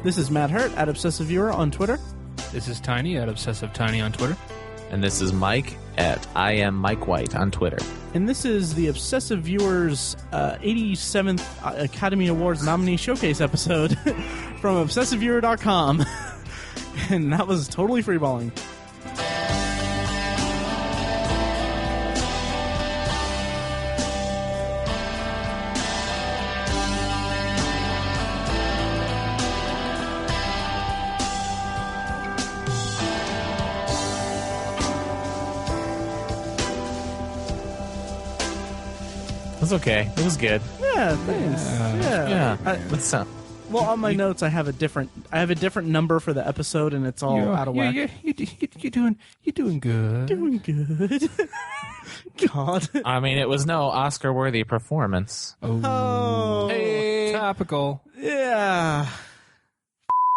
This is Matt Hurt at Obsessive Viewer on Twitter. This is Tiny at Obsessive Tiny on Twitter. And this is Mike at I am Mike White on Twitter. And this is the Obsessive Viewers 87th Academy Awards nominee showcase episode from ObsessiveViewer.com. And that was totally freeballing. It was okay. It was good. Yeah, thanks. Yeah. Well, on my notes, I have a different number for the episode, and it's all out of whack. You're doing good. Doing good. God. I mean, it was no Oscar-worthy performance. Oh. Hey. Topical. Yeah.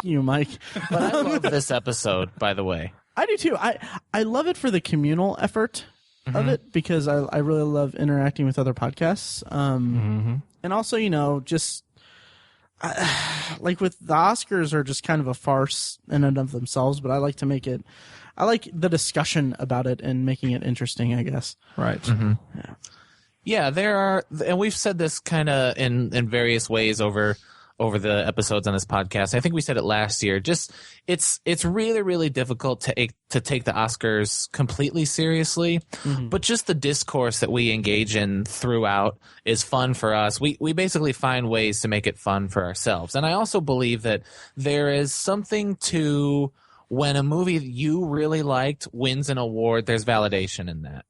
You, Mike. But I love this episode, by the way. I do too. I love it for the communal effort of it, because I really love interacting with other podcasts. And also, you know, just like with the Oscars are just kind of a farce in and of themselves, but I like to make it, I like the discussion about it and making it interesting, I guess. Right. Yeah, there are, and we've said this kind of in various ways over the episodes on this podcast. I think we said it last year. Just it's really, really difficult to take the Oscars completely seriously, but just the discourse that we engage in throughout is fun for us. We basically find ways to make it fun for ourselves. And I also believe that there is something to when a movie that you really liked wins an award, there's validation in that.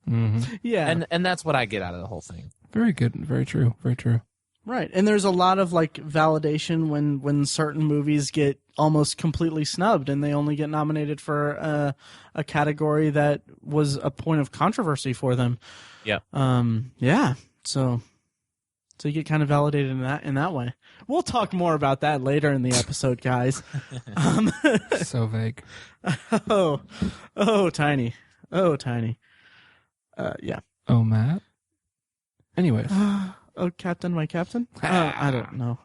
Yeah. And that's what I get out of the whole thing. Very good. Very true. Very true. Right. And there's a lot of like validation when certain movies get almost completely snubbed and they only get nominated for a category that was a point of controversy for them. Yeah. Yeah. So you get kind of validated in that way. We'll talk more about that later in the episode, guys. So vague. Oh, Tiny. Yeah. Oh, Matt. Anyways. Oh, Captain, my Captain? I don't know.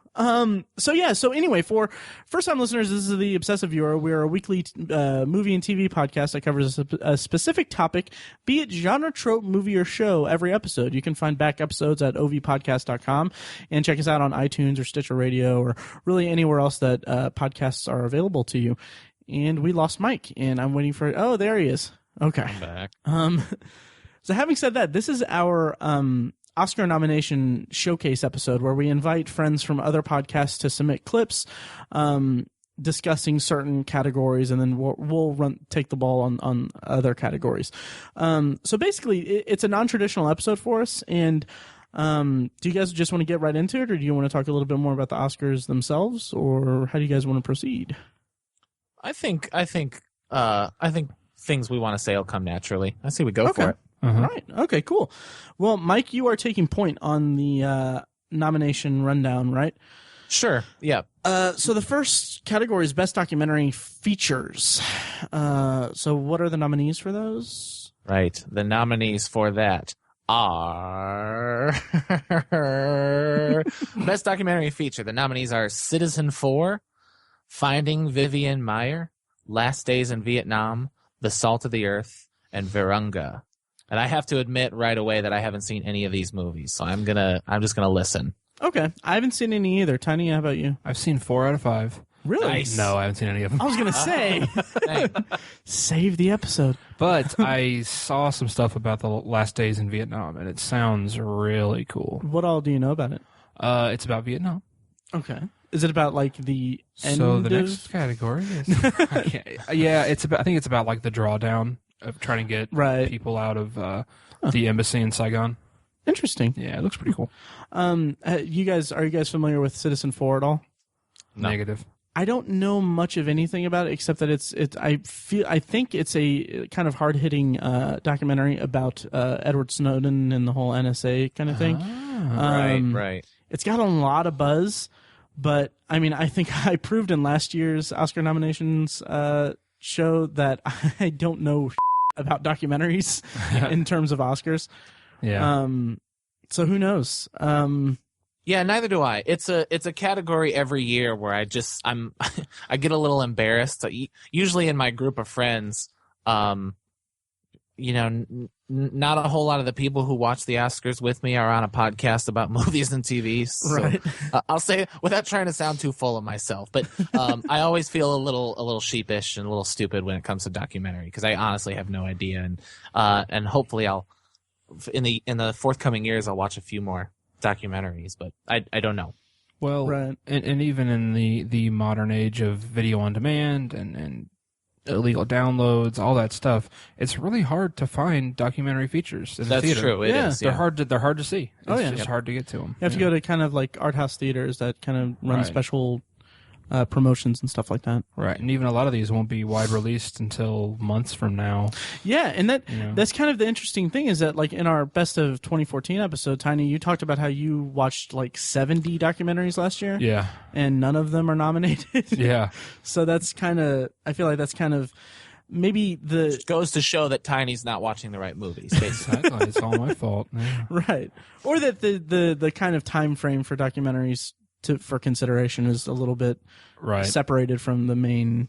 So anyway, for first-time listeners, this is the Obsessive Viewer. We're a weekly movie and TV podcast that covers a specific topic, be it genre, trope, movie, or show, every episode. You can find back episodes at OVPodcast.com and check us out on iTunes or Stitcher Radio or really anywhere else that podcasts are available to you. And we lost Mike, and I'm waiting for it. Oh, there he is. Okay. I'm back. So having said that, this is our Oscar nomination showcase episode where we invite friends from other podcasts to submit clips discussing certain categories, and then we'll take the ball on other categories. So basically, it's a non-traditional episode for us. And do you guys just want to get right into it, or do you want to talk a little bit more about the Oscars themselves, or how do you guys want to proceed? I think things we want to say will come naturally. I say we go for it. Right. Okay, cool. Well, Mike, you are taking point on the nomination rundown, right? Sure. Yeah. So the first category is Best Documentary Features. So what are the nominees for those? Right. The nominees for that are Best Documentary Feature. The nominees are Citizen 4, Finding Vivian Maier, Last Days in Vietnam, The Salt of the Earth, and Virunga. And I have to admit right away that I haven't seen any of these movies, so I'm just gonna listen. Okay, I haven't seen any either. Tiny, how about you? I've seen 4 out of 5. Really? Nice. No, I haven't seen any of them. I was gonna say, save the episode. But I saw some stuff about the last days in Vietnam, and it sounds really cool. What all do you know about it? It's about Vietnam. Okay. Is it about like the end? So the next category is yeah, it's about. I think it's about like the drawdown of trying to get people out of the embassy in Saigon. Interesting. Yeah, it looks pretty cool. Are you guys familiar with Citizen 4 at all? No. Negative. I don't know much of anything about it except that I think it's a kind of hard hitting documentary about Edward Snowden and the whole NSA kind of thing. Right. It's got a lot of buzz, but I mean, I think I proved in last year's Oscar nominations show that I don't know about documentaries in terms of Oscars. Yeah. So who knows? Yeah, neither do I. It's a category every year where I get a little embarrassed. Usually in my group of friends, not a whole lot of the people who watch the Oscars with me are on a podcast about movies and TVs. So, right. I'll say without trying to sound too full of myself, but I always feel a little sheepish and a little stupid when it comes to documentary because I honestly have no idea, and hopefully I'll in the forthcoming years I'll watch a few more documentaries, but I don't know. Well, right. and even in the modern age of video on demand and illegal downloads, all that stuff, it's really hard to find documentary features in the That's theater. true. It is. They're hard to see. It's just hard to get to them. You have to go to kind of like art house theaters that kind of run special promotions and stuff like that. Right, and even a lot of these won't be wide released until months from now. Yeah, and that's kind of the interesting thing is that like in our best of 2014 episode, Tiny, you talked about how you watched like 70 documentaries last year. Yeah. And none of them are nominated. Yeah. So that's I feel like that's kind of maybe Which goes to show that Tiny's not watching the right movies. Exactly. It's all my fault. Yeah. Right. Or that the kind of time frame for documentaries for consideration is a little bit separated from the main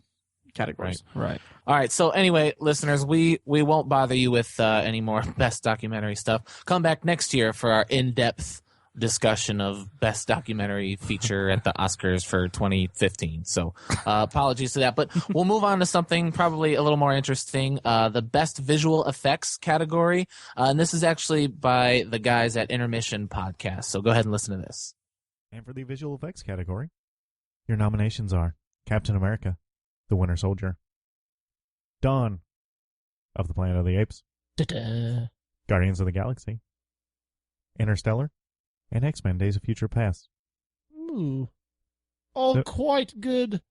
categories. Right. All right. So anyway, listeners, we won't bother you with any more best documentary stuff. Come back next year for our in-depth discussion of best documentary feature at the Oscars for 2015. So apologies to that, but we'll move on to something probably a little more interesting. The best visual effects category. And this is actually by the guys at Intermission podcast. So go ahead and listen to this. And for the visual effects category, your nominations are Captain America, The Winter Soldier, Dawn of the Planet of the Apes, Da-da. Guardians of the Galaxy, Interstellar, and X-Men Days of Future Past. Ooh. All quite good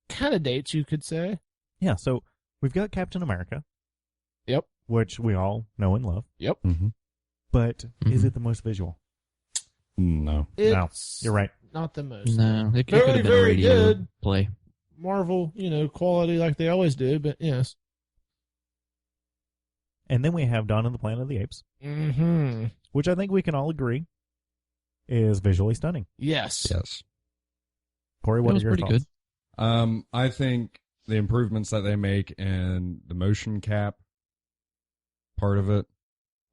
candidates, you could say. Yeah, so we've got Captain America. Yep. Which we all know and love. Yep. Mm-hmm. But is it the most visual? No. It's you're right. Not the most. No, it could have been a very radio good. play. Marvel, quality like they always do, but yes. And then we have Dawn of the Planet of the Apes. Mm-hmm. Which I think we can all agree is visually stunning. Yes. Yes. Corey, what are your thoughts? Good. I think the improvements that they make in the motion cap part of it,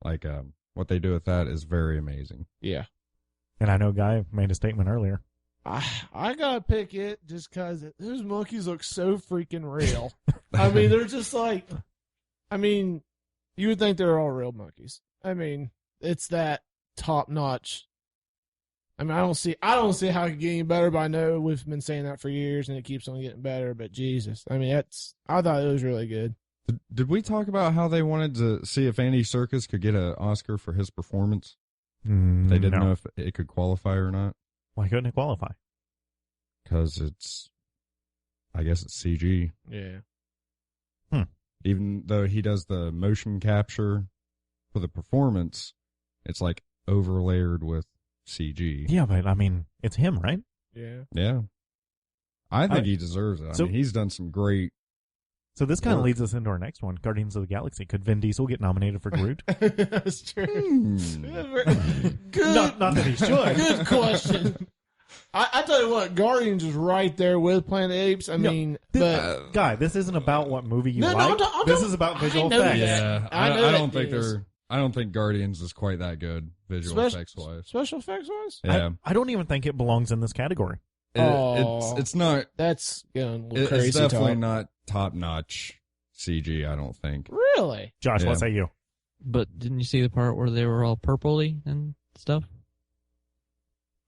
like what they do with that is very amazing. Yeah. And I know Guy made a statement earlier. I gotta pick it just because those monkeys look so freaking real. I mean, they're just like, you would think they're all real monkeys. I mean, it's that top notch. I mean, I don't see how it could get any better, but I know we've been saying that for years and it keeps on getting better, but Jesus. I mean, I thought it was really good. Did we talk about how they wanted to see if Andy Serkis could get an Oscar for his performance? They didn't know if it could qualify or not. Why couldn't it qualify? Because I guess it's CG. Yeah. Even though he does the motion capture for the performance, it's like overlayered with CG. Yeah, but I mean, it's him, right? Yeah. Yeah. I think he deserves it. I mean, he's done some great. So this kind of leads us into our next one, Guardians of the Galaxy. Could Vin Diesel get nominated for Groot? That's true. Good. Not that he should. Good question. I tell you what, Guardians is right there with Planet of the Apes. I mean, but Guy, this isn't about what movie you like. I'm this is about visual effects. Yeah, I don't think Guardians is quite that good visual effects wise. Special effects wise, yeah. I don't even think it belongs in this category. It's not. That's going a little crazy. It's definitely talk. not top notch CG. I don't think. Really, Josh, what say you? But didn't you see the part where they were all purpley and stuff?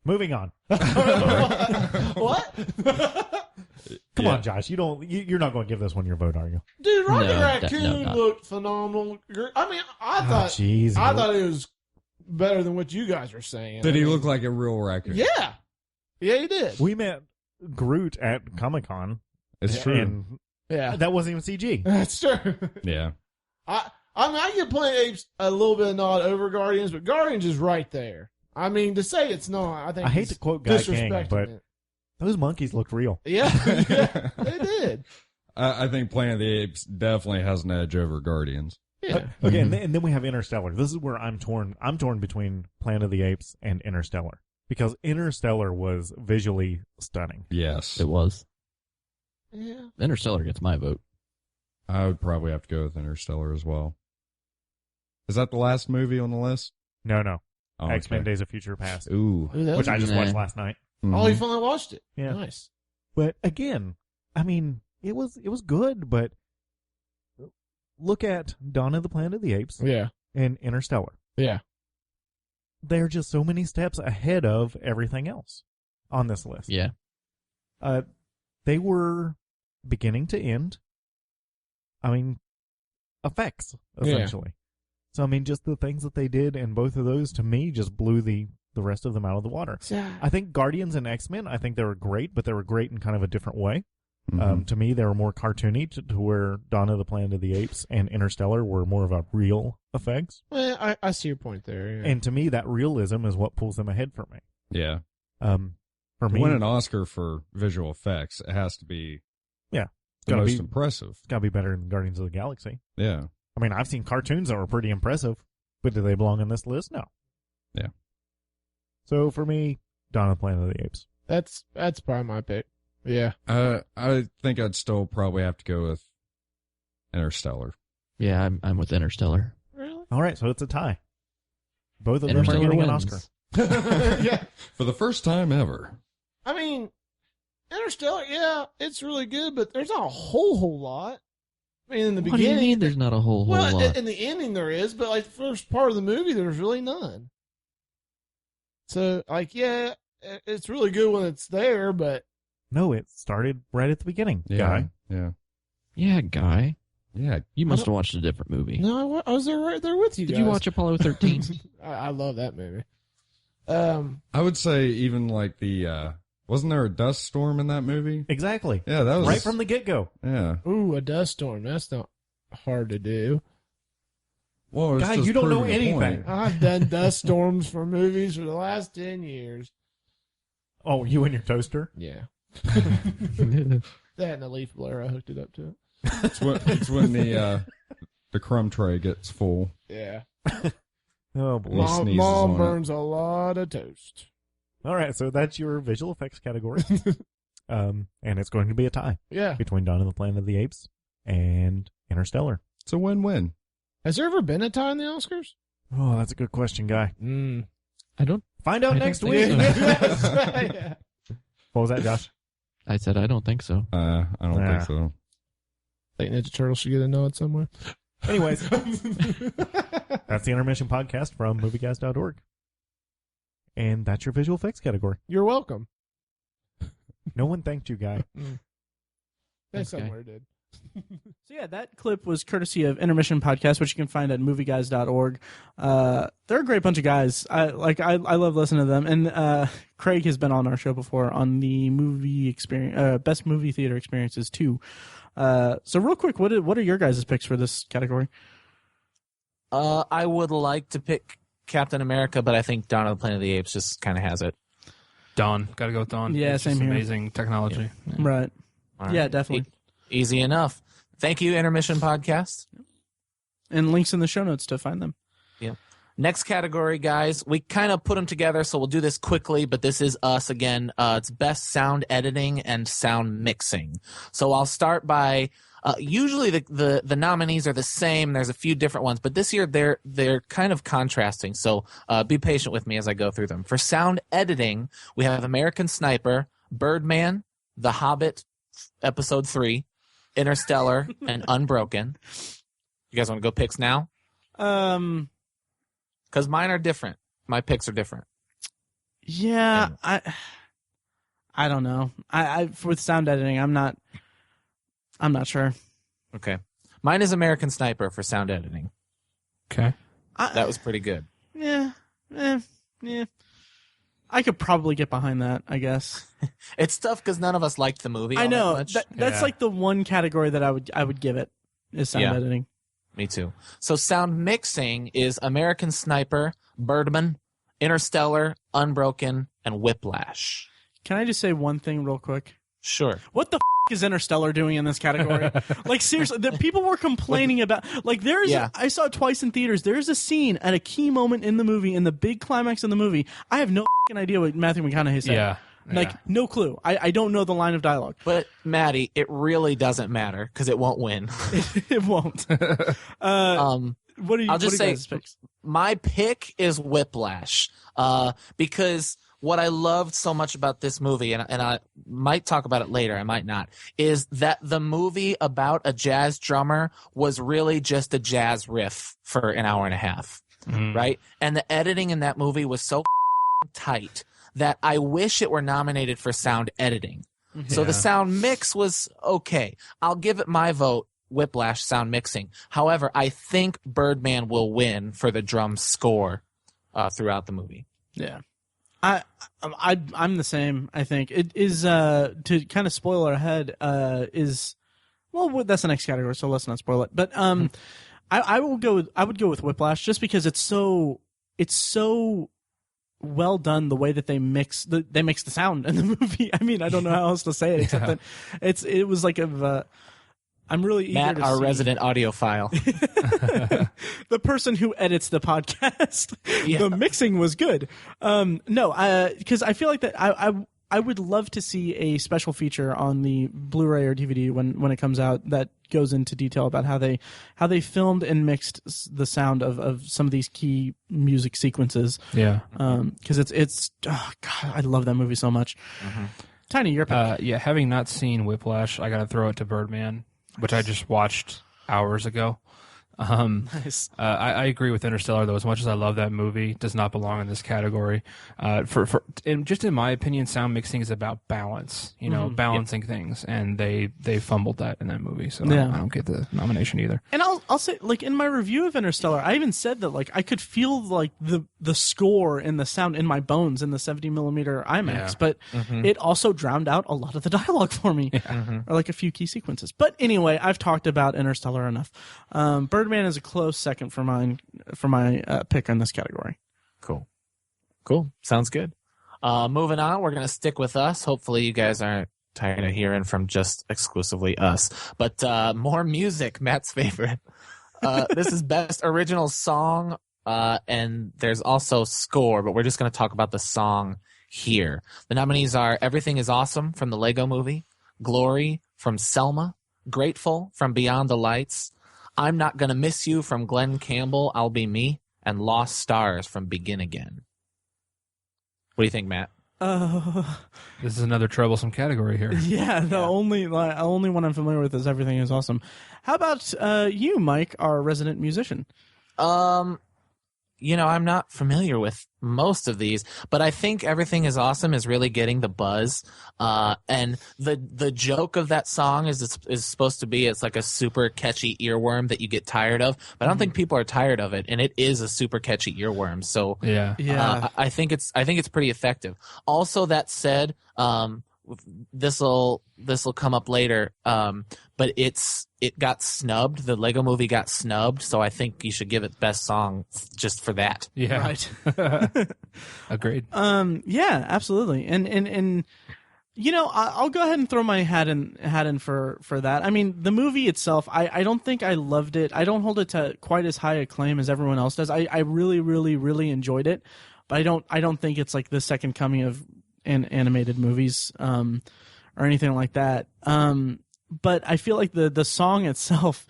Moving on. What? Come on, Josh. You're not going to give this one your vote, are you? Dude, Rocket Raccoon looked phenomenal. I mean, I thought it was better than what you guys are saying. Did he look like a real raccoon? Yeah. Yeah, he did. We met Groot at Comic-Con. It's true. And yeah. That wasn't even CG. That's true. Yeah. I mean, I give Planet Apes a little bit of nod over Guardians, but Guardians is right there. I mean, to say it's not, I think I hate to quote Guy King, but it. those monkeys looked real. Yeah, they did. I think Planet of the Apes definitely has an edge over Guardians. Yeah. Okay, and then we have Interstellar. This is where I'm torn. I'm torn between Planet of the Apes and Interstellar. because Interstellar was visually stunning. Yes. It was. Yeah. Interstellar gets my vote. I would probably have to go with Interstellar as well. Is that the last movie on the list? No. Oh, X-Men okay. Days of Future Past, Ooh. Ooh, that which was I just Nah. watched last night. Oh, you Mhm. finally watched it. Yeah. Nice. But again, I mean, it was good, but look at Dawn of the Planet of the Apes Yeah. and Interstellar. Yeah. They're just so many steps ahead of everything else on this list. Yeah. They were beginning to end. I mean, effects, essentially. So, I mean, just the things that they did in both of those, to me, just blew the rest of them out of the water. I think Guardians and X-Men, I think they were great, but they were great in kind of a different way. Mhm. To me, they were more cartoony to where Dawn of the Planet of the Apes and Interstellar were more of a real effects. I see your point there. Yeah. And to me, that realism is what pulls them ahead for me. Yeah. For To me, win an Oscar for visual effects, it has to be the gotta most be- impressive. it's got to be better than Guardians of the Galaxy. Yeah. I mean, I've seen cartoons that were pretty impressive, but do they belong on this list? No. Yeah. So for me, Dawn of the Planet of the Apes. That's probably my pick. Yeah. I think I'd still probably have to go with Interstellar. Yeah, I'm with Interstellar. Really? All right, so it's a tie. Both of them are Interstellar getting an wins. Oscar. Yeah. For the first time ever. I mean, Interstellar, yeah, it's really good, but there's not a whole lot. I mean, in the What do you beginning, mean there's not a whole well, lot? in the ending there is, but like the first part of the movie, there's really none. So, like, yeah, it's really good when it's there, but No, it started right at the beginning. Yeah. Guy. Yeah. Yeah, Guy. Yeah. You must have watched a different movie. no, I was there right there with you Did guys. you watch Apollo 13? I love that movie. I would say even like the wasn't there a dust storm in that movie? Exactly. Yeah, that was Right from the get-go. Yeah. Ooh, a dust storm. That's not hard to do. Well, it's Guy, just you don't know proving a anything. point. I've done dust storms for movies for the last 10 years. Oh, you and your toaster? Yeah. That and the leaf blower, I hooked it up to it. It's when the crumb tray gets full. Yeah. Oh, boy. Well, sneezes Mom on it. burns a lot of toast. All right, so that's your visual effects category. And it's going to be a tie Yeah. between Dawn of the Planet of the Apes and Interstellar. It's a win-win. Has there ever been a tie in the Oscars? Oh, that's a good question, Guy. I don't. Find out I next don't week. think so. That's right, yeah. What was that, Josh? I said I don't think so. I don't Nah. think so. Think Ninja Turtles should get a nod somewhere. Anyways, that's the Intermission podcast from movieguys.org. And that's your visual effects category. You're welcome. No one thanked you, Guy. Thanks, Okay. somewhere did. So yeah, that clip was courtesy of Intermission Podcast, which you can find at movieguys.org. They're a great bunch of guys. I love listening to them. And Craig has been on our show before on the movie experience, best movie theater experiences too. So real quick, what are your guys' picks for this category? I would like to pick Captain America, but I think Dawn of the Planet of the Apes just kind of has it. Dawn. Got to go with Dawn. Yeah, It's same just here. amazing technology. Yeah. Right. All right. Yeah, definitely. Easy enough. Thank you, Intermission Podcast. And links in the show notes to find them. Next category, guys. We kind of put them together, so we'll do this quickly, but this is us again. It's best sound editing and sound mixing. So I'll start by usually the nominees are the same. There's a few different ones, but this year they're kind of contrasting. So be patient with me as I go through them. For sound editing, we have American Sniper, Birdman, The Hobbit, Episode 3, Interstellar, and Unbroken. You guys want to go picks now? Because mine are different. My picks are different. Yeah, I don't know. I with sound editing, I'm not sure. Okay. Mine is American Sniper for sound editing. Okay. That was pretty good. Yeah. I could probably get behind that, I guess. It's tough because none of us liked the movie. I all know. that much. That's Yeah. like the one category that I would give it is sound Yeah. editing. Me too. So sound mixing is American Sniper, Birdman, Interstellar, Unbroken, and Whiplash. Can I just say one thing real quick? Sure. What the is Interstellar doing in this category? Like, seriously, the people were complaining about, like, I saw it twice in theaters. There's a scene at a key moment in the movie, in the big climax in the movie. I have no idea what Matthew McConaughey said. Yeah. Like, no clue. I don't know the line of dialogue. But, Maddie, it really doesn't matter because it won't win. It won't. What are you? I'll just say picks? My pick is Whiplash, because what I loved so much about this movie, and I might talk about it later, I might not, is that the movie about a jazz drummer was really just a jazz riff for an hour and a half, right? And the editing in that movie was so tight that I wish it were nominated for sound editing. So the sound mix was okay. I'll give it my vote. Whiplash sound mixing. However, I think Birdman will win for the drum score throughout the movie. Yeah, I'm the same. I think it is to kind of spoil our head. That's the next category, so let's not spoil it. But I would go with Whiplash just because it's so well done the way that they mix the sound in the movie. I mean, I don't know how else to say it except that it was like I'm really eager Matt, to our see. resident audiophile. The person who edits the podcast. Yeah. The mixing was good. Because I feel like that I would love to see a special feature on the Blu-ray or DVD when it comes out that goes into detail about how they filmed and mixed the sound of some of these key music sequences. Yeah. Because it's God, I love that movie so much. Tiny, your pick. Having not seen Whiplash, I got to throw it to Birdman, which I just watched hours ago. Nice. I agree with Interstellar, though. As much as I love that movie, it does not belong in this category. Just in my opinion, sound mixing is about balance. Balancing things, and they fumbled that in that movie. So Yeah. I don't get the nomination either. And I'll say, like, in my review of Interstellar, I even said that, like, I could feel like the score and the sound in my bones in the 70mm IMAX, but it also drowned out a lot of the dialogue for me, or like a few key sequences. But anyway, I've talked about Interstellar enough. Birdman is a close second for my pick in this category. Cool. Sounds good. Moving on, we're going to stick with us. Hopefully you guys aren't tired of hearing from just exclusively us. But more music, Matt's favorite. This is Best Original Song, and there's also Score, but we're just going to talk about the song here. The nominees are Everything is Awesome from the Lego Movie, Glory from Selma, Grateful from Beyond the Lights, I'm Not Gonna Miss You from Glenn Campbell, I'll Be Me, and Lost Stars from Begin Again. What do you think, Matt? This is another troublesome category here. Yeah, the only one I'm familiar with is Everything is Awesome. How about you, Mike, our resident musician? I'm not familiar with most of these, but I think Everything is Awesome is really getting the buzz. And the joke of that song is supposed to be it's like a super catchy earworm that you get tired of, but I don't think people are tired of it, and it is a super catchy earworm. So Yeah. I think it's pretty effective. Also, that said, this'll come up later, but it got snubbed. The Lego Movie got snubbed, so I think you should give it Best Song just for that. Yeah. Right. Agreed. Yeah, absolutely. And I'll go ahead and throw my hat in for that. I mean, the movie itself, I don't think I loved it. I don't hold it to quite as high acclaim as everyone else does. I really, really, really enjoyed it, but I don't think it's like the second coming of animated movies or anything like that. But I feel like the song itself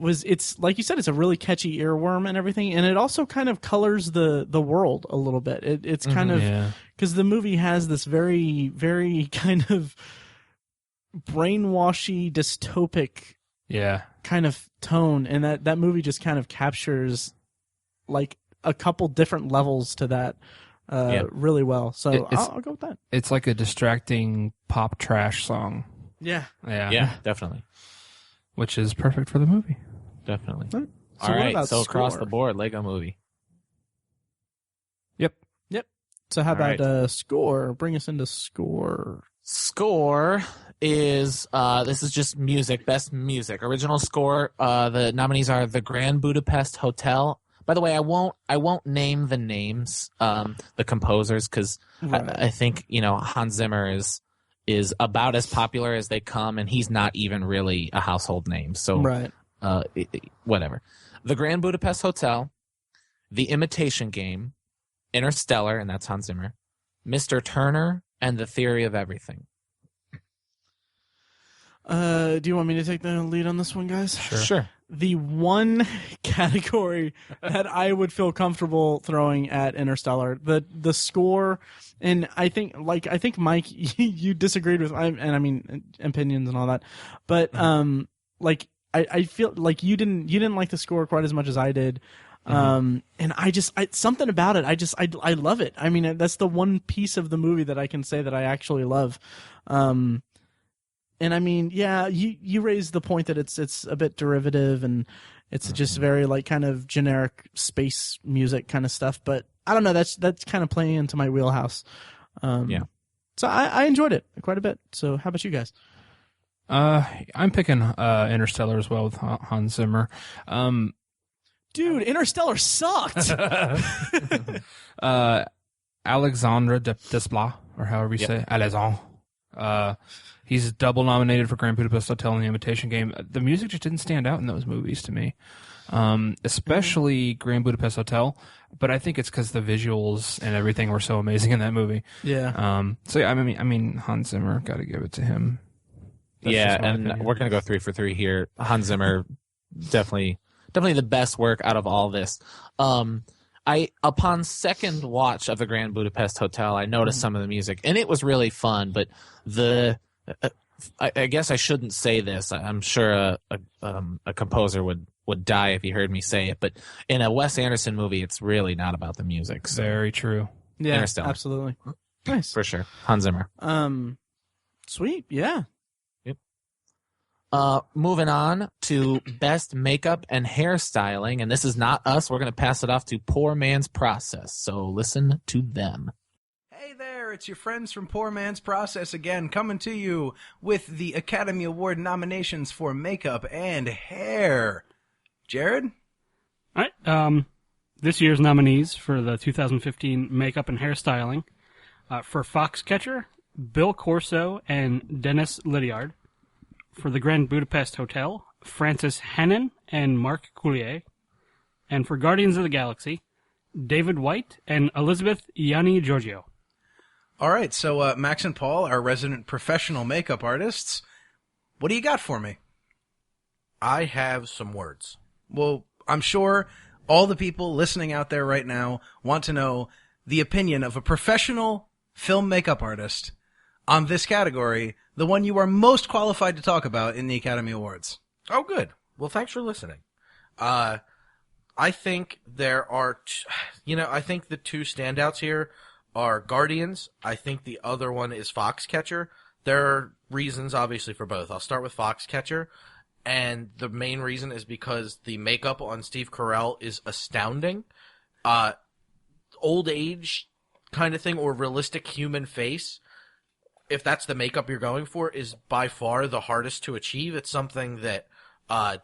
it's like you said, it's a really catchy earworm and everything, and it also kind of colors the world a little bit. It's kind of because the movie has this very, very kind of brainwashy, dystopic kind of tone, and that movie just kind of captures like a couple different levels to that really well. So I'll go with that. It's like a distracting pop trash song. Yeah. Yeah, definitely. Which is perfect for the movie. Definitely. So All what right, about so across Score? the board, Lego Movie. Yep. So how All right. about Score? Bring us into Score. Score is this is just music, best music. Original score, the nominees are The Grand Budapest Hotel. By the way, I won't name the names, the composers, because Right. I think Hans Zimmer is about as popular as they come, and he's not even really a household name. So, Right. Whatever. The Grand Budapest Hotel, The Imitation Game, Interstellar, and that's Hans Zimmer, Mr. Turner, and The Theory of Everything. Do you want me to take the lead on this one, guys? Sure. The one category that I would feel comfortable throwing at Interstellar, the score, and I think Mike, you disagreed with, opinions and all that, but I feel like you didn't like the score quite as much as I did. And something about it, I love it. I mean, that's the one piece of the movie that I can say that I actually love. And I mean, yeah, you raised the point that it's a bit derivative and it's just very like kind of generic space music kind of stuff. But I don't know, that's kind of playing into my wheelhouse. So I enjoyed it quite a bit. So how about you guys? I'm picking Interstellar as well with Hans Zimmer. Dude, Interstellar sucked. Alexandre Desplat, or however you say, Alexandre. He's double nominated for Grand Budapest Hotel and The Imitation Game. The music just didn't stand out in those movies to me, especially Grand Budapest Hotel. But I think it's because the visuals and everything were so amazing in that movie. Yeah. So yeah, I mean, Hans Zimmer, got to give it to him. That's and we're gonna go 3 for 3 here. Hans Zimmer, definitely the best work out of all this. Upon second watch of the Grand Budapest Hotel, I noticed some of the music, and it was really fun. But I guess I shouldn't say this. I'm sure a composer would die if he heard me say it. But in a Wes Anderson movie, it's really not about the music. So. Very true. Yeah, Interstellar. absolutely. Nice. For sure. Hans Zimmer. Sweet. Yeah. Moving on to best makeup and hairstyling, and this is not us. We're going to pass it off to Poor Man's Process. So listen to them. Hey there, it's your friends from Poor Man's Process again, coming to you with the Academy Award nominations for makeup and hair. Jared? All right. This year's nominees for the 2015 makeup and hairstyling for Foxcatcher, Bill Corso and Dennis Lydiard. For the Grand Budapest Hotel, Francis Hannon and Mark Coulier. And for Guardians of the Galaxy, David White and Elizabeth Yanni Giorgio. All right, so Max and Paul, our resident professional makeup artists, what do you got for me? I have some words. Well, I'm sure all the people listening out there right now want to know the opinion of a professional film makeup artist on this category, the one you are most qualified to talk about in the Academy Awards. Oh, good. Well, thanks for listening. I think there are, I think the two standouts here are Guardians. I think the other one is Foxcatcher. There are reasons, obviously, for both. I'll start with Foxcatcher, and the main reason is because the makeup on Steve Carell is astounding. Old age kind of thing, or realistic human face, if that's the makeup you're going for, is by far the hardest to achieve. It's something that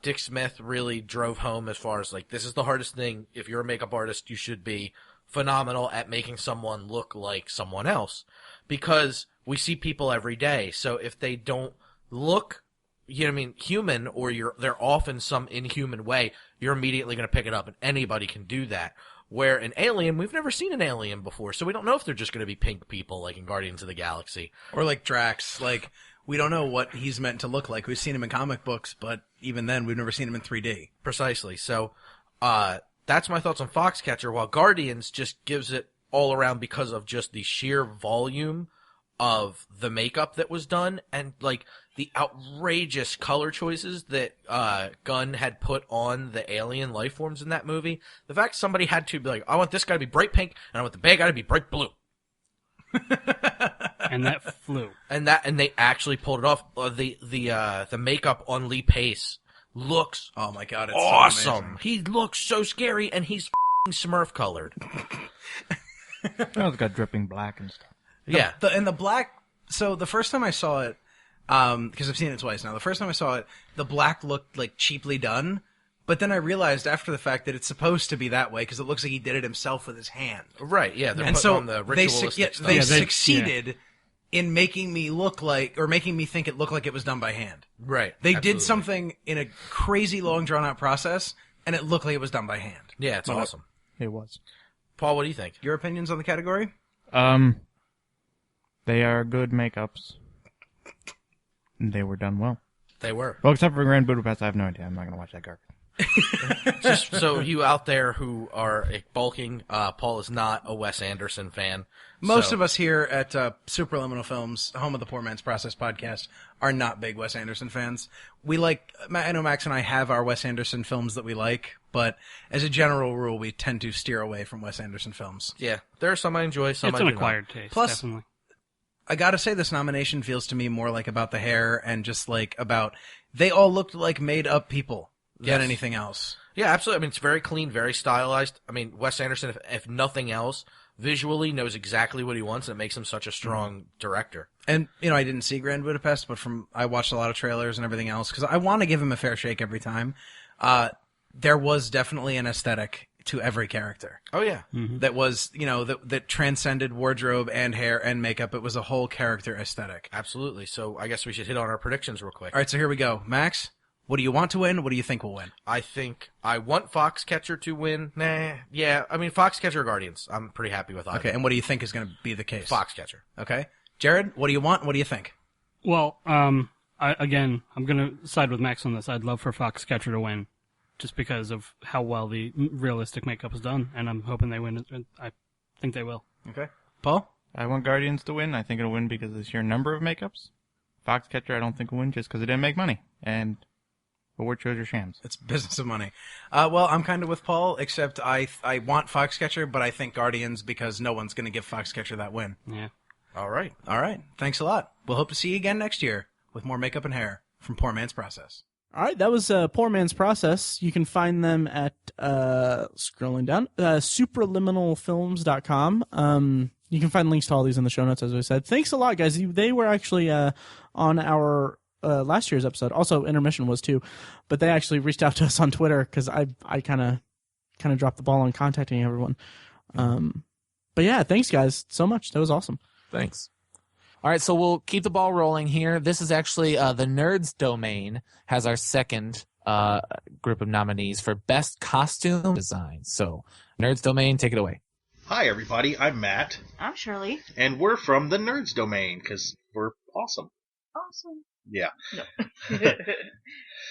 Dick Smith really drove home as far as, like, this is the hardest thing. If you're a makeup artist, you should be phenomenal at making someone look like someone else. Because we see people every day, so if they don't look, human, or they're off in some inhuman way, you're immediately going to pick it up, and anybody can do that. Where an alien, we've never seen an alien before, so we don't know if they're just going to be pink people like in Guardians of the Galaxy. Or like Drax. Like, we don't know what he's meant to look like. We've seen him in comic books, but even then, we've never seen him in 3D. Precisely. So, that's my thoughts on Foxcatcher, while Guardians just gives it all around because of just the sheer volume of the makeup that was done, and, like, the outrageous color choices that Gunn had put on the alien life forms in that movie. The fact somebody had to be like, I want this guy to be bright pink, and I want the bad guy to be bright blue. And that flew. And they actually pulled it off. The makeup on Lee Pace looks, oh my god, it's awesome. So he looks so scary, and he's Smurf colored. Oh, it's got dripping black and stuff. Yeah. The black, so the first time I saw it, because I've seen it twice now, the first time I saw it, the black looked like cheaply done, but then I realized after the fact that it's supposed to be that way because it looks like he did it himself with his hand. Right, yeah. They're and putting so on the ritualistic stuff. they succeeded in making me look like, or making me think it looked like it was done by hand. Right. They Absolutely. did something in a crazy long drawn out process, and it looked like it was done by hand. Yeah, it's awesome. It was. Paul, what do you think? Your opinions on the category? They are good makeups. They were done well. They were. Well, except for Grand Budapest, I have no idea. I'm not going to watch that garbage. Just so you out there who are bulking, Paul is not a Wes Anderson fan. Most of us here at Superliminal Films, home of the Poor Man's Process podcast, are not big Wes Anderson fans. We like, I know Max and I have our Wes Anderson films that we like, but as a general rule, we tend to steer away from Wes Anderson films. Yeah, there are some I enjoy, some It's I an do not. acquired taste, Plus, definitely. I gotta say, this nomination feels to me more like about the hair and just like about, they all looked like made up people than Yes. anything else. Yeah, absolutely. I mean, it's very clean, very stylized. I mean, Wes Anderson, if nothing else, visually knows exactly what he wants, and it makes him such a strong director. And, you know, I didn't see Grand Budapest, but I watched a lot of trailers and everything else, because I want to give him a fair shake every time. There was definitely an aesthetic to every character. Oh, yeah. That was, you know, that transcended wardrobe and hair and makeup. It was a whole character aesthetic. Absolutely. So I guess we should hit on our predictions real quick. All right, so here we go. Max, what do you want to win? What do you think will win? I think I want Foxcatcher to win. Yeah. I mean, Foxcatcher or Guardians. I'm pretty happy with either. Okay, and what do you think is going to be the case? Foxcatcher. Okay. Jared, what do you want? What do you think? Well, I'm going to side with Max on this. I'd love for Foxcatcher to win, just because of how well the realistic makeup is done, and I'm hoping they win. I think they will. Okay. Paul? I want Guardians to win. I think it'll win because of the sheer number of makeups. Foxcatcher, I don't think will win just because it didn't make money. And award shows are shams. It's business of money. Well, I'm kind of with Paul, except I want Foxcatcher, but I think Guardians because no one's going to give Foxcatcher that win. Yeah. All right. All right. Thanks a lot. We'll hope to see you again next year with more makeup and hair from Poor Man's Process. All right, that was Poor Man's Process. You can find them at, scrolling down, supraliminalfilms.com. You can find links to all these in the show notes, as I said. Thanks a lot, guys. They were actually on our last year's episode. Also, Intermission was too. But they actually reached out to us on Twitter because I kind of dropped the ball on contacting everyone. But yeah, thanks, guys, so much. That was awesome. Thanks. All right, so we'll keep the ball rolling here. This is actually the Nerds domain has our second group of nominees for Best Costume Design. So, Nerds domain, take it away. Hi, everybody. I'm Matt, I'm Shirley. and we're from the Nerds domain because we're awesome. Awesome. Yeah. No.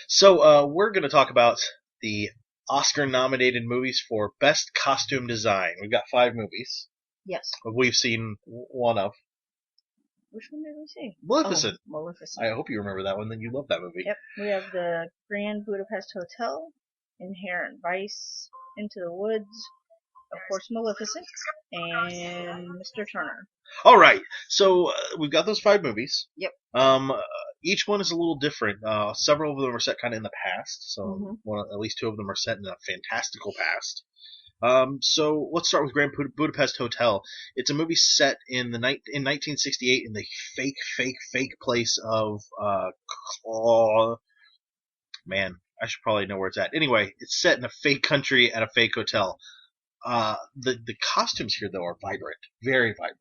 So, we're going to talk about the Oscar-nominated movies for Best Costume Design. We've got 5 movies. Yes. We've seen one of. Which one did we see? Maleficent. Oh, Maleficent. I hope you remember that one. Then you love that movie. Yep. We have the Grand Budapest Hotel, Inherent Vice, Into the Woods, of course Maleficent, and Mr. Turner. All right. So we've got those 5 movies. Yep. Each one is a little different. Several of them are set kind of in the past. So at least 2 of them are set in a fantastical past. So let's start with Grand Budapest Hotel. It's a movie set in in 1968 in the fake place of man, I should probably know where it's at. Anyway, it's set in a fake country at a fake hotel. The costumes here though are vibrant, very vibrant.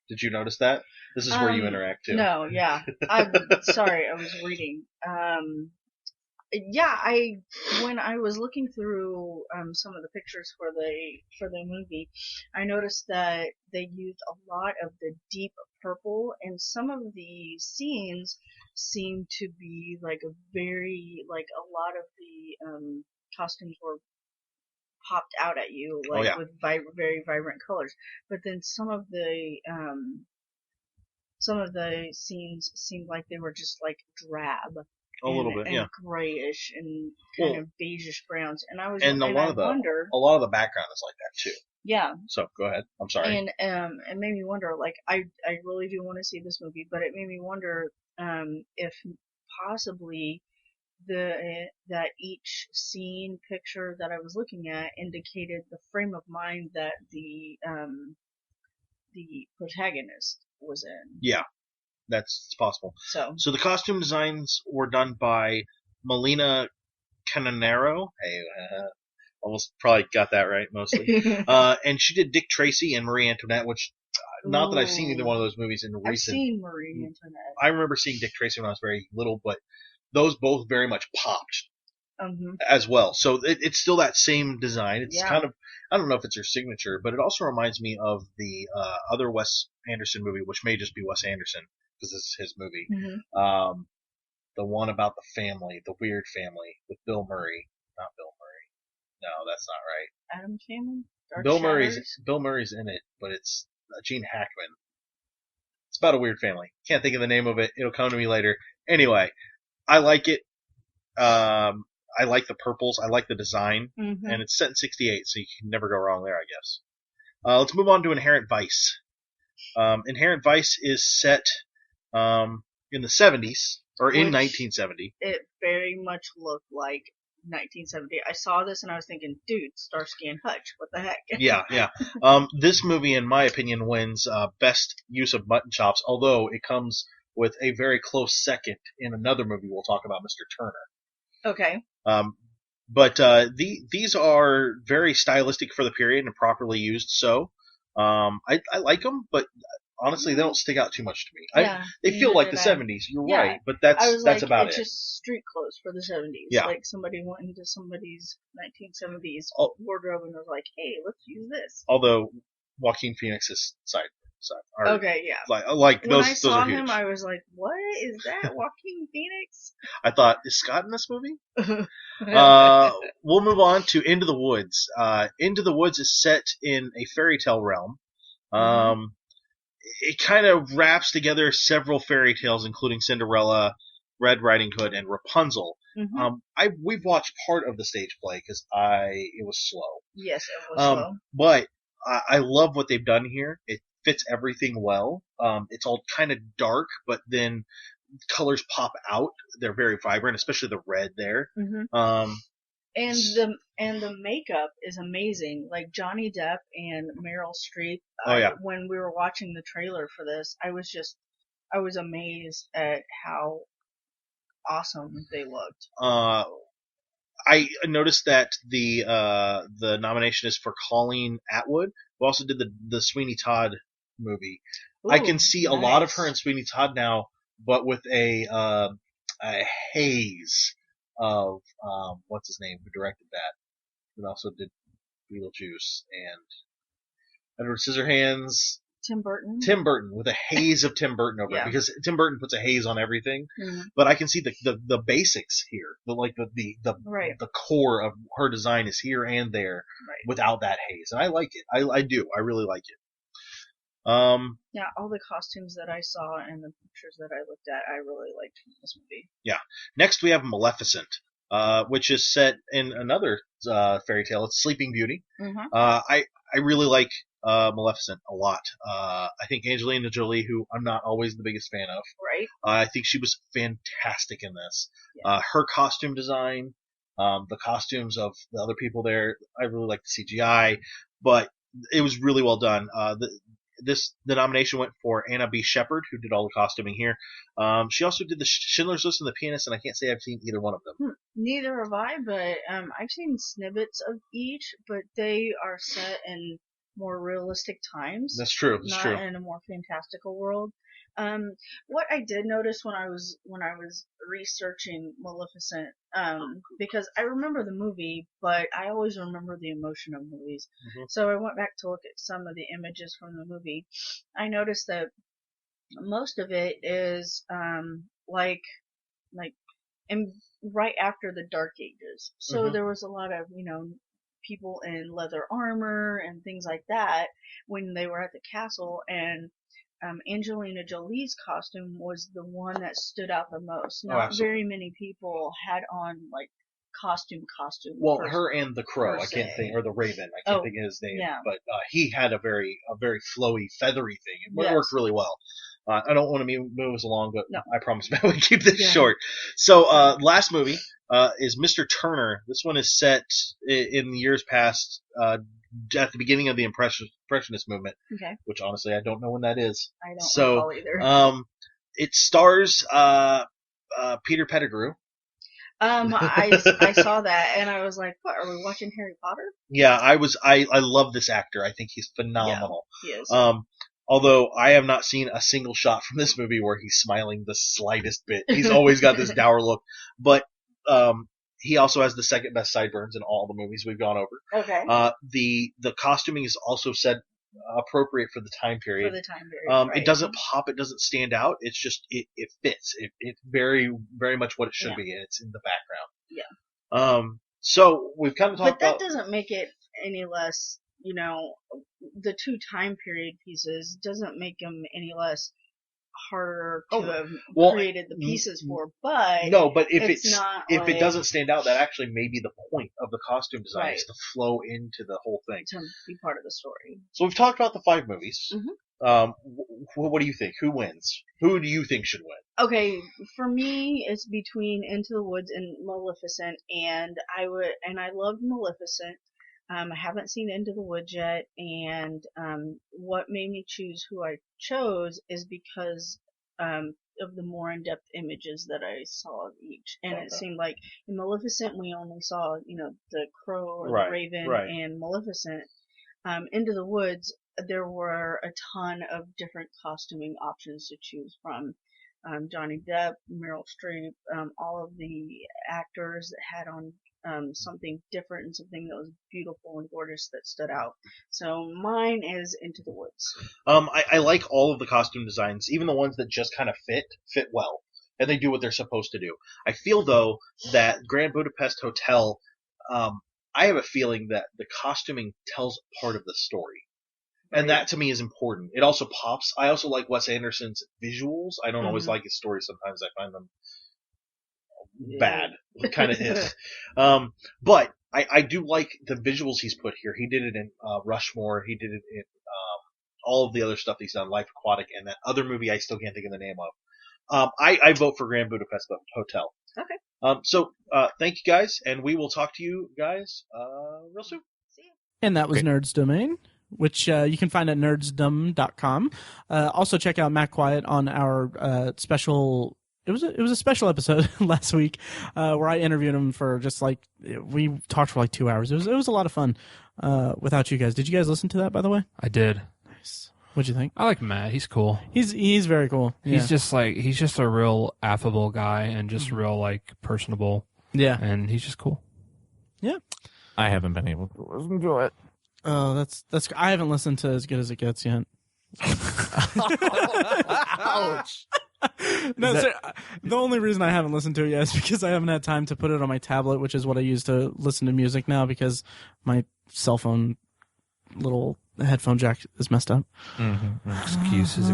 Did you notice that? This is where you interact too. No, yeah. I'm sorry, I was reading. Yeah, when I was looking through some of the pictures for the movie, I noticed that they used a lot of the deep purple, and some of the scenes seem to be like a lot of the costumes were popped out at you with very vibrant colors, but then some of the scenes seemed like they were just like drab. A little bit, yeah. And grayish and kind of beigeish browns. And I was a lot of the background is like that too. Yeah. So go ahead. I'm sorry. And it made me wonder, like, I really do want to see this movie, but it made me wonder if possibly that each scene picture that I was looking at indicated the frame of mind that the protagonist was in. Yeah. It's possible. So the costume designs were done by Melina Canonero. Hey, almost probably got that right mostly. And she did Dick Tracy and Marie Antoinette, which not that I've seen either one of those movies in recent. I've seen Marie Antoinette. I remember seeing Dick Tracy when I was very little, but those both very much popped as well. So it's still that same design. It's kind of, I don't know if it's her signature, but it also reminds me of the other Wes Anderson movie, which may just be Wes Anderson because this is his movie. The one about the family, the weird family with Bill Murray. Not Bill Murray. No, that's not right. Adam's Family? Bill Murray's in it, but it's Gene Hackman. It's about a weird family. Can't think of the name of it. It'll come to me later. Anyway, I like it. I like the purples. I like the design. And it's set in 68, so you can never go wrong there, I guess. Let's move on to Inherent Vice. Inherent Vice is set in the 70s, or in 1970. It very much looked like 1970. I saw this and I was thinking, dude, Starsky and Hutch, what the heck? Yeah. This movie, in my opinion, wins best use of mutton chops, although it comes with a very close second in another movie we'll talk about, Mr. Turner. Okay. But these are very stylistic for the period and properly used. So I like them, but honestly, they don't stick out too much to me. They feel like the 70s. You're right, but that's about it. It's just street clothes for the 70s. Yeah. Like somebody went into somebody's 1970s wardrobe and was like, "Hey, let's use this." Although Joaquin Phoenix's side. Okay, yeah. Like when those. I saw those are huge. him, I was like, "What is that, Joaquin Phoenix?" I thought, is Scott in this movie? We'll move on to Into the Woods. Into the Woods is set in a fairy tale realm. It kind of wraps together several fairy tales, including Cinderella, Red Riding Hood, and Rapunzel. We've watched part of the stage play because it was slow. Yes, it was slow. But I love what they've done here. It fits everything well. It's all kind of dark, but then colors pop out. They're very vibrant, especially the red there. And the makeup is amazing. Like Johnny Depp and Meryl Streep. When we were watching the trailer for this, I was amazed at how awesome they looked. I noticed that the nomination is for Colleen Atwood, who also did the Sweeney Todd movie. Ooh, I can see a lot of her in Sweeney Todd now, but with a haze of what's his name who directed that, who also did Beetlejuice and Edward Scissorhands. Tim Burton with a haze of Tim Burton over it, because Tim Burton puts a haze on everything. But I can see the basics here, the core of her design is here and there without that haze, and I like it. I do. I really like it. All the costumes that I saw and the pictures that I looked at, I really liked from this movie. Yeah. Next we have Maleficent, which is set in another fairy tale. It's Sleeping Beauty. I really like Maleficent a lot. I think Angelina Jolie, who I'm not always the biggest fan of, I think she was fantastic in this. Her costume design, the costumes of the other people there, I really like the CGI, but it was really well done. The nomination went for Anna B. Shepherd, who did all the costuming here. She also did the Schindler's List and The Pianist, and I can't say I've seen either one of them. Neither have I, but I've seen snippets of each, but they are set in more realistic times. That's true. Not in a more fantastical world. What I did notice when I was researching Maleficent, because I remember the movie, but I always remember the emotion of movies. So I went back to look at some of the images from the movie. I noticed that most of it is like right after the Dark Ages. So there was a lot of people in leather armor and things like that when they were at the castle, and Angelina Jolie's costume was the one that stood out the most. Not very many people had on like costume. Well, her and the Crow, I can't think, or the Raven, I can't think of his name, but he had a very flowy, feathery thing. It worked really well. I don't want to move us along, but I promise I would keep this short. So, last movie is Mr. Turner. This one is set in the years past, at the beginning of the Impressionist movement. Okay. Which honestly, I don't know when that is. I don't recall either. It stars Peter Pettigrew. I saw that and I was like, "What? Are we watching Harry Potter?" Yeah, I love this actor. I think he's phenomenal. Yeah, he is. Although I have not seen a single shot from this movie where he's smiling the slightest bit. He's always got this dour look. But he also has the second best sideburns in all the movies we've gone over. Okay. The costuming is also said appropriate for the time period. For the time period, right. It doesn't pop. It doesn't stand out. It's just it fits. It's very very much what it should be, and it's in the background. Yeah. So we've kind of talked about. But that doesn't make it any less. You know, the two time period pieces doesn't make them any less harder to have created the pieces for. But no, but if it doesn't stand out, that actually may be the point of the costume design, Right. is to flow into the whole thing. To be part of the story. So we've talked about the 5 movies. Mm-hmm. What do you think? Who wins? Who do you think should win? Okay, for me, it's between Into the Woods and Maleficent, and I loved Maleficent. I haven't seen Into the Woods yet, and what made me choose who I chose is because of the more in-depth images that I saw of each. And it seemed like in Maleficent we only saw, the crow or the raven and Maleficent. Into the Woods, there were a ton of different costuming options to choose from. Johnny Depp, Meryl Streep, all of the actors that had on something different and something that was beautiful and gorgeous that stood out. So mine is Into the Woods. I like all of the costume designs, even the ones that just kind of fit well, and they do what they're supposed to do. I feel, though, that Grand Budapest Hotel, I have a feeling that the costuming tells part of the story. And that, to me, is important. It also pops. I also like Wes Anderson's visuals. I don't always like his stories. Sometimes I find them bad. Kind of but I do like the visuals he's put here. He did it in Rushmore. He did it in all of the other stuff he's done, Life Aquatic, and that other movie I still can't think of the name of. I vote for Grand Budapest Hotel. Okay. So thank you, guys, and we will talk to you guys real soon. See you. And that was Nerds Domain, which you can find at nerdsdom.com. Also check out Matt Quiet on our special. It was a special episode last week where I interviewed him for just we talked for 2 hours. It was a lot of fun without you guys. Did you guys listen to that, by the way? I did. Nice. What'd you think? I like Matt. He's cool. He's very cool. He's just a real affable guy and just real personable. Yeah. And he's just cool. Yeah. I haven't been able to listen to it. Oh, that's. I haven't listened to As Good as It Gets yet. Ouch. No, sir, the only reason I haven't listened to it yet is because I haven't had time to put it on my tablet, which is what I use to listen to music now because my cell phone little headphone jack is messed up. Excuses.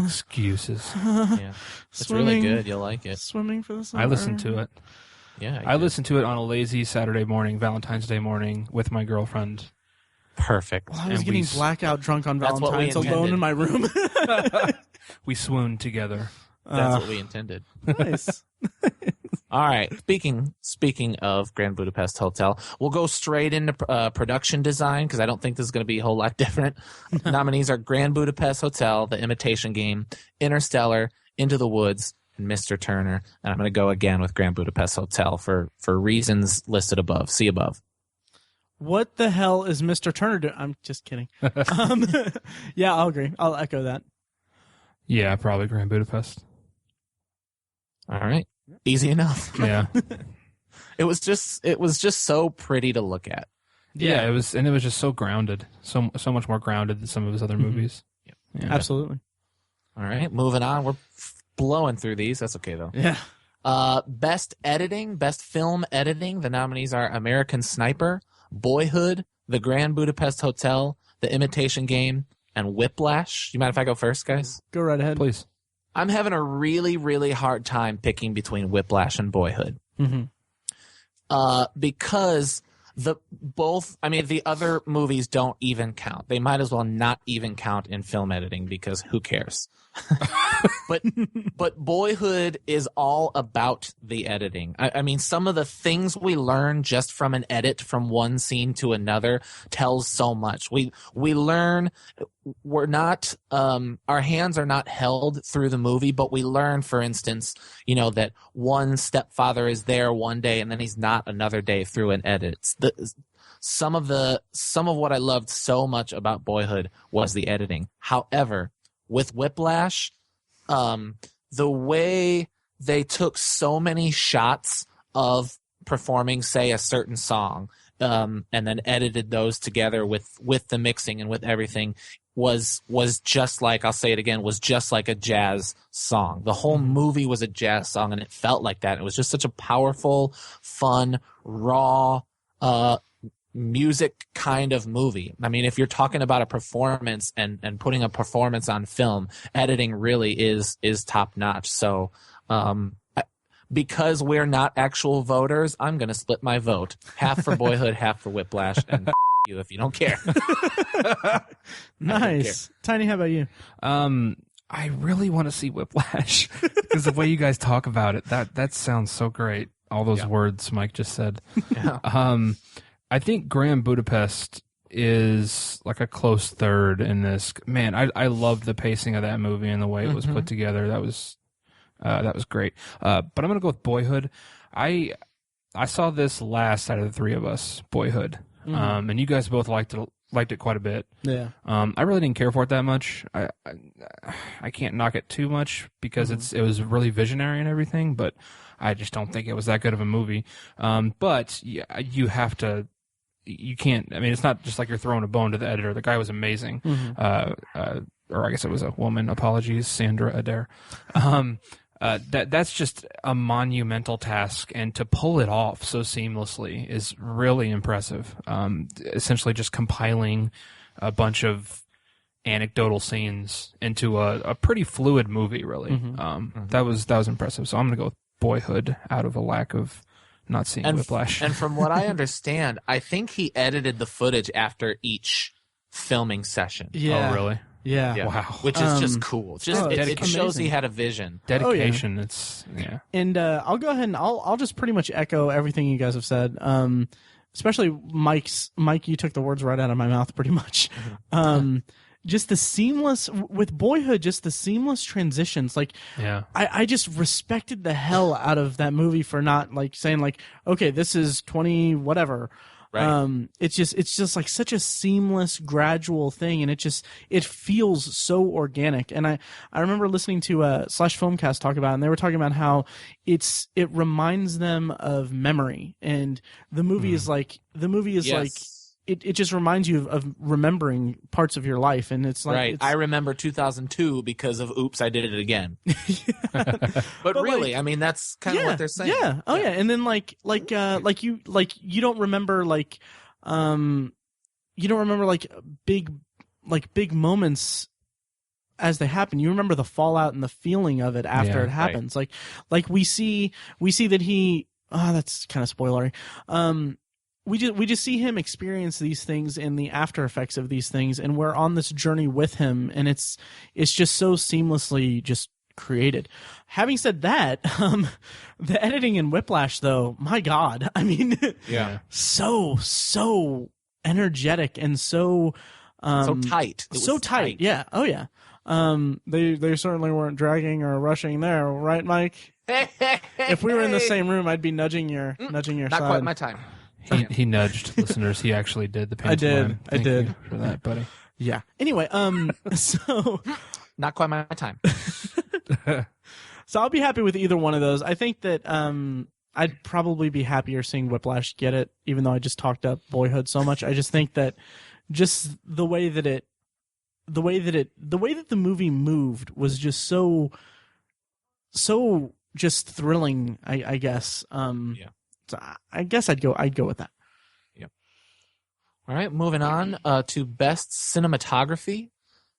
Yeah. It's really good. You'll like it. Swimming for the summer. I listened to it. Yeah. I listened to it on a lazy Saturday morning, Valentine's Day morning, with my girlfriend. Perfect. Well, I was getting blackout drunk on Valentine's alone in my room. We swooned together. That's what we intended. Nice. All right. Speaking of Grand Budapest Hotel, we'll go straight into production design because I don't think this is going to be a whole lot different. Nominees are Grand Budapest Hotel, The Imitation Game, Interstellar, Into the Woods, and Mr. Turner. And I'm going to go again with Grand Budapest Hotel for reasons listed above. See above. What the hell is Mr. Turner doing? I'm just kidding. Yeah, I'll agree. I'll echo that. Yeah, probably Grand Budapest. All right. Easy enough. Yeah. It was just so pretty to look at. Yeah, it was just so grounded. So much more grounded than some of his other movies. Yep. Yeah. Absolutely. All right, moving on. We're blowing through these. That's okay though. Yeah. Best editing, best film editing. The nominees are American Sniper, Boyhood, The Grand Budapest Hotel, The Imitation Game, and Whiplash. You mind if I go first, guys? Go right ahead. Please. I'm having a really, really hard time picking between Whiplash and Boyhood. Because the other movies don't even count. They might as well not even count in film editing because who cares? But Boyhood is all about the editing. I mean, some of the things we learn just from an edit from one scene to another tells so much. We learn we're not our hands are not held through the movie, but we learn, for instance, that one stepfather is there one day and then he's not another day through an edit. Some of what I loved so much about Boyhood was the editing. However, with Whiplash, the way they took so many shots of performing, say, a certain song, and then edited those together with the mixing and with everything was just like, I'll say it again, was just like a jazz song. The whole movie was a jazz song, and it felt like that. It was just such a powerful, fun, raw, music kind of movie. I mean, if you're talking about a performance and putting a performance on film, editing really is top notch. So, because we're not actual voters, I'm going to split my vote. Half for Boyhood, half for Whiplash, and you if you don't care. Nice. Tiny, how about you? I really want to see Whiplash because the way you guys talk about it, that sounds so great. All those words Mike just said. Yeah. I think Grand Budapest is like a close third in this. Man, I loved the pacing of that movie and the way it was put together. That was great. But I'm gonna go with Boyhood. I saw this last out of the three of us, Boyhood. And you guys both liked it quite a bit. Yeah. I really didn't care for it that much. I can't knock it too much because it was really visionary and everything, but I just don't think it was that good of a movie. But you have to. You can't. I mean, it's not just like you're throwing a bone to the editor. The guy was amazing. Or I guess it was a woman. Apologies, Sandra Adair. That's just a monumental task, and to pull it off so seamlessly is really impressive. Essentially, just compiling a bunch of anecdotal scenes into a pretty fluid movie. Really, that was impressive. So I'm gonna go with Boyhood out of a lack of not seeing Whiplash. And from what I understand, I think he edited the footage after each filming session. Yeah. Oh, really? Yeah. Wow. Which is just cool. It shows he had a vision. Dedication. It's And I'll go ahead and I'll just pretty much echo everything you guys have said. Especially Mike, you took the words right out of my mouth pretty much. Just the seamless with Boyhood, just the seamless transitions. Like, I just respected the hell out of that movie for not like saying like, okay, this is 20 whatever. Right. It's just like such a seamless, gradual thing, and it feels so organic. And I remember listening to Slash Filmcast talk about it, and they were talking about how it reminds them of memory, and the movie is like it just reminds you of remembering parts of your life, and it's like right. I remember 2002 because of Oops, I Did It Again. but really, like, I mean, that's kind of what they're saying. Yeah. Oh yeah. And then you don't remember big moments as they happen. You remember the fallout and the feeling of it after it happens. Right. Like we see that he. That's kind of spoilery. We just see him experience these things and the after effects of these things, and we're on this journey with him, and it's just so seamlessly just created. Having said that, the editing in Whiplash, though, my God, I mean, so energetic and so tight. So tight. Yeah. Oh yeah. They certainly weren't dragging or rushing there, right, Mike? If we were in the same room, I'd be nudging your Not side. quite my time. He nudged listeners. He actually did the pantomime. I did for that, buddy. Yeah. Anyway, so not quite my time. So I'll be happy with either one of those. I think that I'd probably be happier seeing Whiplash get it, even though I just talked up Boyhood so much. I just think that just the way that the movie moved was just so just thrilling. I guess. So I guess I'd go with that. Yep. All right, moving on to Best Cinematography.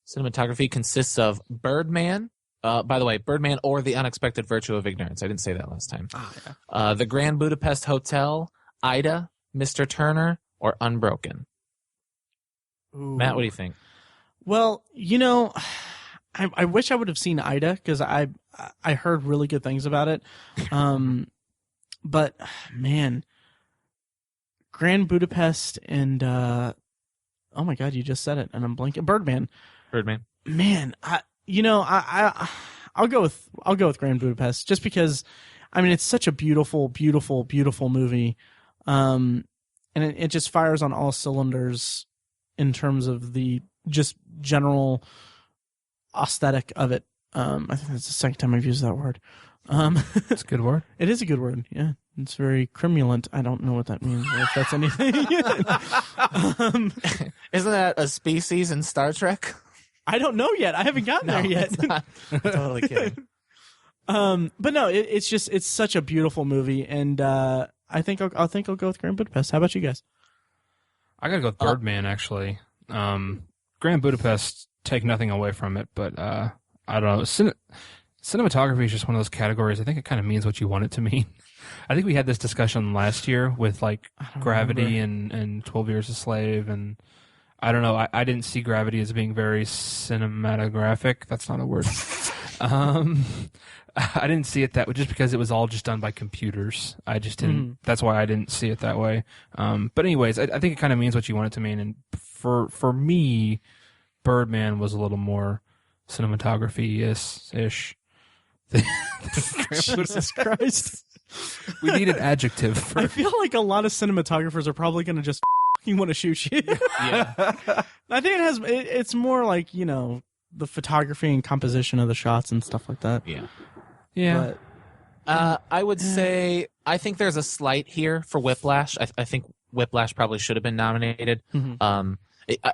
Cinematography consists of Birdman. By the way, Birdman or The Unexpected Virtue of Ignorance. I didn't say that last time. The Grand Budapest Hotel, Ida, Mr. Turner, or Unbroken. Ooh. Matt, what do you think? Well, I wish I would have seen Ida because I heard really good things about it. But man, Grand Budapest and oh my God, you just said it, and I'm blanking. Birdman. Man, I'll go with Grand Budapest just because, I mean, it's such a beautiful, beautiful, beautiful movie, and it just fires on all cylinders in terms of the just general aesthetic of it. I think that's the second time I've used that word. It's a good word. It is a good word. Yeah, it's very cremulent. I don't know what that means, or if that's anything. Isn't that a species in Star Trek? I don't know yet. I haven't gotten there yet. It's not. I'm totally kidding. But no, it's such a beautiful movie, and I think I'll go with Grand Budapest. How about you guys? I gotta go with Birdman, actually. Grand Budapest, take nothing away from it, but I don't know. Cinematography is just one of those categories. I think it kind of means what you want it to mean. I think we had this discussion last year with like Gravity and 12 Years a Slave, and I don't know. I didn't see Gravity as being very cinematographic. That's not a word. I didn't see it that way just because it was all just done by computers. I just didn't. That's why I didn't see it that way. But anyways, I think it kind of means what you want it to mean. And for me, Birdman was a little more cinematography-ish. Jesus Christ. We need an adjective. I feel like a lot of cinematographers are probably going to just want to shoot you. Yeah. I think it's more like, the photography and composition of the shots and stuff like that. Yeah. Yeah. But, I would say I think there's a slight here for Whiplash. I think Whiplash probably should have been nominated.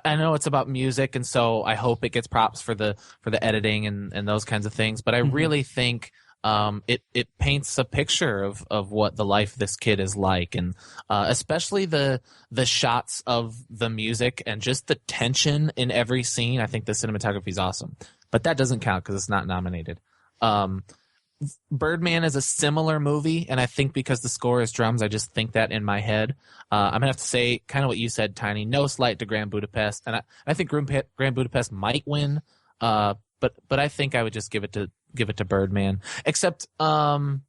I know it's about music, and so I hope it gets props for the editing and those kinds of things. But I really think it paints a picture of what the life of this kid is like, and especially the shots of the music and just the tension in every scene. I think the cinematography is awesome, but that doesn't count because it's not nominated. Birdman is a similar movie, and I think because the score is drums, I just think that in my head. I'm gonna have to say kind of what you said, Tiny. No slight to Grand Budapest, and I think Grand Budapest might win, but I think I would just give it to Birdman. Except some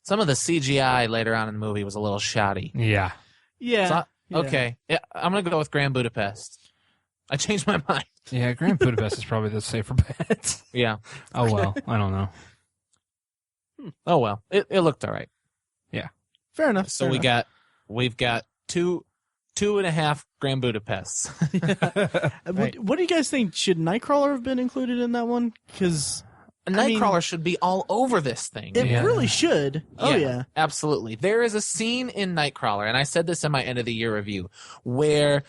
of the CGI later on in the movie was a little shoddy. Yeah. Yeah. Okay. Yeah, I'm gonna go with Grand Budapest. I changed my mind. Yeah, Grand Budapest is probably the safer bet. Yeah. Oh well, I don't know. Oh well, it looked all right. Yeah. Fair enough. So we've got 2.5 Grand Budapests. Right. What do you guys think? Should Nightcrawler have been included in that one? Because Nightcrawler should be all over this thing. It really should. Oh yeah, absolutely. There is a scene in Nightcrawler, and I said this in my end of the year review, where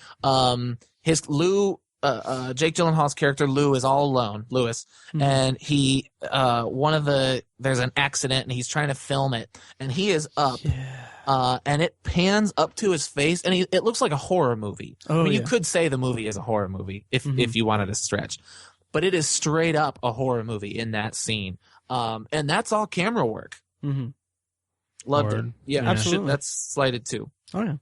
Jake Gyllenhaal's character Lou is all alone, Lewis, and he there's an accident and he's trying to film it, and he is up, and it pans up to his face, and it looks like a horror movie. You could say the movie is a horror movie if you wanted to stretch, but it is straight up a horror movie in that scene, and that's all camera work. Loved it. Yeah, absolutely. That's slighted too. Oh yeah.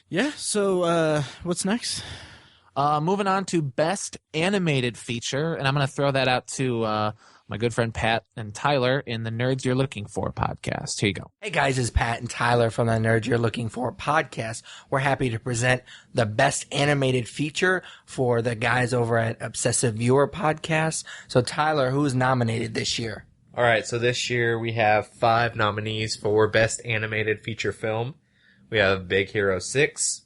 Yeah. So what's next? Moving on to Best Animated Feature, and I'm going to throw that out to my good friend Pat and Tyler in the Nerds You're Looking For podcast. Here you go. Hey guys, it's Pat and Tyler from the Nerds You're Looking For podcast. We're happy to present the Best Animated Feature for the guys over at Obsessive Viewer podcast. So Tyler, who's nominated this year? All right, so this year we have 5 nominees for Best Animated Feature Film. We have Big Hero 6,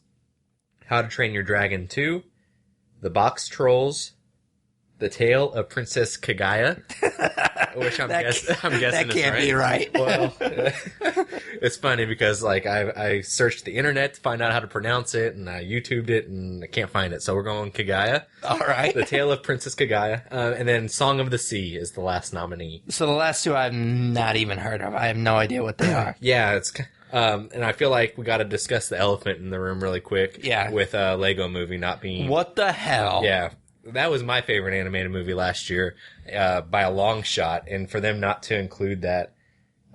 How to Train Your Dragon 2, The Box Trolls, The Tale of Princess Kaguya, which I'm guessing that is can't right. be right. Well, it's funny because I searched the internet to find out how to pronounce it, and I YouTubed it, and I can't find it. So we're going Kaguya. All right. The Tale of Princess Kaguya, and then Song of the Sea is the last nominee. So the last two I've not even heard of. I have no idea what they are. Yeah, it's. And I feel like we got to discuss the elephant in the room really quick. Yeah. With Lego Movie not being. What the hell? Yeah. That was my favorite animated movie last year, by a long shot. And for them not to include that,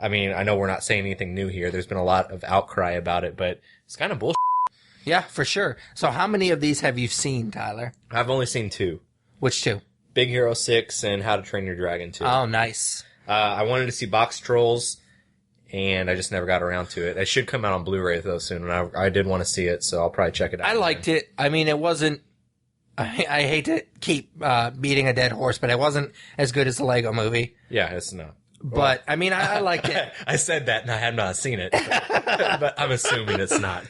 I mean, I know we're not saying anything new here. There's been a lot of outcry about it, but it's kind of bullshit. Yeah, for sure. So how many of these have you seen, Tyler? I've only seen 2. Which 2? Big Hero 6 and How to Train Your Dragon 2. Oh, nice. I wanted to see Box Trolls, and I just never got around to it. It should come out on Blu-ray though soon, and I did want to see it, so I'll probably check it out. I liked it. I mean, it wasn't. I hate to keep beating a dead horse, but it wasn't as good as the Lego Movie. Yeah, it's not. But I mean, I liked it. I said that, and I have not seen it, but I'm assuming it's not.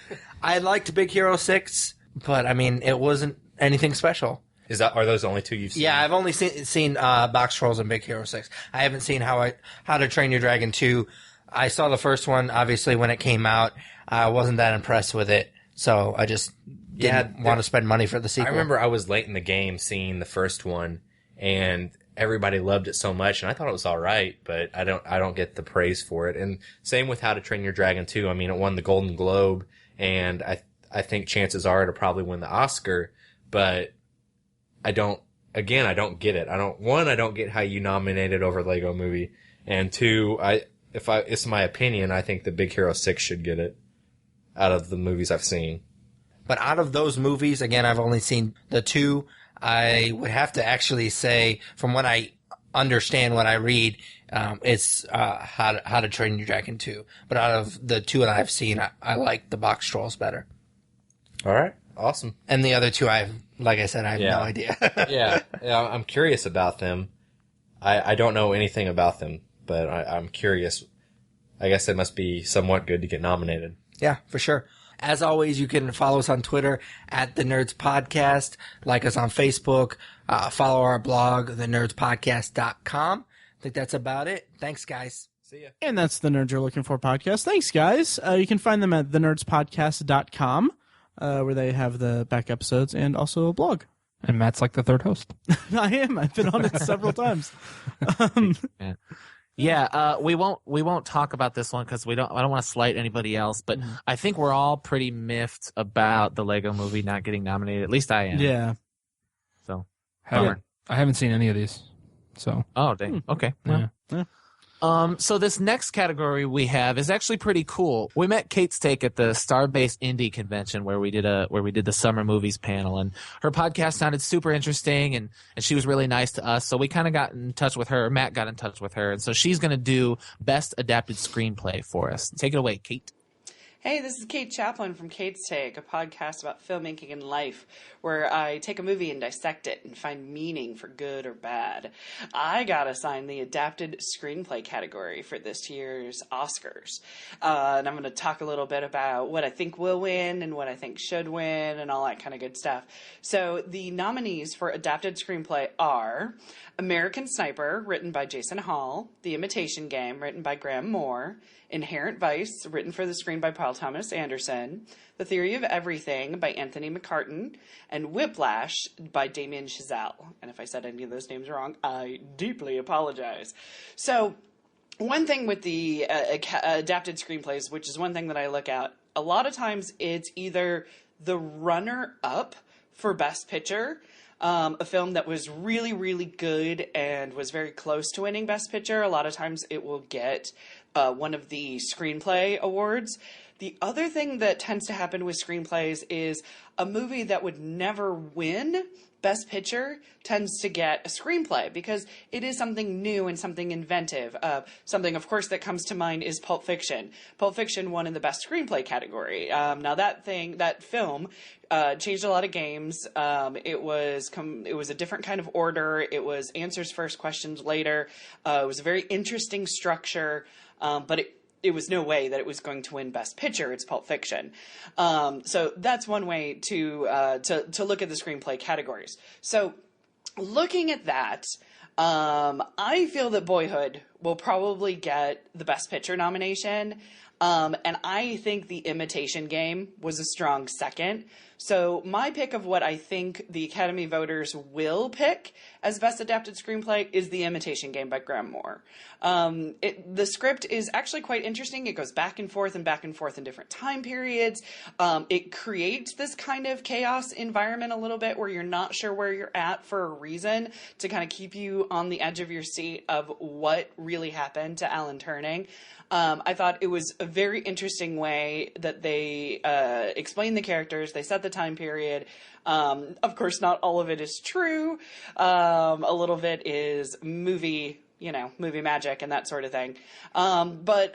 I liked Big Hero 6, but I mean, it wasn't anything special. Are those the only two you've seen? Yeah, I've only seen Box Trolls and Big Hero 6. I haven't seen How to Train Your Dragon 2. I saw the first one, obviously, when it came out. I wasn't that impressed with it, so I just didn't want to spend money for the sequel. I remember I was late in the game seeing the first one, and everybody loved it so much, and I thought it was all right, but I don't get the praise for it. And same with How to Train Your Dragon 2. I mean, it won the Golden Globe, and I think chances are it'll probably win the Oscar, but I don't get it. I don't get how you nominated over Lego Movie, and two, it's my opinion, I think the Big Hero 6 should get it out of the movies I've seen. But out of those movies, again, I've only seen the two. I would have to actually say, from what I understand, what I read, it's How to Train Your Dragon 2. But out of the two that I've seen, I like the Box Trolls better. All right, awesome. And the other two, like I said, I have no idea. yeah, I'm curious about them. I don't know anything about them, but I'm curious. I guess it must be somewhat good to get nominated. Yeah, for sure. As always, you can follow us on Twitter at The Nerds Podcast, like us on Facebook, follow our blog, thenerdspodcast.com. I think that's about it. Thanks, guys. See ya. And that's The Nerds You're Looking For podcast. Thanks, guys. You can find them at thenerdspodcast.com, where they have the back episodes and also a blog. And Matt's like the third host. I am. I've been on it several times. We won't talk about this one because I don't want to slight anybody else, but I think we're all pretty miffed about the Lego Movie not getting nominated. At least I am. Yeah. So I haven't seen any of these. So. Oh, dang. Okay. Well. Yeah. So this next category we have is actually pretty cool. We met Kate's Take at the Starbase Indie Convention where we did the summer movies panel, and her podcast sounded super interesting, and she was really nice to us. So we kind of got in touch with her. Matt got in touch with her, and so she's going to do Best Adapted Screenplay for us. Take it away, Kate. Hey, this is Kate Chaplin from Kate's Take, a podcast about filmmaking and life, where I take a movie and dissect it and find meaning for good or bad. I got assigned the Adapted Screenplay category for this year's Oscars. And I'm going to talk a little bit about what I think will win and what I think should win and all that kind of good stuff. So the nominees for Adapted Screenplay are American Sniper, written by Jason Hall, The Imitation Game, written by Graham Moore, Inherent Vice, written for the screen by Paul Thomas Anderson, The Theory of Everything by Anthony McCartan, and Whiplash by Damien Chazelle. And if I said any of those names wrong, I deeply apologize. So one thing with the adapted screenplays, which is one thing that I look at, a lot of times it's either the runner-up for Best Picture, a film that was really, really good and was very close to winning Best Picture. A lot of times it will get one of the screenplay awards. The other thing that tends to happen with screenplays is a movie that would never win Best Picture tends to get a screenplay because it is something new and something inventive. Something, of course, that comes to mind is Pulp Fiction. Pulp Fiction won in the Best Screenplay category. Now that film changed a lot of games. It was a different kind of order. It was answers first, questions later. It was a very interesting structure, but it was no way that it was going to win Best Picture. It's Pulp Fiction. So that's one way to look at the screenplay categories. So looking at that, I feel that Boyhood will probably get the Best Picture nomination. And I think The Imitation Game was a strong second. So my pick of what I think the Academy voters will pick as Best Adapted Screenplay is The Imitation Game by Graham Moore. The script is actually quite interesting. It goes back and forth in different time periods. It creates this kind of chaos environment a little bit where you're not sure where you're at for a reason to kind of keep you on the edge of your seat of what really happened to Alan Turing. I thought it was a very interesting way that they explained the characters. They set the time period. Of course, not all of it is true. A little bit is movie magic and that sort of thing. But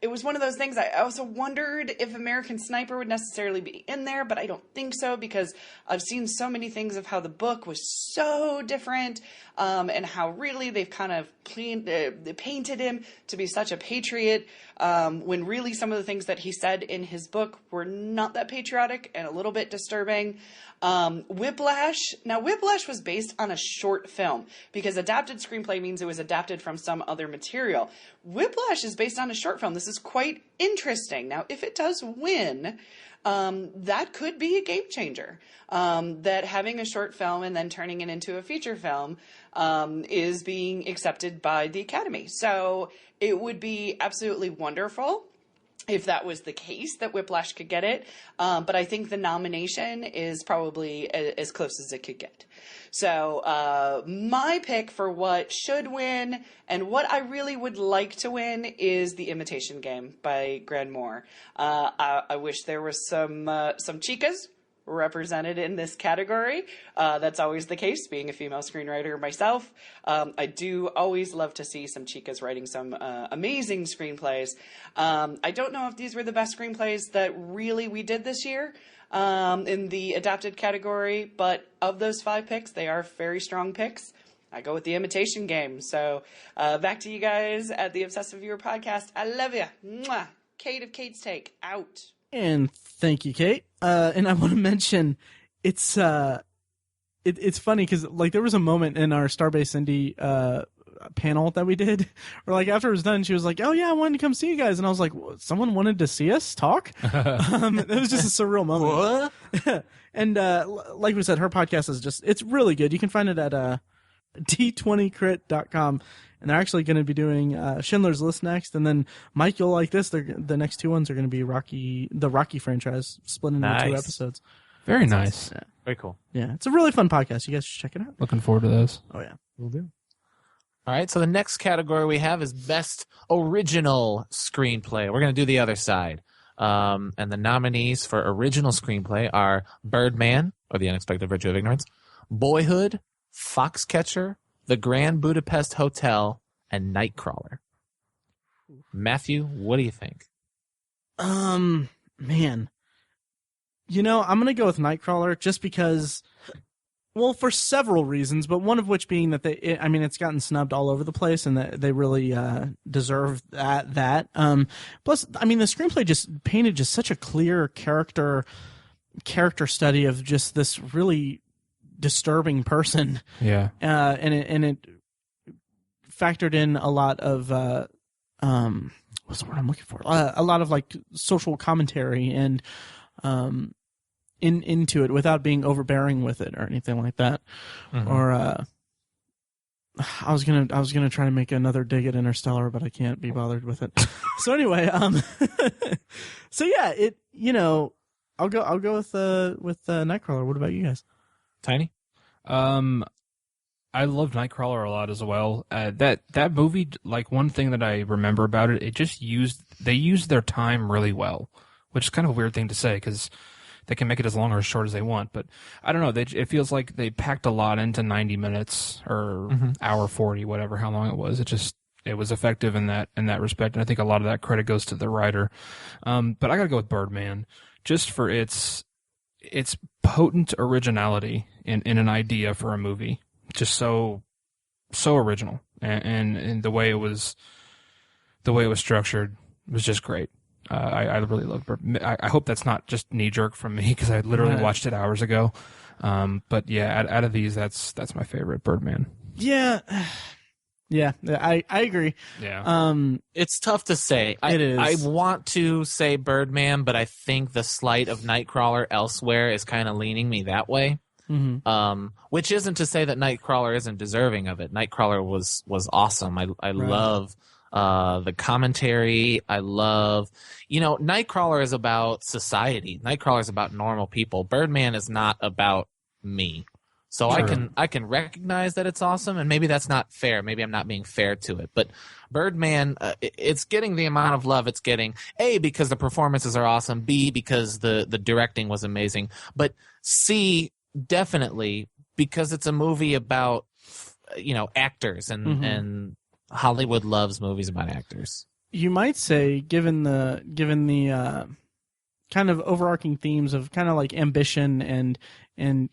it was one of those things. I also wondered if American Sniper would necessarily be in there, but I don't think so because I've seen so many things of how the book was so different and how really they've kind of painted him to be such a patriot when really some of the things that he said in his book were not that patriotic and a little bit disturbing. Whiplash was based on a short film, because adapted screenplay means it was adapted from some other material. Whiplash is based on a short film. This is quite interesting. Now, if it does win, that could be a game changer. That having a short film and then turning it into a feature film is being accepted by the Academy. So it would be absolutely wonderful if that was the case, that Whiplash could get it. But I think the nomination is probably as close as it could get. So my pick for what should win and what I really would like to win is The Imitation Game by Manwhore. I wish there was some chicas represented in this category. That's always the case, being a female screenwriter myself. I do always love to see some chicas writing some amazing screenplays. I don't know if these were the best screenplays that really we did this year in the adapted category, but of those 5 picks, they are very strong picks. I go with The Imitation Game. So back to you guys at the Obsessive Viewer podcast. I love you. Mwah. Kate of Kate's Take, out. And thank you, Kate. And I want to mention, it's funny because like there was a moment in our Starbase Indie panel that we did where like after it was done, she was like, "Oh yeah, I wanted to come see you guys," and I was like, "Someone wanted to see us talk?" It was just a surreal moment. What? And like we said, her podcast is it's really good. You can find it at d20crit.com. And they're actually going to be doing Schindler's List next, and then Mike, you'll like this. The next 2 ones are going to be the Rocky franchise, split into 2 episodes. Very nice. Yeah. Very cool. Yeah, it's a really fun podcast. You guys should check it out. Looking forward to those. Oh yeah, Will do. All right, so the next category we have is Best Original Screenplay. We're going to do the other side. And the nominees for Original Screenplay are Birdman, or The Unexpected Virtue of Ignorance, Boyhood, Foxcatcher, The Grand Budapest Hotel, and Nightcrawler. Matthew, what do you think? Man, I'm going to go with Nightcrawler just because, well, for several reasons, but one of which being that it's gotten snubbed all over the place, and that they really deserve that. Plus, the screenplay just painted just such a clear character study of just this really disturbing person. Yeah. And it factored in a lot of what's the word I'm looking for? A lot of like social commentary and into it without being overbearing with it or anything like that. Mm-hmm. Or I was gonna try to make another dig at Interstellar, but I can't be bothered with it. So anyway, so yeah, I'll go with Nightcrawler. What about you guys? Tiny? I loved Nightcrawler a lot as well. That movie, like one thing that I remember about it, they used their time really well, which is kind of a weird thing to say because they can make it as long or as short as they want. But I don't know. It feels like they packed a lot into 90 minutes or hour 40, whatever, how long it was. It was effective in that respect. And I think a lot of that credit goes to the writer. But I gotta go with Birdman just for its potent originality in an idea for a movie. Just so original, and the way it was structured was just great. I really loved Birdman. I hope that's not just knee jerk from me because I literally watched it hours ago. But yeah, out of these, that's my favorite, Birdman. Yeah. Yeah, I agree. Yeah. It's tough to say. It is. I want to say Birdman, but I think the slight of Nightcrawler elsewhere is kind of leaning me that way. Mm-hmm. Which isn't to say that Nightcrawler isn't deserving of it. Nightcrawler was awesome. I love the commentary. I love, Nightcrawler is about society. Nightcrawler is about normal people. Birdman is not about me. So True. I can recognize that it's awesome, and maybe that's not fair. Maybe I'm not being fair to it. But Birdman, it's getting the amount of love it's getting. A, because the performances are awesome. B, because the directing was amazing. But C, definitely because it's a movie about actors, and Hollywood loves movies about actors. You might say, given the kind of overarching themes of kind of like ambition and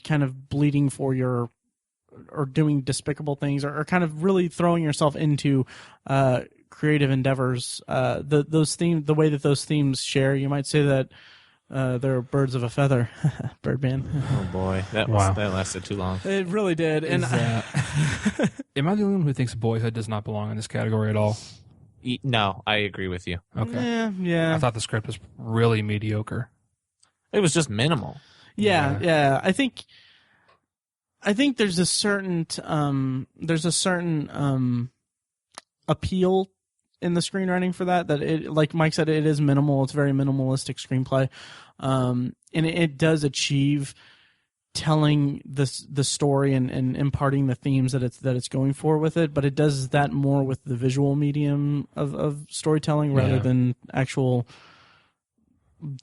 kind of bleeding for or doing despicable things or kind of really throwing yourself into creative endeavors. The way that those themes share, you might say that they're birds of a feather. Birdman. Oh boy, that lasted too long. It really did. And am I the only one who thinks Boyhood does not belong in this category at all? No, I agree with you. Okay. Yeah. I thought the script was really mediocre. It was just minimal. Yeah. I think there's a certain appeal in the screenwriting for that it, like Mike said, it is minimal. It's a very minimalistic screenplay, and it does achieve telling the story and imparting the themes that it's going for with it. But it does that more with the visual medium of storytelling rather than actual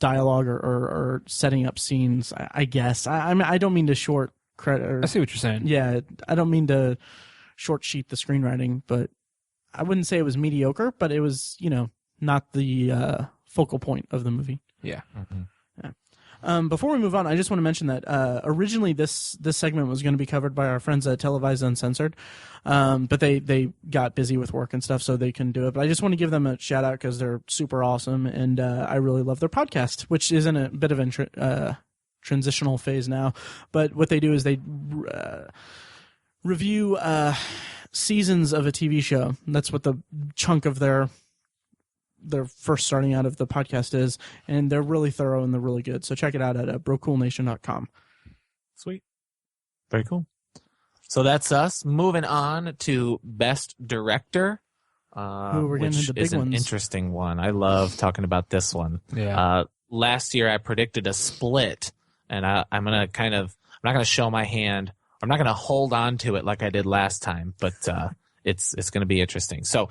dialogue or setting up scenes. I guess I don't mean to short credit. I see what you're saying. Yeah, I don't mean to short sheet the screenwriting, but I wouldn't say it was mediocre, but it was, not the focal point of the movie. Yeah. Mm-hmm. Before we move on, I just want to mention that originally this segment was going to be covered by our friends at Televised Uncensored, but they got busy with work and stuff, so they couldn't do it. But I just want to give them a shout out because they're super awesome, and I really love their podcast, which is in a bit of a transitional phase now. But what they do is they review seasons of a TV show. That's what the chunk of their first starting out of the podcast is, and they're really thorough and they're really good. So check it out at brocoolnation.com. Sweet. Very cool. So that's us. Moving on to Best Director, we're getting which into big is an ones. Interesting one. I love talking about this one. Yeah. Last year I predicted a split, and I'm not going to show my hand. I'm not going to hold on to it like I did last time, but it's going to be interesting. So,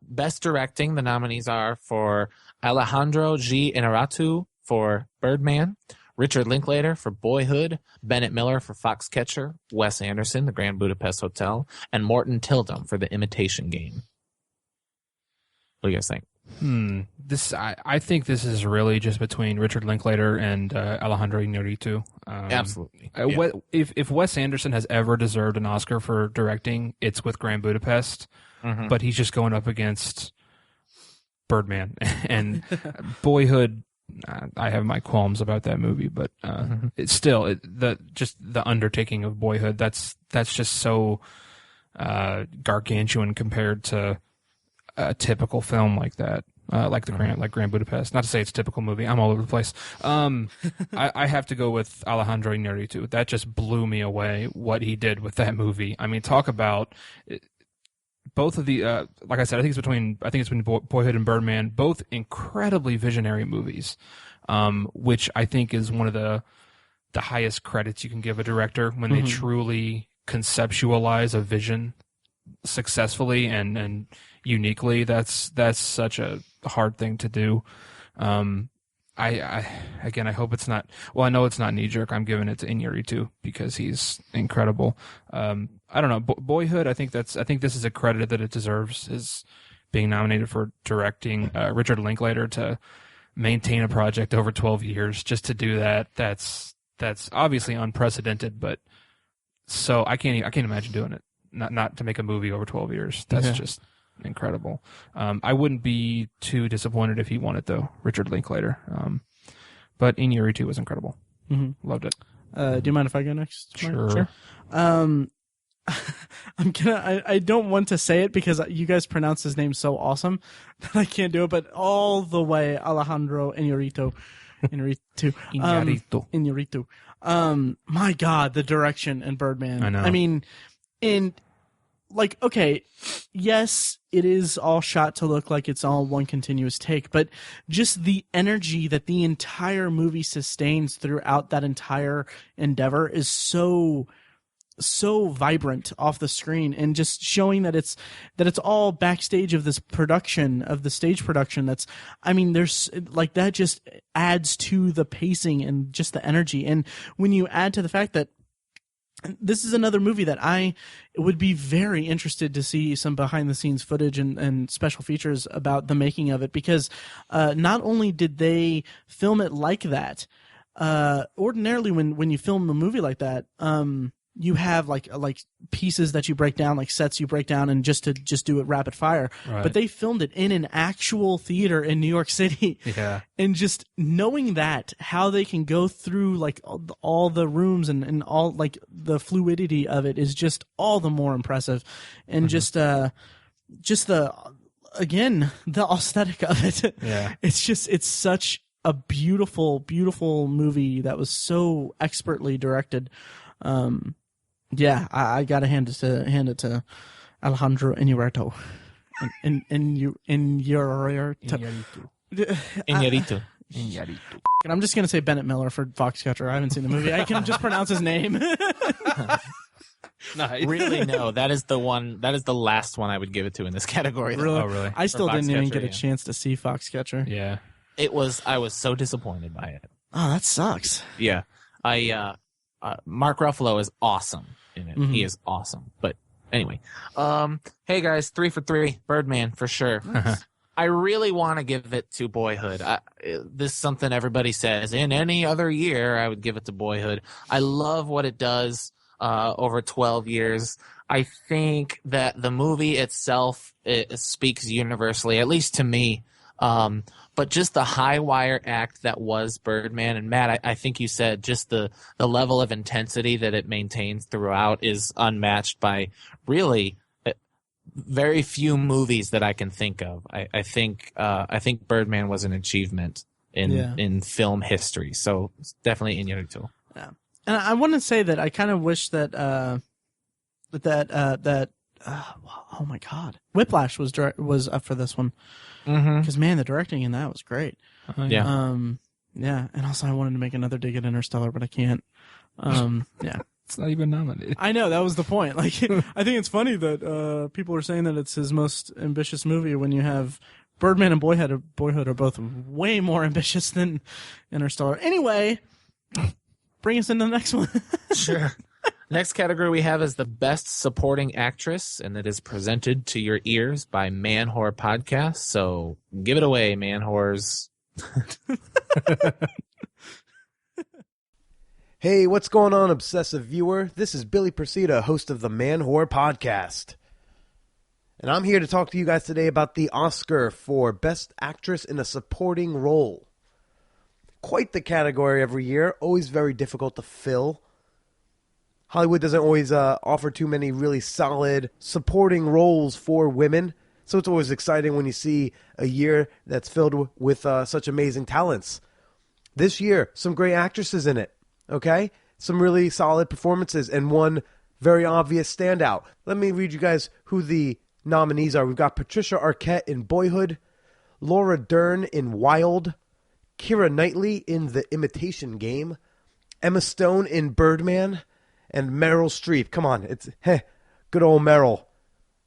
Best Directing, the nominees are for Alejandro G. Inarritu for Birdman, Richard Linklater for Boyhood, Bennett Miller for Foxcatcher, Wes Anderson, The Grand Budapest Hotel, and Morton Tildum for The Imitation Game. What do you guys think? I think this is really just between Richard Linklater and Alejandro Inarritu. Absolutely. If Wes Anderson has ever deserved an Oscar for directing, it's with Grand Budapest, but he's just going up against Birdman and Boyhood. I have my qualms about that movie, but it's still the undertaking of Boyhood. That's just so gargantuan compared to a typical film like that, like Grand Budapest. Not to say it's a typical movie. I'm all over the place. I have to go with Alejandro Inarritu. That just blew me away what he did with that movie. I mean, talk about both of the like I said, I think it's between Boyhood and Birdman. Both incredibly visionary movies, which I think is one of the highest credits you can give a director when they truly conceptualize a vision successfully and uniquely. That's such a hard thing to do. I hope it's not. Well, I know it's not knee jerk. I'm giving it to Inarritu because he's incredible. I don't know. Boyhood. I think this is a credit that it deserves, is being nominated for directing. Richard Linklater to maintain a project over 12 years just to do that. That's obviously unprecedented. But so I can't imagine doing it. Not to make a movie over 12 years. That's just incredible. I wouldn't be too disappointed if he won it though, Richard Linklater. But Inarritu was incredible. Loved it. Do you mind if I go next? Sure. I don't want to say it because you guys pronounce his name so awesome that I can't do it, but all the way Alejandro Inarritu. Inarritu. My God, the direction in Birdman. I know. I mean, okay, yes, it is all shot to look like it's all one continuous take, but just the energy that the entire movie sustains throughout that entire endeavor is so vibrant off the screen, and just showing that it's all backstage of this production, of the stage production. There's like that just adds to the pacing and just the energy. And when you add to the fact that this is another movie that I would be very interested to see some behind the scenes footage and special features about the making of it, because not only did they film it like that, ordinarily when you film a movie like that, you have like pieces that you break down, like sets you break down, and just do it rapid fire. Right. But they filmed it in an actual theater in New York City. Yeah. And just knowing that, how they can go through like all the rooms and all like the fluidity of it is just all the more impressive. And just the again, the aesthetic of it. Yeah. It's such a beautiful, beautiful movie that was so expertly directed. Yeah, I gotta hand it to Alejandro Inarritu. Inarritu. And I'm just gonna say Bennett Miller for Foxcatcher. I haven't seen the movie. I can just pronounce his name. Nice. Really, no. That is the one. That is the last one I would give it to in this category. Though. Really? Oh, really? I still didn't even Foxcatcher, get a yeah. chance to see Foxcatcher. Yeah. I was so disappointed by it. Oh, that sucks. Yeah. Mark Ruffalo is awesome in it. Mhm. He is awesome. But anyway, hey guys, 3 for 3, Birdman for sure. I really want to give it to Boyhood. This is something everybody says. In any other year, I would give it to Boyhood. I love what it does over 12 years. I think that the movie itself it speaks universally, at least to me. But just the high wire act that was Birdman, and Matt, I think you said just the level of intensity that it maintains throughout is unmatched by really very few movies that I can think of. I think Birdman was an achievement in film history. So it's definitely Inarritu. Yeah. And I want to say that I kind of wish that oh my God, Whiplash was up for this one. Because man, the directing in that was great. Yeah. Yeah, and also I wanted to make another dig at Interstellar, but I can't. Yeah. It's not even nominated. I know, that was the point. Like, I think it's funny that people are saying that it's his most ambitious movie when you have Birdman and Boyhood are both way more ambitious than Interstellar. Anyway, bring us into the next one. Sure. Next category we have is the Best Supporting Actress, and it is presented to your ears by Manwhore Podcast. So give it away, Manwhores. Hey, what's going on, Obsessive Viewer? This is Billy Persida, host of the Manwhore Podcast. And I'm here to talk to you guys today about the Oscar for Best Actress in a Supporting Role. Quite the category every year, always very difficult to fill. Hollywood doesn't always offer too many really solid supporting roles for women, so it's always exciting when you see a year that's filled with such amazing talents. This year, some great actresses in it, okay? Some really solid performances, and one very obvious standout. Let me read you guys who the nominees are. We've got Patricia Arquette in Boyhood, Laura Dern in Wild, Keira Knightley in The Imitation Game, Emma Stone in Birdman, and Meryl Streep. Come on, it's good old Meryl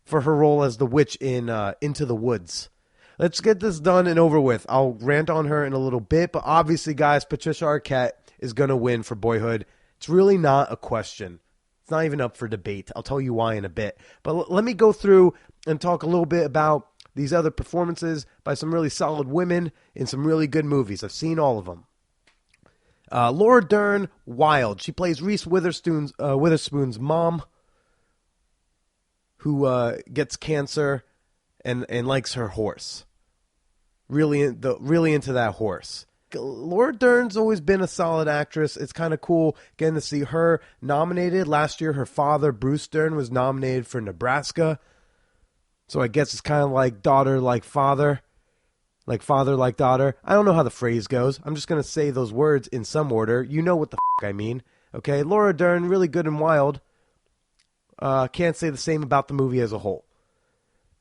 for her role as the witch in Into the Woods. Let's get this done and over with. I'll rant on her in a little bit, but obviously, guys, Patricia Arquette is going to win for Boyhood. It's really not a question. It's not even up for debate. I'll tell you why in a bit. But let me go through and talk a little bit about these other performances by some really solid women in some really good movies. I've seen all of them. Laura Dern, Wild. She plays Reese Witherspoon's mom, who gets cancer and likes her horse. Really into that horse. Laura Dern's always been a solid actress. It's kind of cool getting to see her nominated. Last year, her father, Bruce Dern, was nominated for Nebraska. So I guess it's kind of like daughter like father. Like father, like daughter. I don't know how the phrase goes. I'm just going to say those words in some order. You know what the I mean. Okay, Laura Dern, really good and Wild. Can't say the same about the movie as a whole.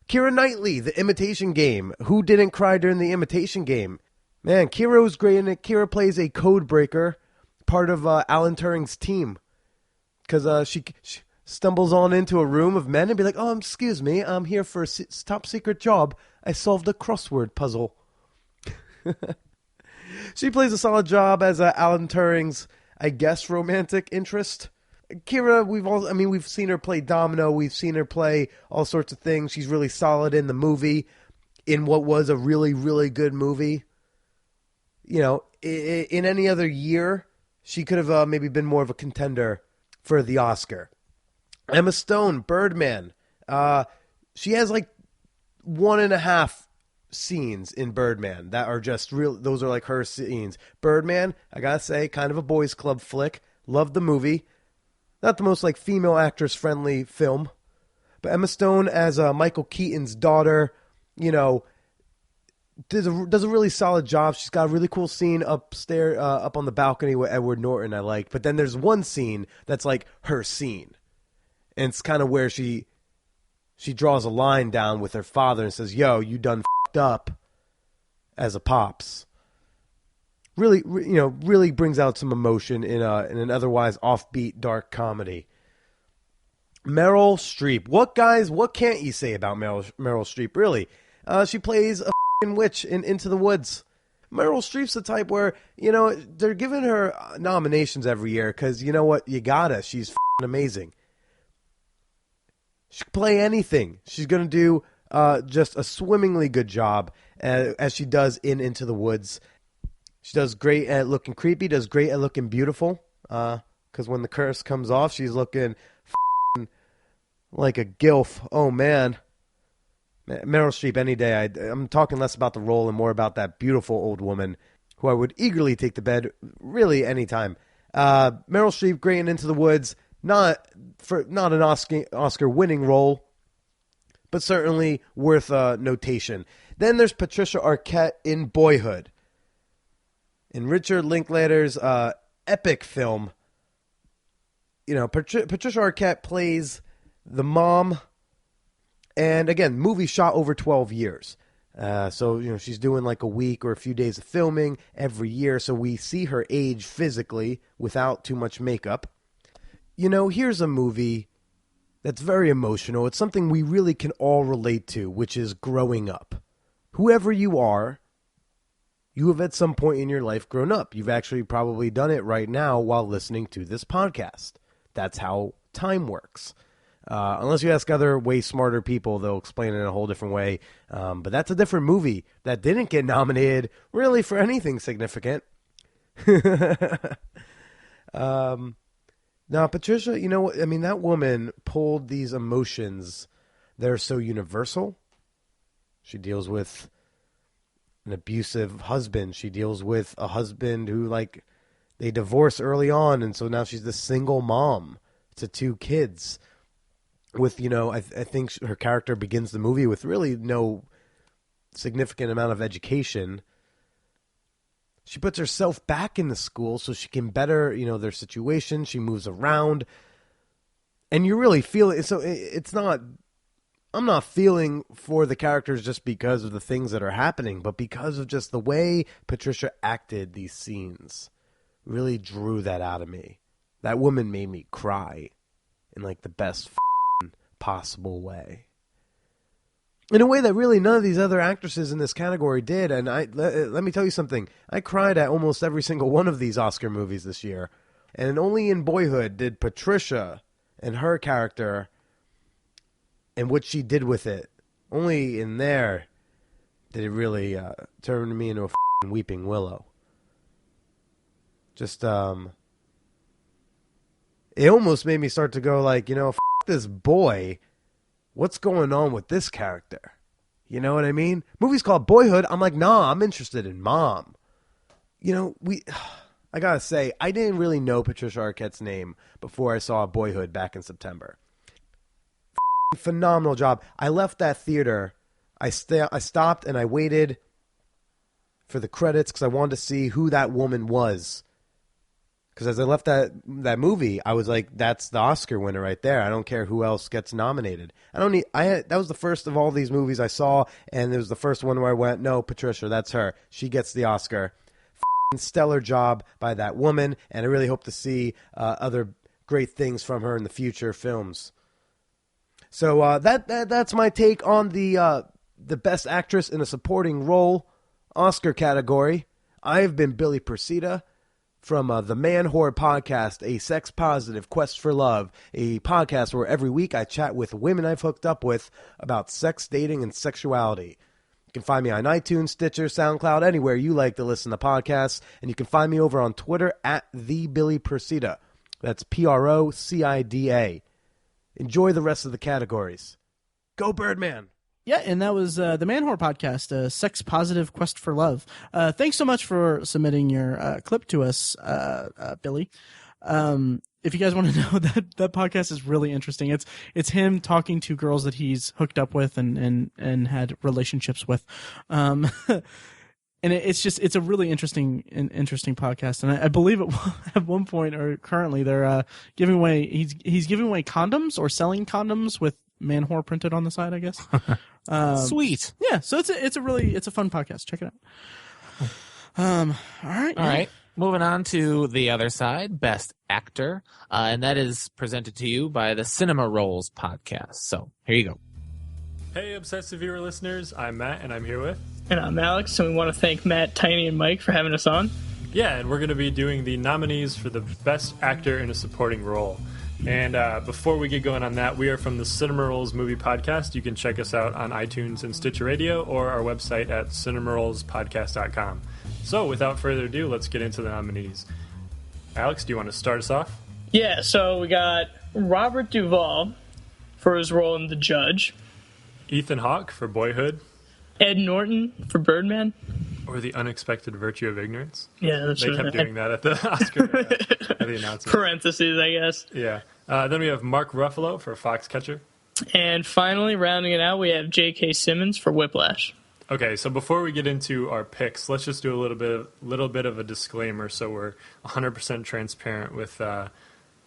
Keira Knightley, The Imitation Game. Who didn't cry during The Imitation Game? Man, Keira was great in it. Keira plays a code breaker, part of Alan Turing's team. Because she stumbles on into a room of men and be like, oh, excuse me, I'm here for a top secret job. I solved a crossword puzzle. She plays a solid job as Alan Turing's, I guess, romantic interest. Keira, we've seen her play Domino. We've seen her play all sorts of things. She's really solid in the movie, in what was a really, really good movie. You know, in any other year, she could have maybe been more of a contender for the Oscar. Emma Stone, Birdman. She has like 1.5 scenes in Birdman that are just real. Those are like her scenes. Birdman, I gotta say, kind of a boys club flick. Loved the movie. Not the most like female actress friendly film, but Emma Stone as Michael Keaton's daughter, you know, does a really solid job. She's got a really cool scene upstairs, up on the balcony with Edward Norton I like. But then there's one scene that's like her scene, and it's kind of where she draws a line down with her father and says, "Yo, you done f***ed up as a pops." Really, really brings out some emotion in an otherwise offbeat dark comedy. Meryl Streep. What can't you say about Meryl Streep? Really, she plays a f***ing witch in Into the Woods. Meryl Streep's the type where, you know, they're giving her nominations every year because, you know what, you gotta. She's f***ing amazing. She can play anything. She's gonna do just a swimmingly good job as she does in Into the Woods. She does great at looking creepy, does great at looking beautiful, because when the curse comes off, she's looking like a gilf. Oh, man. Meryl Streep, any day. I'm talking less about the role and more about that beautiful old woman who I would eagerly take to bed really any time. Meryl Streep, great in Into the Woods. Not an Oscar-winning role, but certainly worth notation. Then there's Patricia Arquette in Boyhood. In Richard Linklater's epic film, you know, Patricia Arquette plays the mom, and again, movie shot over 12 years. So, you know, she's doing like a week or a few days of filming every year, so we see her age physically without too much makeup. You know, here's a movie that's very emotional. It's something we really can all relate to, which is growing up. Whoever you are, you have at some point in your life grown up. You've actually probably done it right now while listening to this podcast. That's how time works. Unless you ask other way smarter people, they'll explain it in a whole different way. But that's a different movie that didn't get nominated really for anything significant. Now, Patricia, you know, I mean, that woman pulled these emotions that are so universal. She deals with an abusive husband. She deals with a husband who, like, they divorce early on, and so now she's the single mom to 2 kids. With, you know, I think her character begins the movie with really no significant amount of education. She puts herself back in the school so she can better, you know, their situation. She moves around, and you really feel it. So it's not. I'm not feeling for the characters just because of the things that are happening, but because of just the way Patricia acted these scenes. Really drew that out of me. That woman made me cry in like the best possible way. In a way that really none of these other actresses in this category did. And let me tell you something. I cried at almost every single one of these Oscar movies this year. And only in Boyhood did Patricia and her character and what she did with it, only in there did it really turn me into a weeping willow. Just, it almost made me start to go like, you know, this boy, what's going on with this character? You know what I mean? Movie's called Boyhood. I'm like, nah, I'm interested in Mom. You know, I gotta say, I didn't really know Patricia Arquette's name before I saw Boyhood back in September. Phenomenal job. I left that theater. I stopped and I waited for the credits because I wanted to see who that woman was. Because as I left that movie, I was like, "That's the Oscar winner right there. I don't care who else gets nominated. That was the first of all these movies I saw, and it was the first one where I went, "No, Patricia, that's her. She gets the Oscar." Stellar job by that woman, and I really hope to see other great things from her in the future films. So that's my take on the Best Actress in a Supporting Role Oscar category. I've been Billy Persida from the Manwhore Podcast, a sex-positive quest for love, a podcast where every week I chat with women I've hooked up with about sex, dating, and sexuality. You can find me on iTunes, Stitcher, SoundCloud, anywhere you like to listen to podcasts, and you can find me over on Twitter at TheBillyPersida. That's PROCIDA. Enjoy the rest of the categories. Go Birdman! Yeah, and that was the Manwhore podcast, a sex-positive quest for love. Thanks so much for submitting your clip to us, Billy. If you guys want to know, that podcast is really interesting. It's him talking to girls that he's hooked up with and had relationships with. And it's a really interesting podcast. And I believe at one point or currently they're giving away he's giving away condoms or selling condoms with Manwhore printed on the side, I guess. Sweet. Yeah, so it's a fun podcast. Check it out. All right. Moving on to the other side, Best Actor, and that is presented to you by the Cinema Rolls podcast. So here you go. Hey, Obsessive Viewer listeners, I'm Matt, and I'm here with... And I'm Alex, and we want to thank Matt, Tiny, and Mike for having us on. Yeah, and we're going to be doing the nominees for the Best Actor in a Supporting Role. And before we get going on that, we are from the Cinema Rolls Movie Podcast. You can check us out on iTunes and Stitcher Radio or our website at cinemarolspodcast.com. So, without further ado, let's get into the nominees. Alex, do you want to start us off? Yeah, so we got Robert Duvall for his role in The Judge. Ethan Hawke for Boyhood. Ed Norton for Birdman. Or The Unexpected Virtue of Ignorance. Yeah, that's They kept doing that at the Oscar at the announcement. Parentheses, I guess. Yeah. Then we have Mark Ruffalo for Foxcatcher. And finally, rounding it out, we have J.K. Simmons for Whiplash. Okay, so before we get into our picks, let's just do a little bit of a disclaimer so we're 100% transparent with the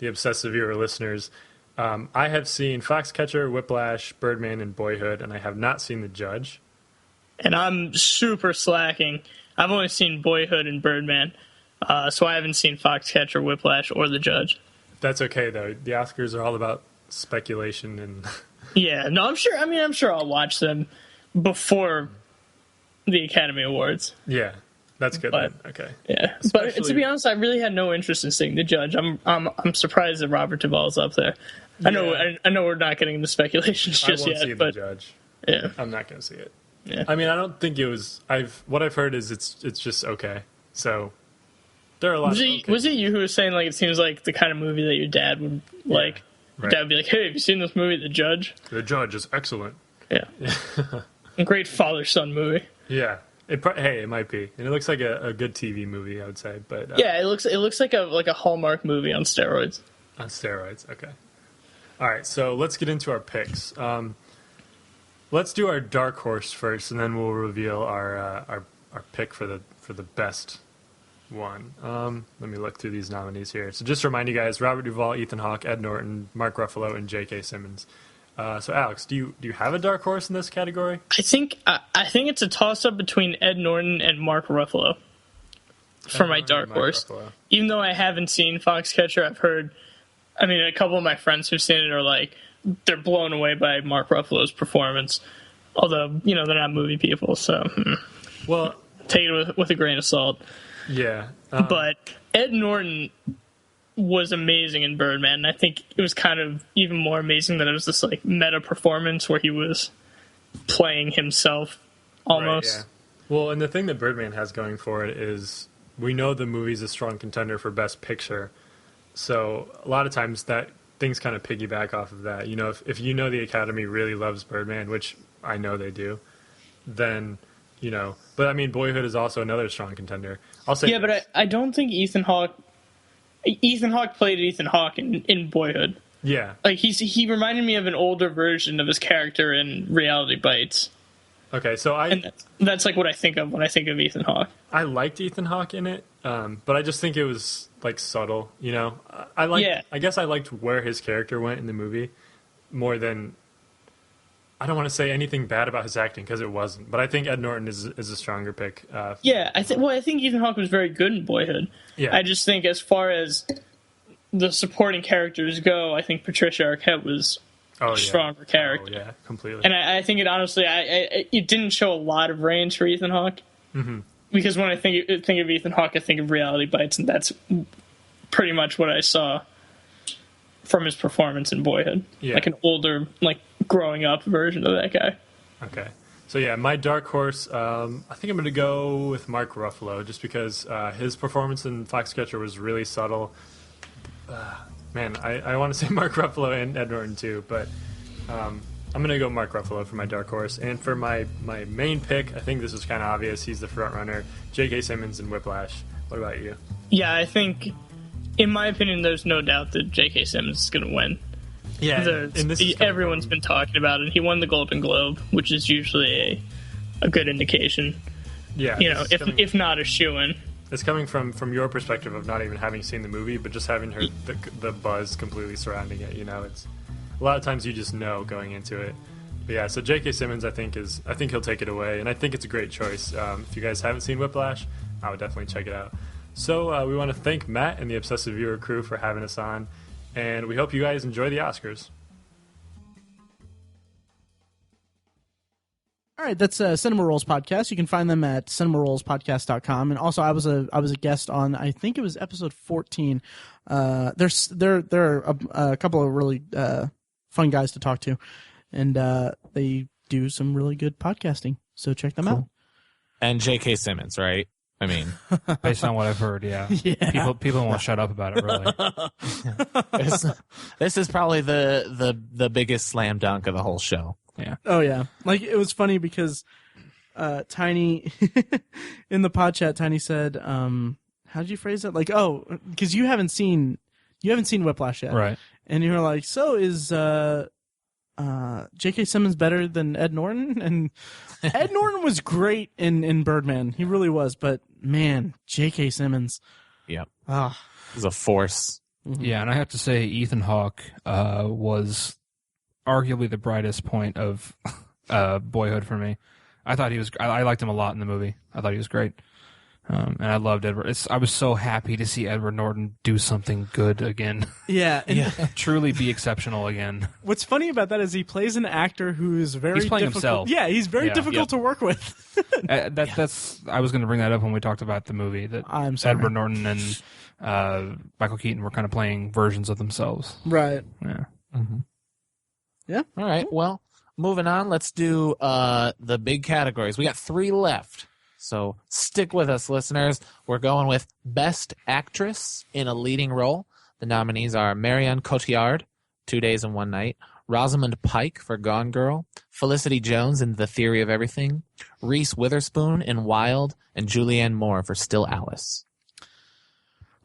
Obsessive Viewer listeners. I have seen Foxcatcher, Whiplash, Birdman, and Boyhood, and I have not seen The Judge. And I'm super slacking. I've only seen Boyhood and Birdman, so I haven't seen Foxcatcher, Whiplash, or The Judge. That's okay, though. The Oscars are all about speculation and... Yeah, no, I'm sure I'll watch them before the Academy Awards. Yeah, that's good. But, okay. Yeah, but to be honest, I really had no interest in seeing The Judge. I'm surprised that Robert Duvall's up there. I know we're not getting into speculations just I won't yet. see but The Judge. Yeah, I'm not going to see it. Yeah. I mean, I don't think it was. What I've heard is it's just okay. So there are a lot. Was it you who was saying like it seems like the kind of movie that your dad would like? Right. Dad would be like, "Hey, have you seen this movie, The Judge?" The Judge is excellent. Yeah, a great father-son movie. Yeah, it might be, and it looks like a good TV movie, I would say. But yeah, it looks like a Hallmark movie on steroids. On steroids, okay. All right, so let's get into our picks. Let's do our dark horse first, and then we'll reveal our pick for the best one. Let me look through these nominees here. So just to remind you guys, Robert Duvall, Ethan Hawke, Ed Norton, Mark Ruffalo, and J.K. Simmons. So Alex, do you have a dark horse in this category? I think it's a toss-up between Ed Norton and Mark Ruffalo for my dark horse. Ruffalo. Even though I haven't seen Foxcatcher, I've heard. I mean, a couple of my friends who've seen it are like they're blown away by Mark Ruffalo's performance. Although they're not movie people, so well, take it with a grain of salt. Yeah, but Ed Norton was amazing in Birdman, and I think it was kind of even more amazing that it was this like meta performance where he was playing himself almost. Right, yeah. Well, and the thing that Birdman has going for it is we know the movie's a strong contender for Best Picture, so a lot of times that things kind of piggyback off of that. If you know the Academy really loves Birdman, which I know they do, then but I mean Boyhood is also another strong contender. I'll say but I don't think Ethan Hawke played Ethan Hawke in Boyhood. Yeah, like he reminded me of an older version of his character in Reality Bites. Okay, so that's like what I think of when I think of Ethan Hawke. I liked Ethan Hawke in it, but I just think it was like subtle. I guess I liked where his character went in the movie more than. I don't want to say anything bad about his acting because it wasn't, but I think Ed Norton is a stronger pick. I think Ethan Hawke was very good in Boyhood. Yeah. I just think as far as the supporting characters go, I think Patricia Arquette was a stronger character. Oh, yeah, completely. And I think it honestly, it didn't show a lot of range for Ethan Hawke. Mm-hmm. Because when I think of Ethan Hawke, I think of Reality Bites, and that's pretty much what I saw from his performance in Boyhood. Yeah. Like an older, like growing up version of that guy. Okay. So yeah, my dark horse, I think I'm going to go with Mark Ruffalo just because his performance in Foxcatcher was really subtle. Man, I want to say Mark Ruffalo and Ed Norton too, but I'm going to go Mark Ruffalo for my dark horse. And for my main pick, I think this is kind of obvious. He's the front runner, J.K. Simmons in Whiplash. What about you? Yeah, I think, in my opinion, there's no doubt that J.K. Simmons is going to win. Yeah, and this is everyone's been talking about it. He won the Golden Globe, which is usually a good indication. Yeah, if not a shoo-in. It's coming from your perspective of not even having seen the movie, but just having heard the buzz completely surrounding it. It's a lot of times you just know going into it. But yeah, so J.K. Simmons, I think he'll take it away, and I think it's a great choice. If you guys haven't seen Whiplash, I would definitely check it out. So we want to thank Matt and the Obsessive Viewer crew for having us on, and we hope you guys enjoy the Oscars. All right, that's Cinema Rolls Podcast. You can find them at cinemaro.podcast.com. And also, I was a guest on, I think it was episode 14. There are a couple of really fun guys to talk to, and they do some really good podcasting. So check them out. And J.K. Simmons, right? I mean, based on what I've heard, yeah. People won't shut up about it, really. This is probably the biggest slam dunk of the whole show. Yeah. Oh yeah. Like, it was funny because Tiny in the pod chat, Tiny said, how did you phrase it? Like, oh, because you haven't seen Whiplash yet. Right. And you were like, so is J.K. Simmons better than Ed Norton? And Ed Norton was great in Birdman. He really was, but man, J.K. Simmons. Yep. Ah. He's a force. Mm-hmm. Yeah, and I have to say Ethan Hawke was arguably the brightest point of Boyhood for me. I thought he was. I liked him a lot in the movie. I thought he was great, and I loved Edward. I was so happy to see Edward Norton do something good again. Yeah, truly be exceptional again. What's funny about that is he plays an actor who is very He's playing difficult. himself. Yeah, he's very difficult to work with. That's. I was going to bring that up when we talked about the movie. That I'm sorry. Edward Norton and Michael Keaton were kind of playing versions of themselves. Right. Yeah. Mm-hmm. Yeah. All right. Well, moving on. Let's do the big categories. We got 3 left. So stick with us, listeners. We're going with Best Actress in a Leading Role. The nominees are Marion Cotillard, 2 Days and One Night, Rosamund Pike for Gone Girl, Felicity Jones in The Theory of Everything, Reese Witherspoon in Wild, and Julianne Moore for Still Alice.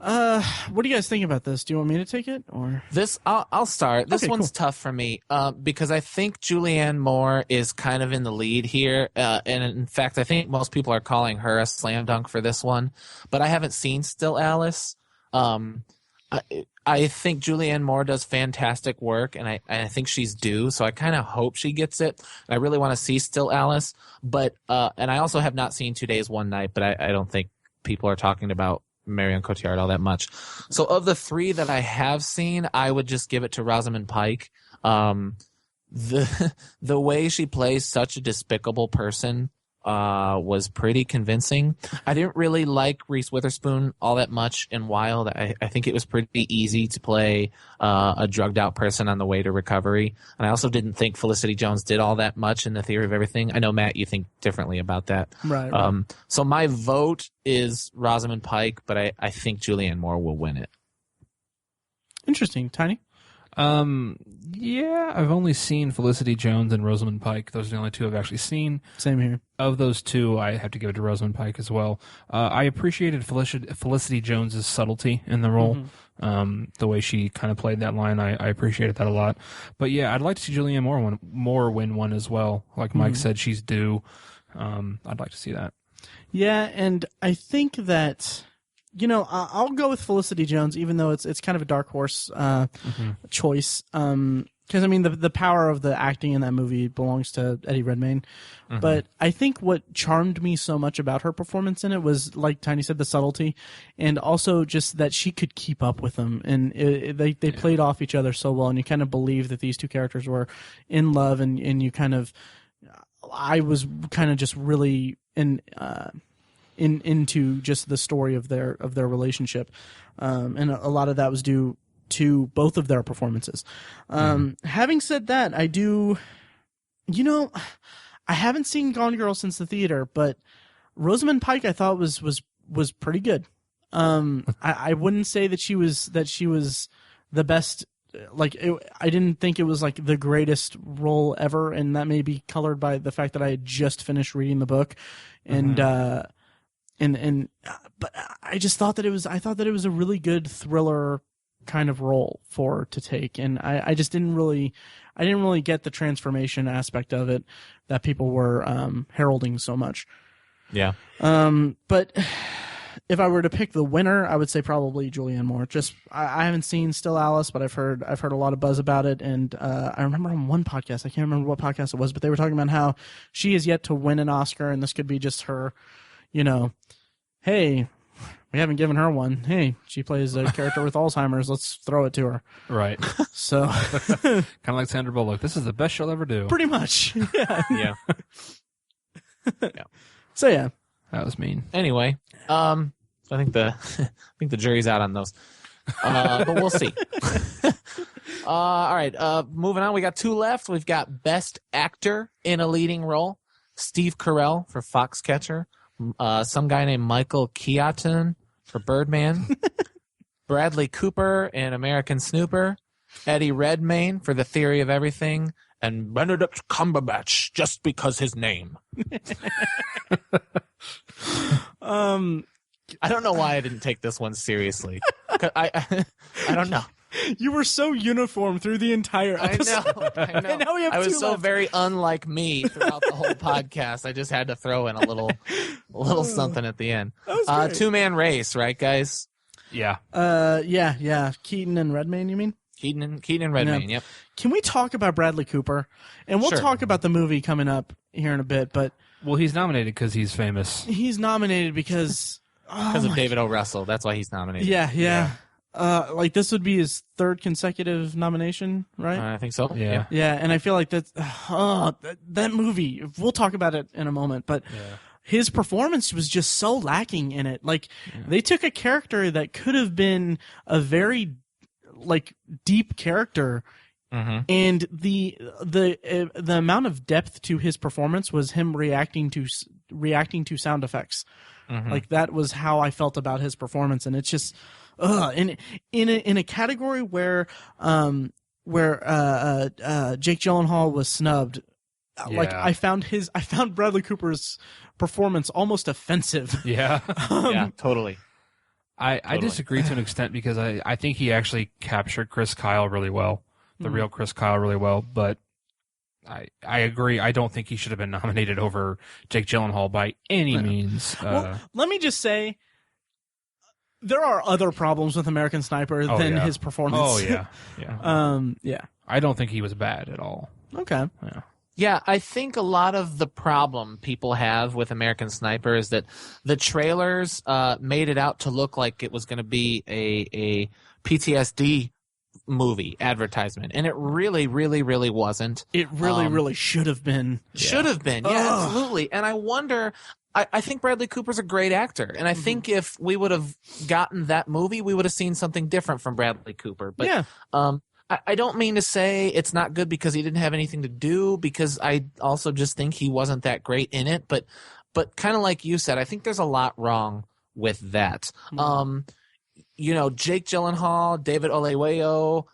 What do you guys think about this? Do you want me to take it, or this? I'll start. This Okay, one's cool. tough for me because I think Julianne Moore is kind of in the lead here, and in fact, I think most people are calling her a slam dunk for this one. But I haven't seen Still Alice. I think Julianne Moore does fantastic work, and I think she's due. So I kind of hope she gets it. I really want to see Still Alice, but and I also have not seen 2 Days, One Night, but I don't think people are talking about Marion Cotillard all that much. So of the 3 that I have seen, I would just give it to Rosamund Pike. The way she plays such a despicable person was pretty convincing. I didn't really like Reese Witherspoon all that much in Wild. I think it was pretty easy to play a drugged out person on the way to recovery. And I also didn't think Felicity Jones did all that much in The Theory of Everything. I know, Matt, you think differently about that. Right. So my vote is Rosamund Pike, but I think Julianne Moore will win it. Interesting, Tiny? Yeah, I've only seen Felicity Jones and Rosamund Pike. Those are the only 2 I've actually seen. Same here. Of those 2, I have to give it to Rosamund Pike as well. I appreciated Felicity Jones's subtlety in the role. Mm-hmm. The way she kind of played that line, I appreciated that a lot. But yeah, I'd like to see Julianne Moore win one as well. Like Mike said, she's due. I'd like to see that. Yeah, and I think that, I'll go with Felicity Jones, even though it's kind of a dark horse choice. Because, I mean, the power of the acting in that movie belongs to Eddie Redmayne. Mm-hmm. But I think what charmed me so much about her performance in it was, like Tiny said, the subtlety, and also just that she could keep up with them. And they played off each other so well, and you kind of believe that these 2 characters were in love, and you kind of... I was kind of just really into just the story of their relationship, and a lot of that was due to both of their performances. Having said that, I do, I haven't seen Gone Girl since the theater, but Rosamund Pike I thought was pretty good. I wouldn't say that she was the best. Like, I didn't think it was like the greatest role ever, and that may be colored by the fact that I had just finished reading the book, and but I just thought that it was a really good thriller kind of role to take, and I just didn't really get the transformation aspect of it that people were heralding so much. Yeah. But if I were to pick the winner, I would say probably Julianne Moore. Just I haven't seen Still Alice, but I've heard a lot of buzz about it, and I remember on one podcast, I can't remember what podcast it was, but they were talking about how she is yet to win an Oscar, and this could be just her, hey, we haven't given her one. Hey, she plays a character with Alzheimer's. Let's throw it to her. Right. So kind of like Sandra Bullock. This is the best she'll ever do. Pretty much. Yeah. Yeah. Yeah. So yeah. That was mean. Anyway, I think the jury's out on those, but we'll see. All right, moving on. We got 2 left. We've got Best Actor in a Leading Role: Steve Carell for Foxcatcher, some guy named Michael Keaton for Birdman, Bradley Cooper in American Snooper, Eddie Redmayne for The Theory of Everything, and Benedict Cumberbatch just because his name. I don't know why I didn't take this one seriously. I don't know. You were so uniform through the entire episode. I know. And now we have I was 2 so left. very unlike me throughout the whole podcast. I just had to throw in a little something at the end. 2-man race, right, guys? Yeah. Yeah. Keaton and Redmayne, you mean? Keaton and Redmayne, yep. Can we talk about Bradley Cooper? And we'll Sure. talk about the movie coming up here in a bit, but... Well, he's nominated because he's famous. He's nominated because... Because of David O. Russell. That's why he's nominated. Yeah. Like, this would be his 3rd consecutive nomination, right? I think so. Yeah. Yeah, and I feel like that movie, we'll talk about it in a moment, but his performance was just so lacking in it. Like, they took a character that could have been a very, like, deep character, and the amount of depth to his performance was him reacting to sound effects. Like, that was how I felt about his performance, and it's just, in a category where Jake Gyllenhaal was snubbed. Like, I found Bradley Cooper's performance almost offensive. Yeah. Yeah, totally. I disagree to an extent because I think he actually captured Chris Kyle really well, the real Chris Kyle really well, but I agree. I don't think he should have been nominated over Jake Gyllenhaal by any means. Well, let me just say, there are other problems with American Sniper than his performance. Oh, yeah. Yeah. I don't think he was bad at all. Okay. Yeah. Yeah, I think a lot of the problem people have with American Sniper is that the trailers made it out to look like it was going to be a PTSD movie advertisement, and it really, really, really wasn't. It really should have been. Should have been, yeah, absolutely. And I wonder, I think Bradley Cooper's a great actor, and I think if we would have gotten that movie, we would have seen something different from Bradley Cooper. But I don't mean to say it's not good because he didn't have anything to do, because I also just think he wasn't that great in it. But kind of like you said, I think there's a lot wrong with that. Jake Gyllenhaal, David Oyelowo,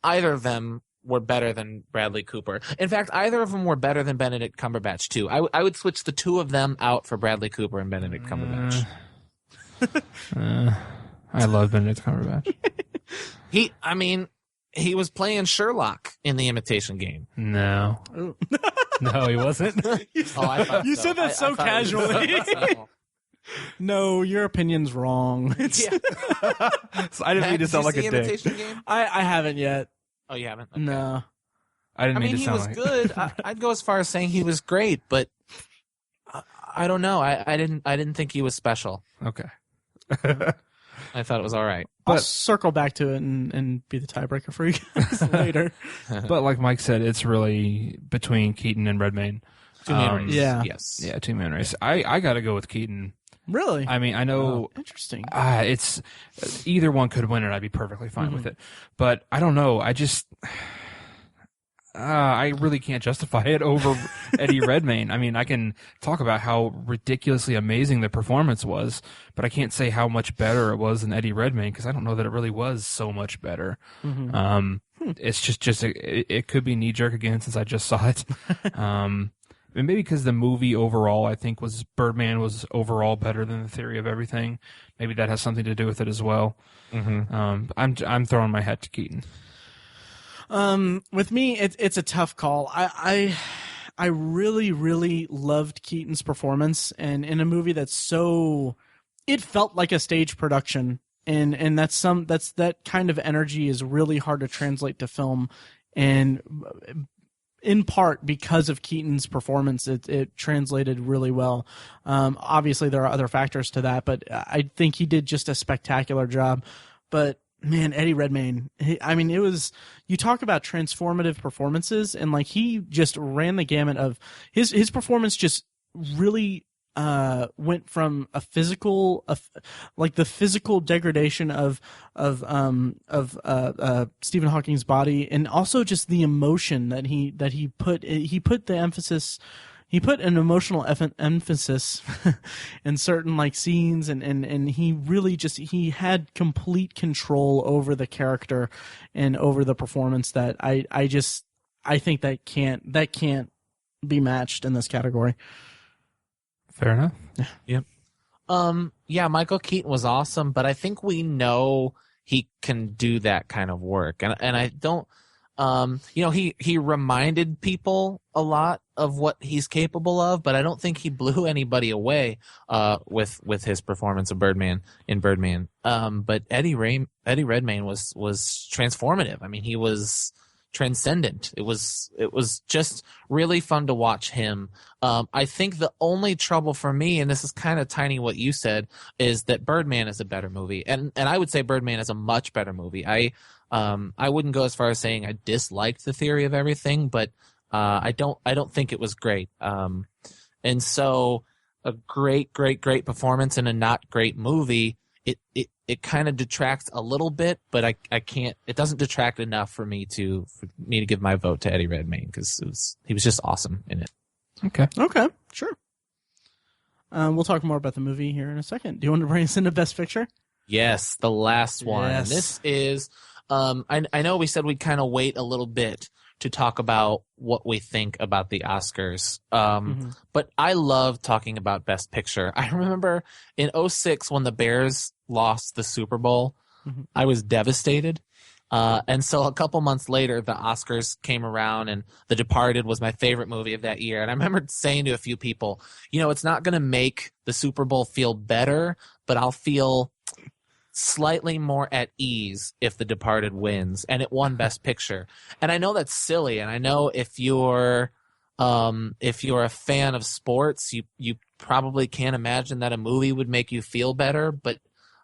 either of them were better than Bradley Cooper. In fact, either of them were better than Benedict Cumberbatch, too. I would switch the 2 of them out for Bradley Cooper and Benedict Cumberbatch. I love Benedict Cumberbatch. He was playing Sherlock in The Imitation Game. No. No, he wasn't. You said that so casually. No, your opinion's wrong. So I didn't mean to sound like a dick. Game? I haven't yet. Oh, you haven't? Okay. No. I didn't mean to he sound was like good. I'd go as far as saying he was great, but I don't know. I didn't think he was special. Okay. I thought it was all right. I'll circle back to it and be the tiebreaker for you guys later. But like Mike said, it's really between Keaton and Redmayne. 2-man race. Yeah. Yes. Yeah, 2-man race. I got to go with Keaton. Really? I mean, I know. Interesting. It's either one could win, and I'd be perfectly fine with it. But I don't know. I just I really can't justify it over Eddie Redmayne. I mean, I can talk about how ridiculously amazing the performance was, but I can't say how much better it was than Eddie Redmayne because I don't know that it really was so much better. It's just it could be knee jerk again since I just saw it. And maybe because the movie overall, I think Birdman was overall better than The Theory of Everything. Maybe that has something to do with it as well. I'm throwing my hat to Keaton. With me, it's a tough call. I really, really loved Keaton's performance, and in a movie it felt like a stage production, and that kind of energy is really hard to translate to film, and in part because of Keaton's performance, it translated really well. Obviously, there are other factors to that, but I think he did just a spectacular job. But man, Eddie Redmayne, it was, you talk about transformative performances, and like he just ran the gamut of his performance just really went from the physical degradation of Stephen Hawking's body, and also just the emotion that he put an emotional emphasis in certain like scenes, and he really he had complete control over the character and over the performance that I think that can't be matched in this category. Fair enough. Yep. Yeah, Michael Keaton was awesome, but I think we know he can do that kind of work, and I don't. He reminded people a lot of what he's capable of, but I don't think he blew anybody away with his performance of Birdman. But Eddie Redmayne was transformative. I mean, he was transcendent. It was just really fun to watch him. I think the only trouble for me, and this is kind of tiny what you said, is that Birdman is a better movie, and I would say Birdman is a much better movie. I wouldn't go as far as saying I disliked The Theory of Everything, but I don't think it was great. And so a great performance in a not great movie, it kind of detracts a little bit, but I can't. It doesn't detract enough for me to give my vote to Eddie Redmayne because he was just awesome in it. Okay, sure. We'll talk more about the movie here in a second. Do you want to bring us into Best Picture? Yes, the last one. Yes. This is. I know we said we'd kind of wait a little bit to talk about what we think about the Oscars. But I love talking about Best Picture. I remember in 2006 when the Bears lost the Super Bowl, I was devastated. And so a couple months later, the Oscars came around, and The Departed was my favorite movie of that year. And I remember saying to a few people, it's not going to make the Super Bowl feel better, but I'll feel slightly more at ease if The Departed wins, and it won Best Picture. And I know that's silly, and I know if you're a fan of sports, you probably can't imagine that a movie would make you feel better, but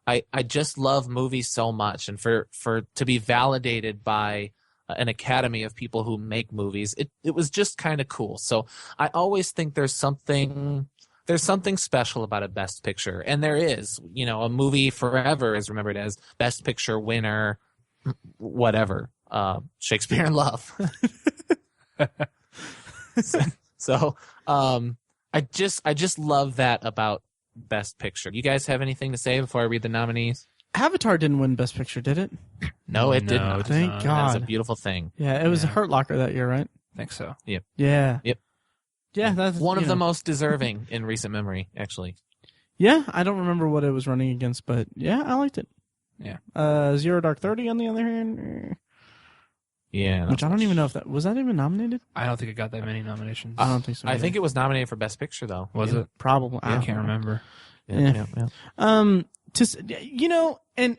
I just love movies so much, and for to be validated by an academy of people who make movies, it was just kind of cool. So I always think there's something special about a Best Picture, and there is. A movie forever is remembered as Best Picture winner, whatever, Shakespeare in Love. so I just love that about Best Picture. You guys have anything to say before I read the nominees? Avatar didn't win Best Picture, did it? No, it did not. Thank God. That's a beautiful thing. Yeah, it was Hurt Locker that year, right? I think so. Yep. Yeah. Yep. Yeah, that's one of the most deserving in recent memory, actually. Yeah, I don't remember what it was running against, but yeah, I liked it. Yeah. Zero Dark 30 on the other hand. Yeah. Which I don't even know if was that even nominated? I don't think it got that many nominations. I don't think so. I think it was nominated for Best Picture, though. Was it? Probably. I can't remember. Yeah. And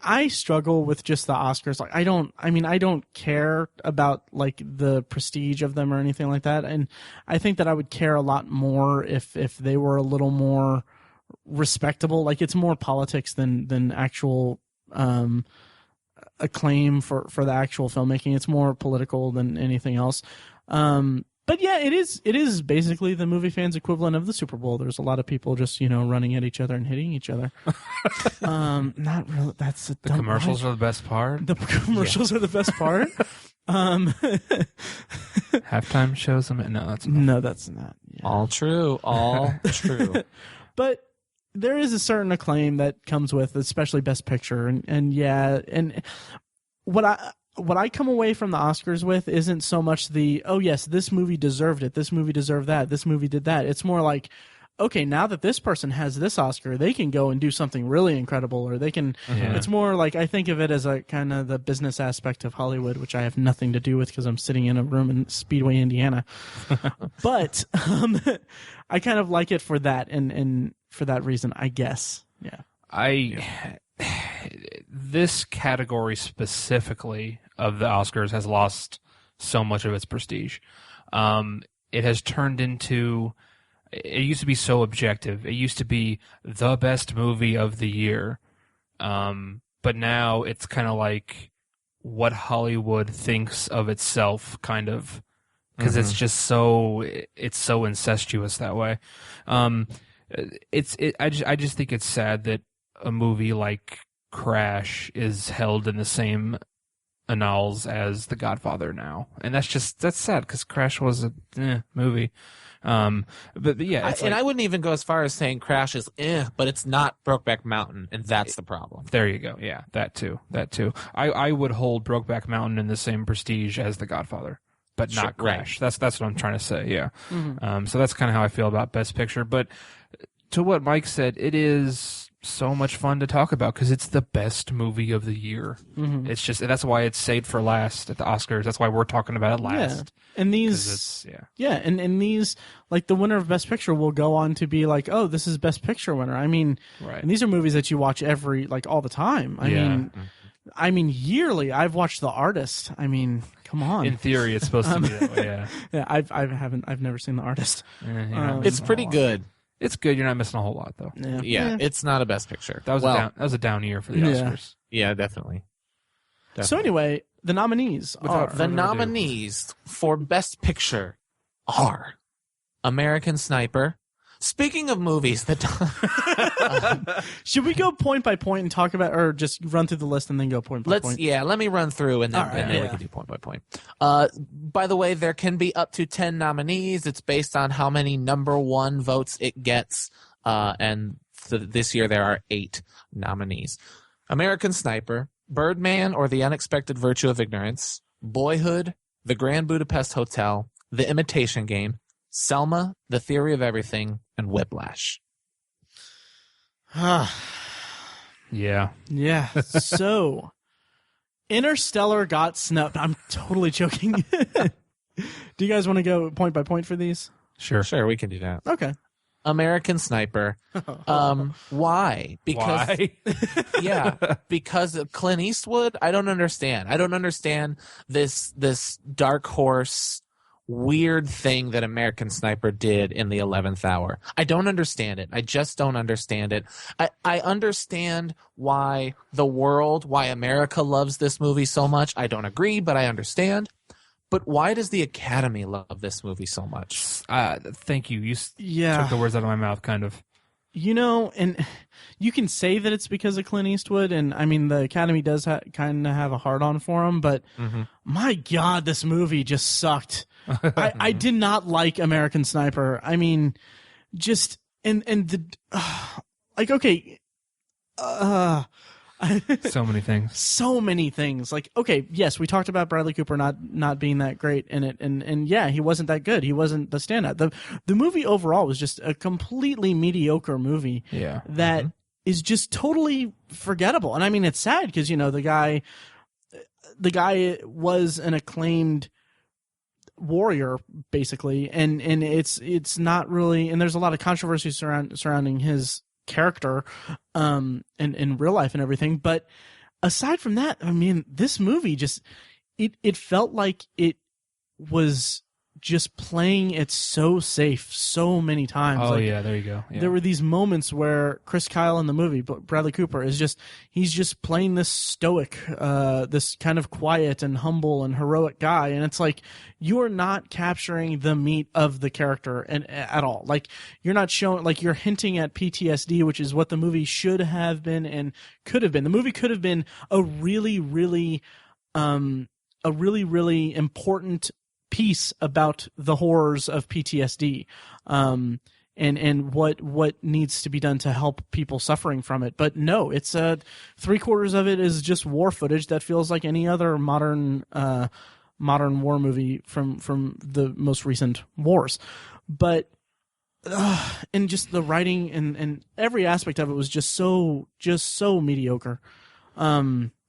I struggle with just the Oscars. Like, I don't care about like the prestige of them or anything like that. And I think that I would care a lot more if they were a little more respectable. Like, it's more politics than actual, acclaim for the actual filmmaking. It's more political than anything else. But yeah, it is basically the movie fans' equivalent of the Super Bowl. There's a lot of people just, running at each other and hitting each other. Not really. That's the commercials are the best part. The commercials are the best part. Halftime shows them. No, that's no, that's not. Yeah. All true. All true. But there is a certain acclaim that comes with, especially Best Picture, and what I come away from the Oscars with isn't so much the, oh yes, this movie deserved it, this movie deserved that, this movie did that. It's more like, okay, now that this person has this Oscar, they can go and do something really incredible, or they can. Yeah. It's more like, I think of it as a kind of the business aspect of Hollywood, which I have nothing to do with because I'm sitting in a room in Speedway, Indiana. But I kind of like it for that, and for that reason, I guess. Yeah. This category specifically of the Oscars has lost so much of its prestige. It has turned into. It used to be so objective. It used to be the best movie of the year. But now it's kind of like what Hollywood thinks of itself, kind of, because it's just so incestuous that way. I just think it's sad that a movie like Crash is held in the same annals as The Godfather now, and that's sad because Crash was a movie. But yeah, I wouldn't even go as far as saying Crash is but it's not Brokeback Mountain, and that's the problem. There you go. Yeah, that too. I would hold Brokeback Mountain in the same prestige as The Godfather, but not Crash. Right. That's what I'm trying to say. Yeah. So that's kind of how I feel about Best Picture. But to what Mike said, it is so much fun to talk about because it's the best movie of the year. It's just, that's why it's saved for last at the Oscars. That's why we're talking about it last. Yeah. And these, and these, like the winner of Best Picture will go on to be like, oh, this is Best Picture winner. I mean, and these are movies that you watch all the time. I mean, yearly. I've watched The Artist. I mean, come on. In theory, it's supposed to be that way. Yeah. I've never seen The Artist. It's pretty good. It's good. You're not missing a whole lot, though. Yeah, it's not a Best Picture. That was a down year for the Oscars. Yeah, definitely. So anyway, the nominees for Best Picture are American Sniper. Speaking of movies that should we go point by point and talk about, or just run through the list and then go point by point? Yeah, let me run through and then we can do point by point. By the way, there can be up to 10 nominees. It's based on how many number one votes it gets. And this year there are 8 nominees. American Sniper, Birdman or The Unexpected Virtue of Ignorance, Boyhood, The Grand Budapest Hotel, The Imitation Game, Selma, The Theory of Everything, and Whiplash. Yeah. So, Interstellar got snubbed. I'm totally joking. Do you guys want to go point by point for these? Sure, we can do that. Okay. American Sniper. Why? Because because of Clint Eastwood. I don't understand. I don't understand this dark horse weird thing that American Sniper did in the 11th hour. I don't understand it. I just don't understand it. I understand why America loves this movie so much. I don't agree, but I understand. But why does the Academy love this movie so much? Thank you. You took the words out of my mouth, kind of. And you can say that it's because of Clint Eastwood, and I mean, the Academy does kind of have a hard-on for him, but my God, this movie just sucked. I did not like American Sniper. I mean, just, okay. So many things. Like, okay, yes, we talked about Bradley Cooper not being that great in it, and yeah, he wasn't that good. He wasn't the standout. The movie overall was just a completely mediocre movie. Yeah. That is just totally forgettable. And I mean, it's sad because the guy was an acclaimed warrior, basically, and it's not really, and there's a lot of controversy surrounding his character in real life and everything, but aside from that, I mean, this movie just it felt like it was just playing it so safe so many times. Oh, yeah, there you go. Yeah. There were these moments where Chris Kyle in the movie, Bradley Cooper, he's just playing this stoic, this kind of quiet and humble and heroic guy, and it's like, you are not capturing the meat of the character at all. Like, you're not showing, like, you're hinting at PTSD, which is what the movie should have been and could have been. The movie could have been a really, really a really, really important piece about the horrors of PTSD, and what needs to be done to help people suffering from it. But no, it's 3/4 of it is just war footage that feels like any other modern war movie from the most recent wars. But and just the writing and every aspect of it was just so mediocre.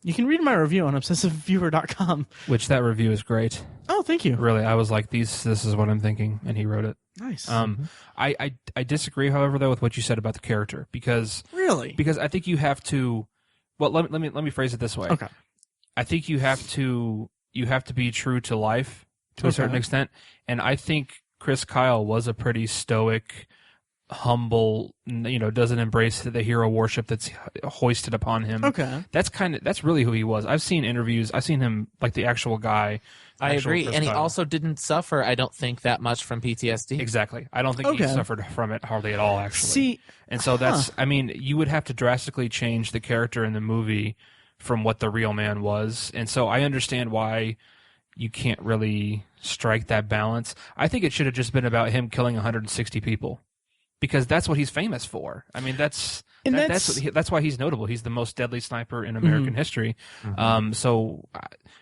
You can read my review on obsessiveviewer.com. Which that review is great. Oh, thank you. Really, I was like, this is what I'm thinking, and he wrote it. Nice. I disagree, however, though, with what you said about the character, because I think you have to. Well, let me phrase it this way. Okay. I think you have to be true to life to a certain extent, and I think Chris Kyle was a pretty stoic, humble, doesn't embrace the hero worship that's hoisted upon him. Okay. That's really who he was. I've seen interviews. I've seen him like the actual guy. I agree. Chris And he Kyle. also didn't suffer, I don't think, that much from PTSD. Exactly. I don't think he suffered from it hardly at all, actually. See, and so that's, I mean, you would have to drastically change the character in the movie from what the real man was. And so I understand why you can't really strike that balance. I think it should have just been about him killing 160 people, because that's what he's famous for. I mean, that's why he's notable. He's the most deadly sniper in American history. So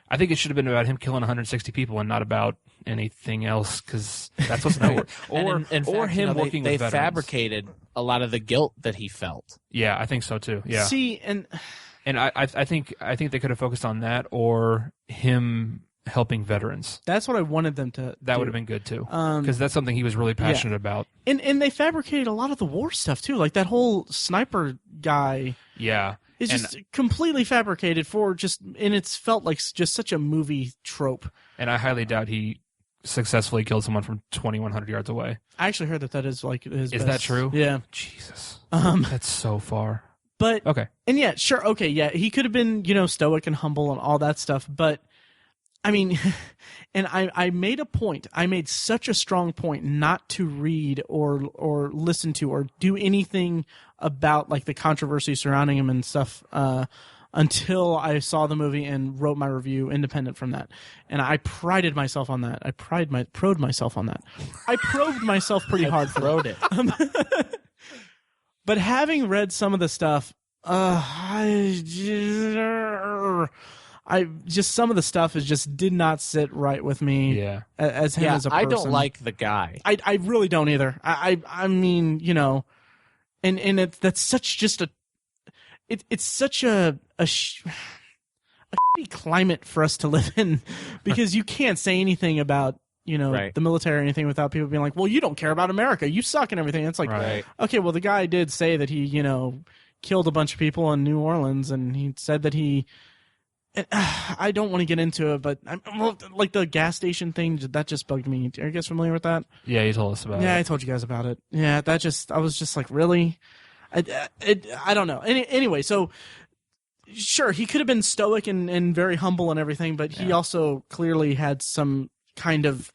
I think it should have been about him killing 160 people and not about anything else, because that's what's not working. Or him working with veterans. They fabricated a lot of the guilt that he felt. Yeah, I think so too. Yeah. See, and I think they could have focused on that, or him helping veterans. That's what I wanted them to That would have been good too, because that's something he was really passionate about. And they fabricated a lot of the war stuff too, like that whole sniper guy. Yeah, it's just completely fabricated and it's felt like just such a movie trope. And I highly doubt he successfully killed someone from 2,100 yards away. I actually heard that is like his. Is best. that true? Yeah. Jesus. That's so far. But okay. And yeah, sure. Okay. Yeah. He could have been, stoic and humble and all that stuff. But I mean, and I made a point. I made such a strong point not to read or listen to or do anything about like the controversy surrounding him and stuff until I saw the movie and wrote my review independent from that. And I prided myself on that. I probed myself on that. I probed myself pretty hard for it. But having read some of the stuff, some of the stuff just did not sit right with me. Yeah. As him as a person. I don't like the guy. I really don't either. I mean, and that's such just it's such a shitty climate for us to live in, because you can't say anything about the military or anything without people being like, well, you don't care about America, you suck and everything. It's like, okay, well, the guy did say that he killed a bunch of people in New Orleans, and he said that he I don't want to get into it, but like the gas station thing, that just bugged me. Are you guys familiar with that? Yeah, you told us about it. Yeah, I told you guys about it. Yeah, I was just like, really? I don't know. Anyway, so sure, he could have been stoic and very humble and everything, but he also clearly had some kind of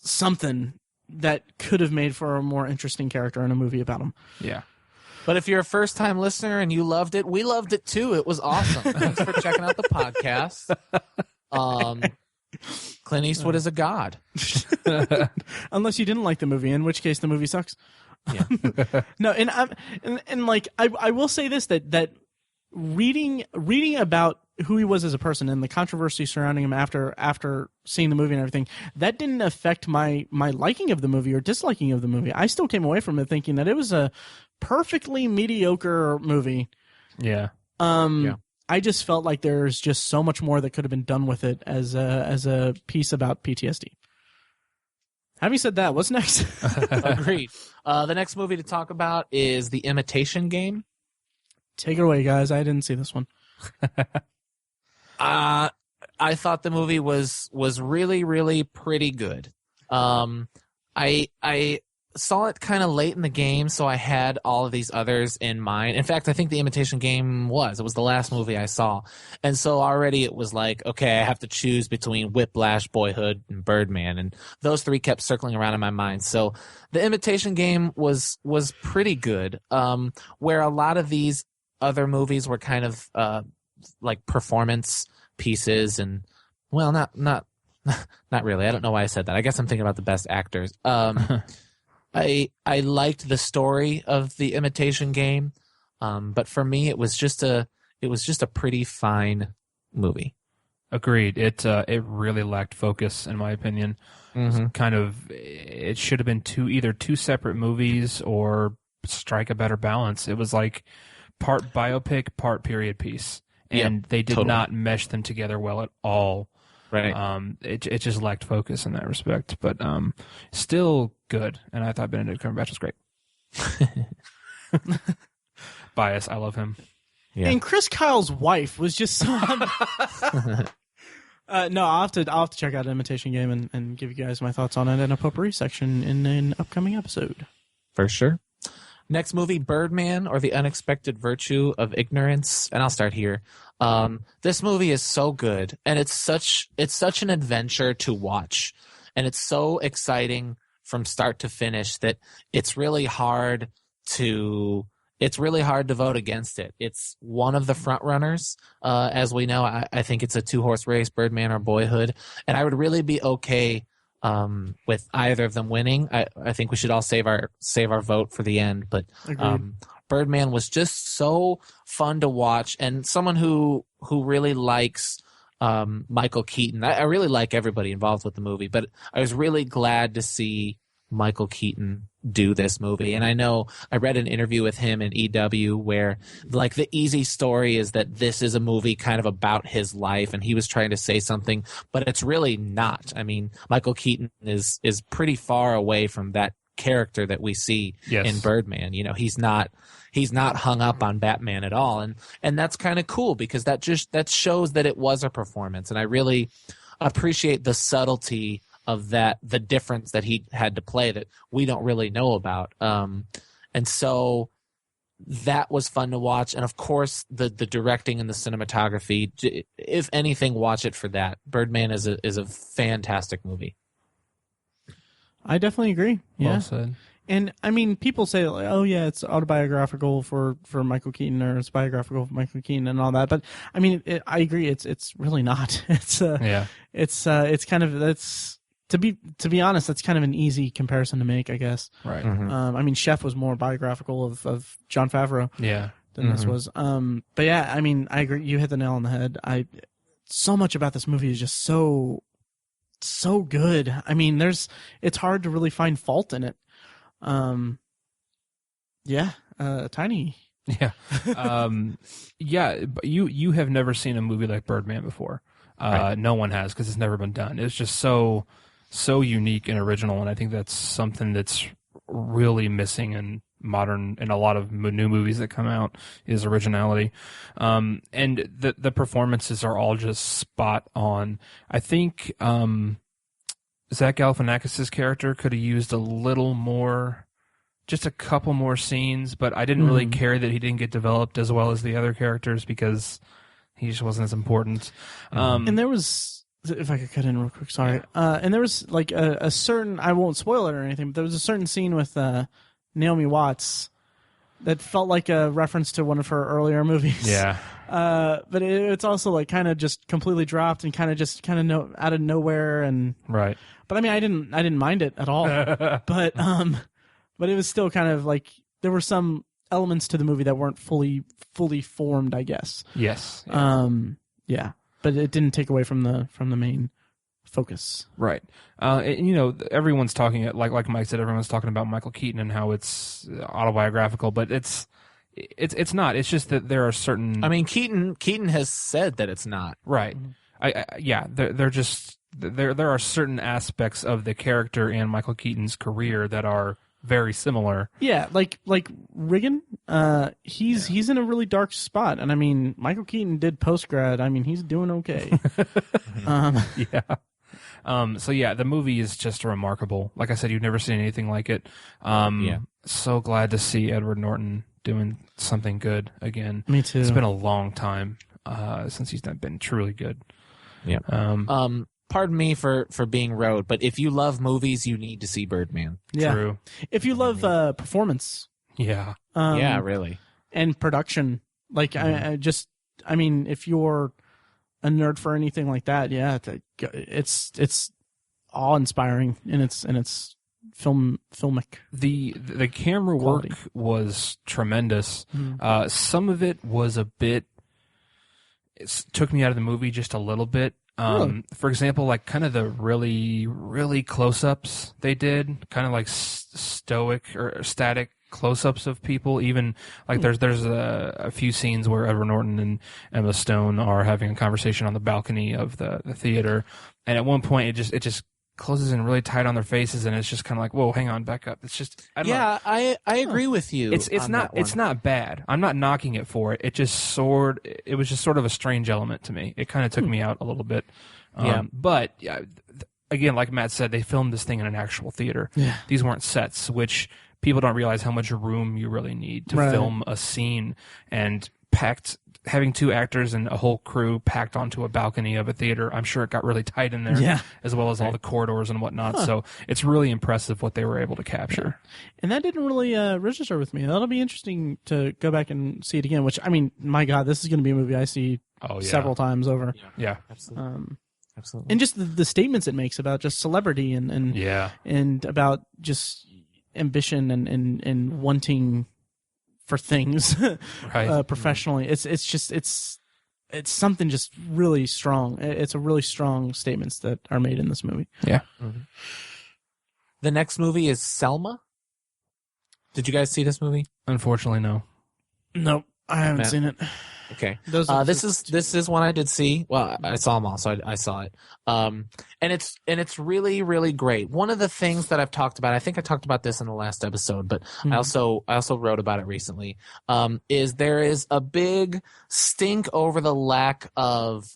something that could have made for a more interesting character in a movie about him. Yeah. But if you're a first-time listener and you loved it, we loved it too. It was awesome. Thanks for checking out the podcast. Clint Eastwood is a god. Unless you didn't like the movie, in which case the movie sucks. Yeah. No, and like I will say this, that reading about who he was as a person and the controversy surrounding him after seeing the movie and everything, that didn't affect my liking of the movie or disliking of the movie. I still came away from it thinking that it was a perfectly mediocre movie. Yeah. I just felt like there's just so much more that could have been done with it as a piece about PTSD. Having said that, what's next? Agreed. The next movie to talk about is The Imitation Game. Take it away, guys. I didn't see this one. I thought the movie was really, really pretty good. I saw it kind of late in the game, so I had all of these others in mind. In fact, I think The Imitation Game was the last movie I saw. And so already it was like, okay, I have to choose between Whiplash, Boyhood, and Birdman. And those three kept circling around in my mind. So The Imitation Game was pretty good. Where a lot of these other movies were kind of like performance pieces, and well, not really. I don't know why I said that. I guess I'm thinking about the best actors. I liked the story of The Imitation Game, but for me, it was just a pretty fine movie. Agreed. It really lacked focus, in my opinion. It should have been either two separate movies or strike a better balance. It was like part biopic, part period piece, and they did not mesh them together well at all. Right. It just lacked focus in that respect, but still good. And I thought Benedict Cumberbatch was great. Bias, I love him. Yeah. And Chris Kyle's wife was just so. No, I'll have to check out Imitation Game and give you guys my thoughts on it in a potpourri section in an upcoming episode. For sure. Next movie, Birdman, or The Unexpected Virtue of Ignorance. And I'll start here. This movie is so good, and it's such an adventure to watch, and it's so exciting from start to finish that it's really hard to vote against it. It's one of the front runners. As we know, I think it's a 2-horse race, Birdman or Boyhood, and I would really be okay with either of them winning. I think we should all save our vote for the end, but Birdman was just so fun to watch, and someone who really likes Michael Keaton. I really like everybody involved with the movie, but I was really glad to see Michael Keaton do this movie. And I know I read an interview with him in EW where like the easy story is that this is a movie kind of about his life, and he was trying to say something, but it's really not. I mean, Michael Keaton is pretty far away from that character that we see in Birdman. You know, he's not hung up on Batman at all, and that's kind of cool because that shows that it was a performance, and I really appreciate the subtlety of that, the difference that he had to play that we don't really know about. And so that was fun to watch. And of course, the directing and the cinematography, if anything, watch it for that. Birdman is a fantastic movie. I definitely agree. Yeah. Well said. And I mean, people say, like, "Oh yeah, it's autobiographical for Michael Keaton, or it's biographical for Michael Keaton, and all that." But I mean, I agree. It's really not. It's kind of that's. To be honest, that's kind of an easy comparison to make, I guess. Right. I mean, Chef was more biographical of Jon Favreau. Than this was. But yeah, I mean, I agree. You hit the nail on the head. So much about this movie is just so good. I mean, it's hard to really find fault in it. Tiny. Yeah. You have never seen a movie like Birdman before. Right. No one has, because it's never been done. It's just so unique and original, and I think that's something that's really missing in a lot of new movies that come out is originality. And the performances are all just spot on. I think Zach Galifianakis' character could have used a little more, just a couple more scenes, but I didn't really care that he didn't get developed as well as the other characters because he just wasn't as important. And there was, if I could cut in real quick, sorry. And there was like a certain, I won't spoil it or anything, but there was a certain scene with Naomi Watts that felt like a reference to one of her earlier movies. Yeah. But it's also like kind of just completely dropped and kind of out of nowhere. And right. But I mean, I didn't mind it at all. but it was still kind of like there were some elements to the movie that weren't fully formed, I guess. Yes. Yeah. But it didn't take away from the main focus. Right. And, everyone's talking, like Mike said, everyone's talking about Michael Keaton and how it's autobiographical, but it's not. It's just that there are certain. I mean, Keaton has said that it's not. Right. There are certain aspects of the character and Michael Keaton's career that are very similar. Yeah, like Riggin, he's in a really dark spot, and I mean, Michael Keaton did post-grad. I mean, he's doing okay. So the movie is just remarkable. Like I said, you've never seen anything like it. So glad to see Edward Norton doing something good again. Me too. It's been a long time since he's been truly good. Yeah. Pardon me for being road, but if you love movies, you need to see Birdman. Yeah. True. If you love performance. Yeah. Really. And production. Like, I mean, if you're a nerd for anything like that, yeah, it's awe-inspiring in its filmic. The camera quality. work was tremendous. Mhm. Some of it was a bit. It took me out of the movie just a little bit. Really? For example, like kind of the really, really close-ups they did, kind of like stoic or static close-ups of people. Even like there's a few scenes where Edward Norton and Emma Stone are having a conversation on the balcony of the theater, and at one point it just closes in really tight on their faces, and it's just kind of like, whoa, hang on, back up. It's just, I don't know. I agree with you. It's on not that one. it's not bad. I'm not knocking it for it. It was just sort of a strange element to me. It kind of took me out a little bit. Yeah. But again, like Matt said, they filmed this thing in an actual theater. Yeah. These weren't sets, which people don't realize how much room you really need to Right. film a scene, and having 2 actors and a whole crew packed onto a balcony of a theater. I'm sure it got really tight in there, Yeah. as well as all the corridors and whatnot. Huh. So it's really impressive what they were able to capture. And that didn't really register with me. That'll be interesting to go back and see it again, which, I mean, my God, this is going to be a movie I see several times over. Yeah. Absolutely. Absolutely. And just the statements it makes about just celebrity and about just ambition and wanting for things Right. professionally. It's something just really strong. It's a really strong statements that are made in this movie. Yeah. Mhm. The next movie is Selma. Did you guys see this movie? Unfortunately, no. Nope, I haven't Matt? seen it. Okay. Those are This is one I did see. Well, I saw them all, so I saw it. And it's really, really great. One of the things that I've talked about, I think I talked about this in the last episode, but I also wrote about it recently. Is there is a big stink over the lack of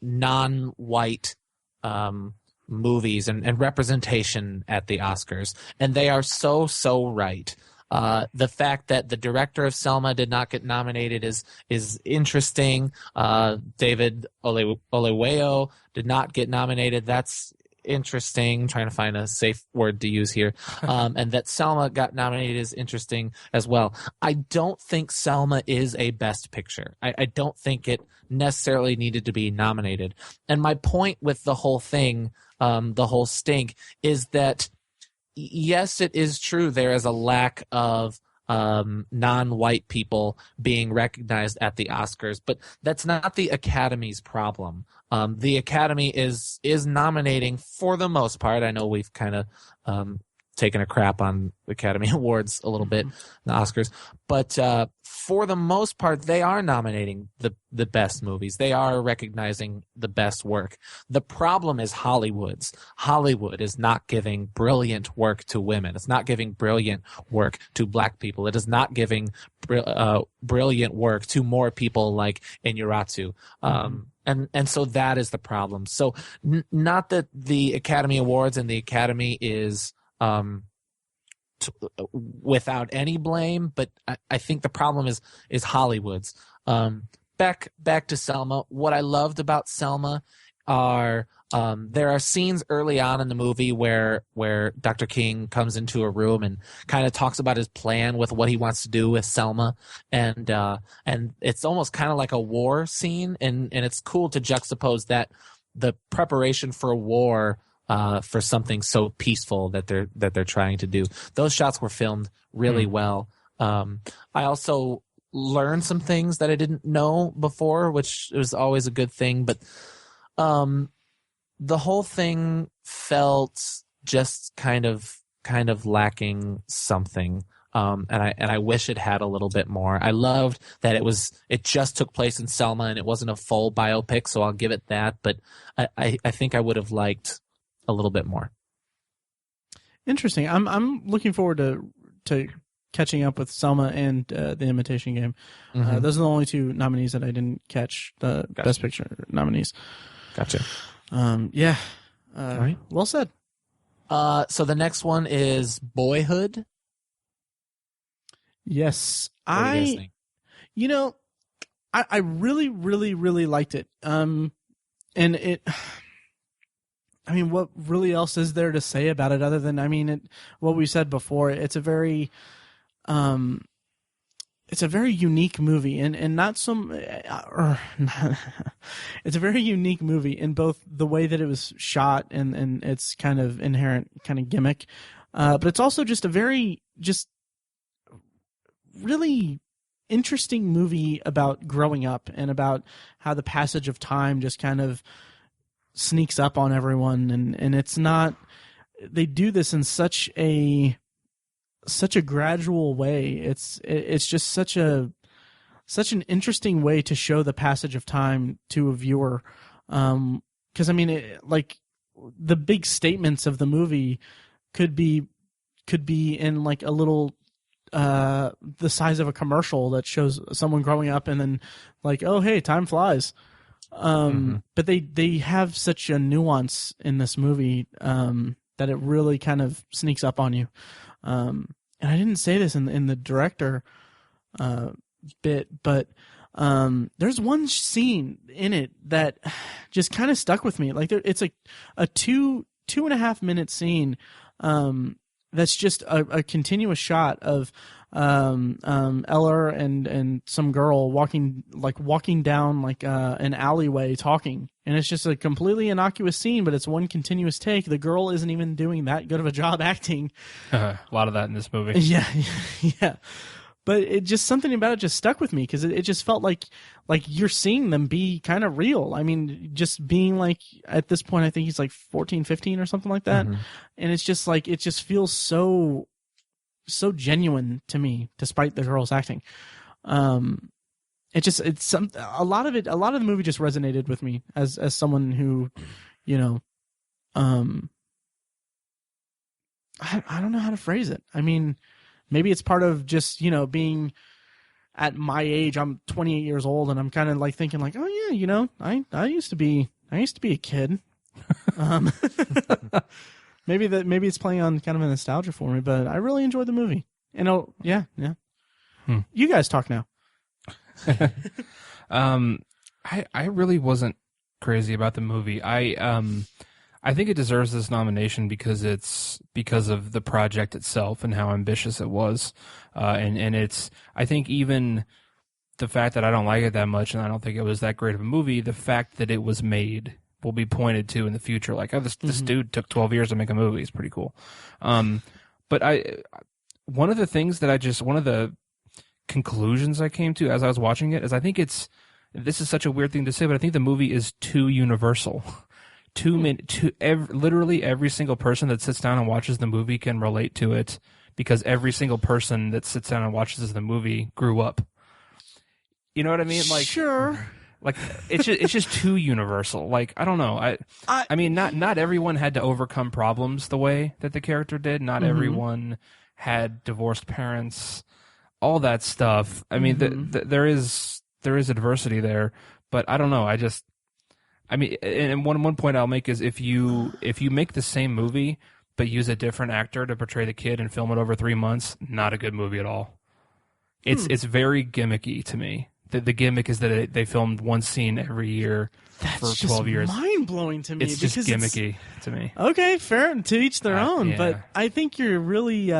non-white movies and representation at the Oscars, and they are so right. The fact that the director of Selma did not get nominated is interesting. David Oleweo did not get nominated. That's interesting. I'm trying to find a safe word to use here. And that Selma got nominated is interesting as well. I don't think Selma is a Best Picture. I don't think it necessarily needed to be nominated. And my point with the whole thing, the whole stink, is that yes, it is true there is a lack of non-white people being recognized at the Oscars, but that's not the Academy's problem. The Academy is nominating for the most part. I know we've kind of taken a crap on Academy Awards a little bit, the Oscars, but for the most part, they are nominating the best movies. They are recognizing the best work. The problem is Hollywood's. Hollywood is not giving brilliant work to women. It's not giving brilliant work to black people. It is not giving brilliant work to more people like Inarritu. And so that is the problem. So not that the Academy Awards and the Academy is without any blame, but I think the problem is Hollywood's. Back to Selma. What I loved about Selma are there are scenes early on in the movie where Dr. King comes into a room and kind of talks about his plan with what he wants to do with Selma, and it's almost kind of like a war scene, and it's cool to juxtapose that the preparation for a war for something so peaceful that they're trying to do. Those shots were filmed really well. I also learned some things that I didn't know before, which was always a good thing. But the whole thing felt just kind of lacking something. And I wish it had a little bit more. I loved that it just took place in Selma and it wasn't a full biopic, so I'll give it that. But I think I would have liked a little bit more. Interesting. I'm looking forward to catching up with Selma and The Imitation Game. Those are the only two nominees that I didn't catch. The Best Picture nominees. Gotcha. Yeah. All right. Well said. So the next one is Boyhood. Yes, What do you guys think? I really, really, really liked it. And it. I mean, what really else is there to say about it other than, what we said before? It's a very, it's a very unique movie, and not some, it's a very unique movie in both the way that it was shot and its kind of inherent kind of gimmick, but it's also just a very just really interesting movie about growing up and about how the passage of time just kind of sneaks up on everyone, and it's not, they do this in such a gradual way. It's just such an interesting way to show the passage of time to a viewer. 'Cause I mean, like the big statements of the movie could be in like a little, the size of a commercial that shows someone growing up and then like, oh, hey, time flies. But they have such a nuance in this movie, that it really kind of sneaks up on you. And I didn't say this in the director bit, but there's one scene in it that just kind of stuck with me. Like it's a 2.5 minute scene that's just a continuous shot of Eller and some girl walking down like an alleyway talking, and it's just a completely innocuous scene, but it's one continuous take. The girl isn't even doing that good of a job acting. A lot of that in this movie. Yeah. But it just, something about it just stuck with me because it just felt like you're seeing them be kind of real. I mean, just being like, at this point, I think he's like 14, 15 or something like that. And it's just like, it just feels so genuine to me, despite the girl's acting. A lot of the movie just resonated with me as someone who, you know, I don't know how to phrase it. I mean, maybe it's part of just, you know, being at my age. I'm 28 years old, and I'm kind of like thinking like, oh yeah, you know, I used to be a kid. Maybe it's playing on kind of a nostalgia for me, but I really enjoyed the movie. And yeah. You guys talk now. I really wasn't crazy about the movie. I think it deserves this nomination because of the project itself and how ambitious it was. And it's, I think even the fact that I don't like it that much and I don't think it was that great of a movie, the fact that it was made will be pointed to in the future. Like, oh, this dude took 12 years to make a movie. It's pretty cool. But one of the conclusions I came to as I was watching it is I think this is such a weird thing to say, but I think the movie is too universal. Literally every single person that sits down and watches the movie can relate to it because every single person that sits down and watches the movie grew up. You know what I mean? Like, sure. Like it's just too universal. Like, I don't know. I mean, not everyone had to overcome problems the way that the character did. Not everyone had divorced parents. All that stuff. I mean, there is adversity there, but I don't know. I mean, and one point I'll make is if you make the same movie but use a different actor to portray the kid and film it over 3 months, not a good movie at all. It's very gimmicky to me. The gimmick is that they filmed one scene every year for 12 years. That's mind blowing to me. It's just gimmicky to me. Okay, fair, to each their own. Yeah. But I think you're really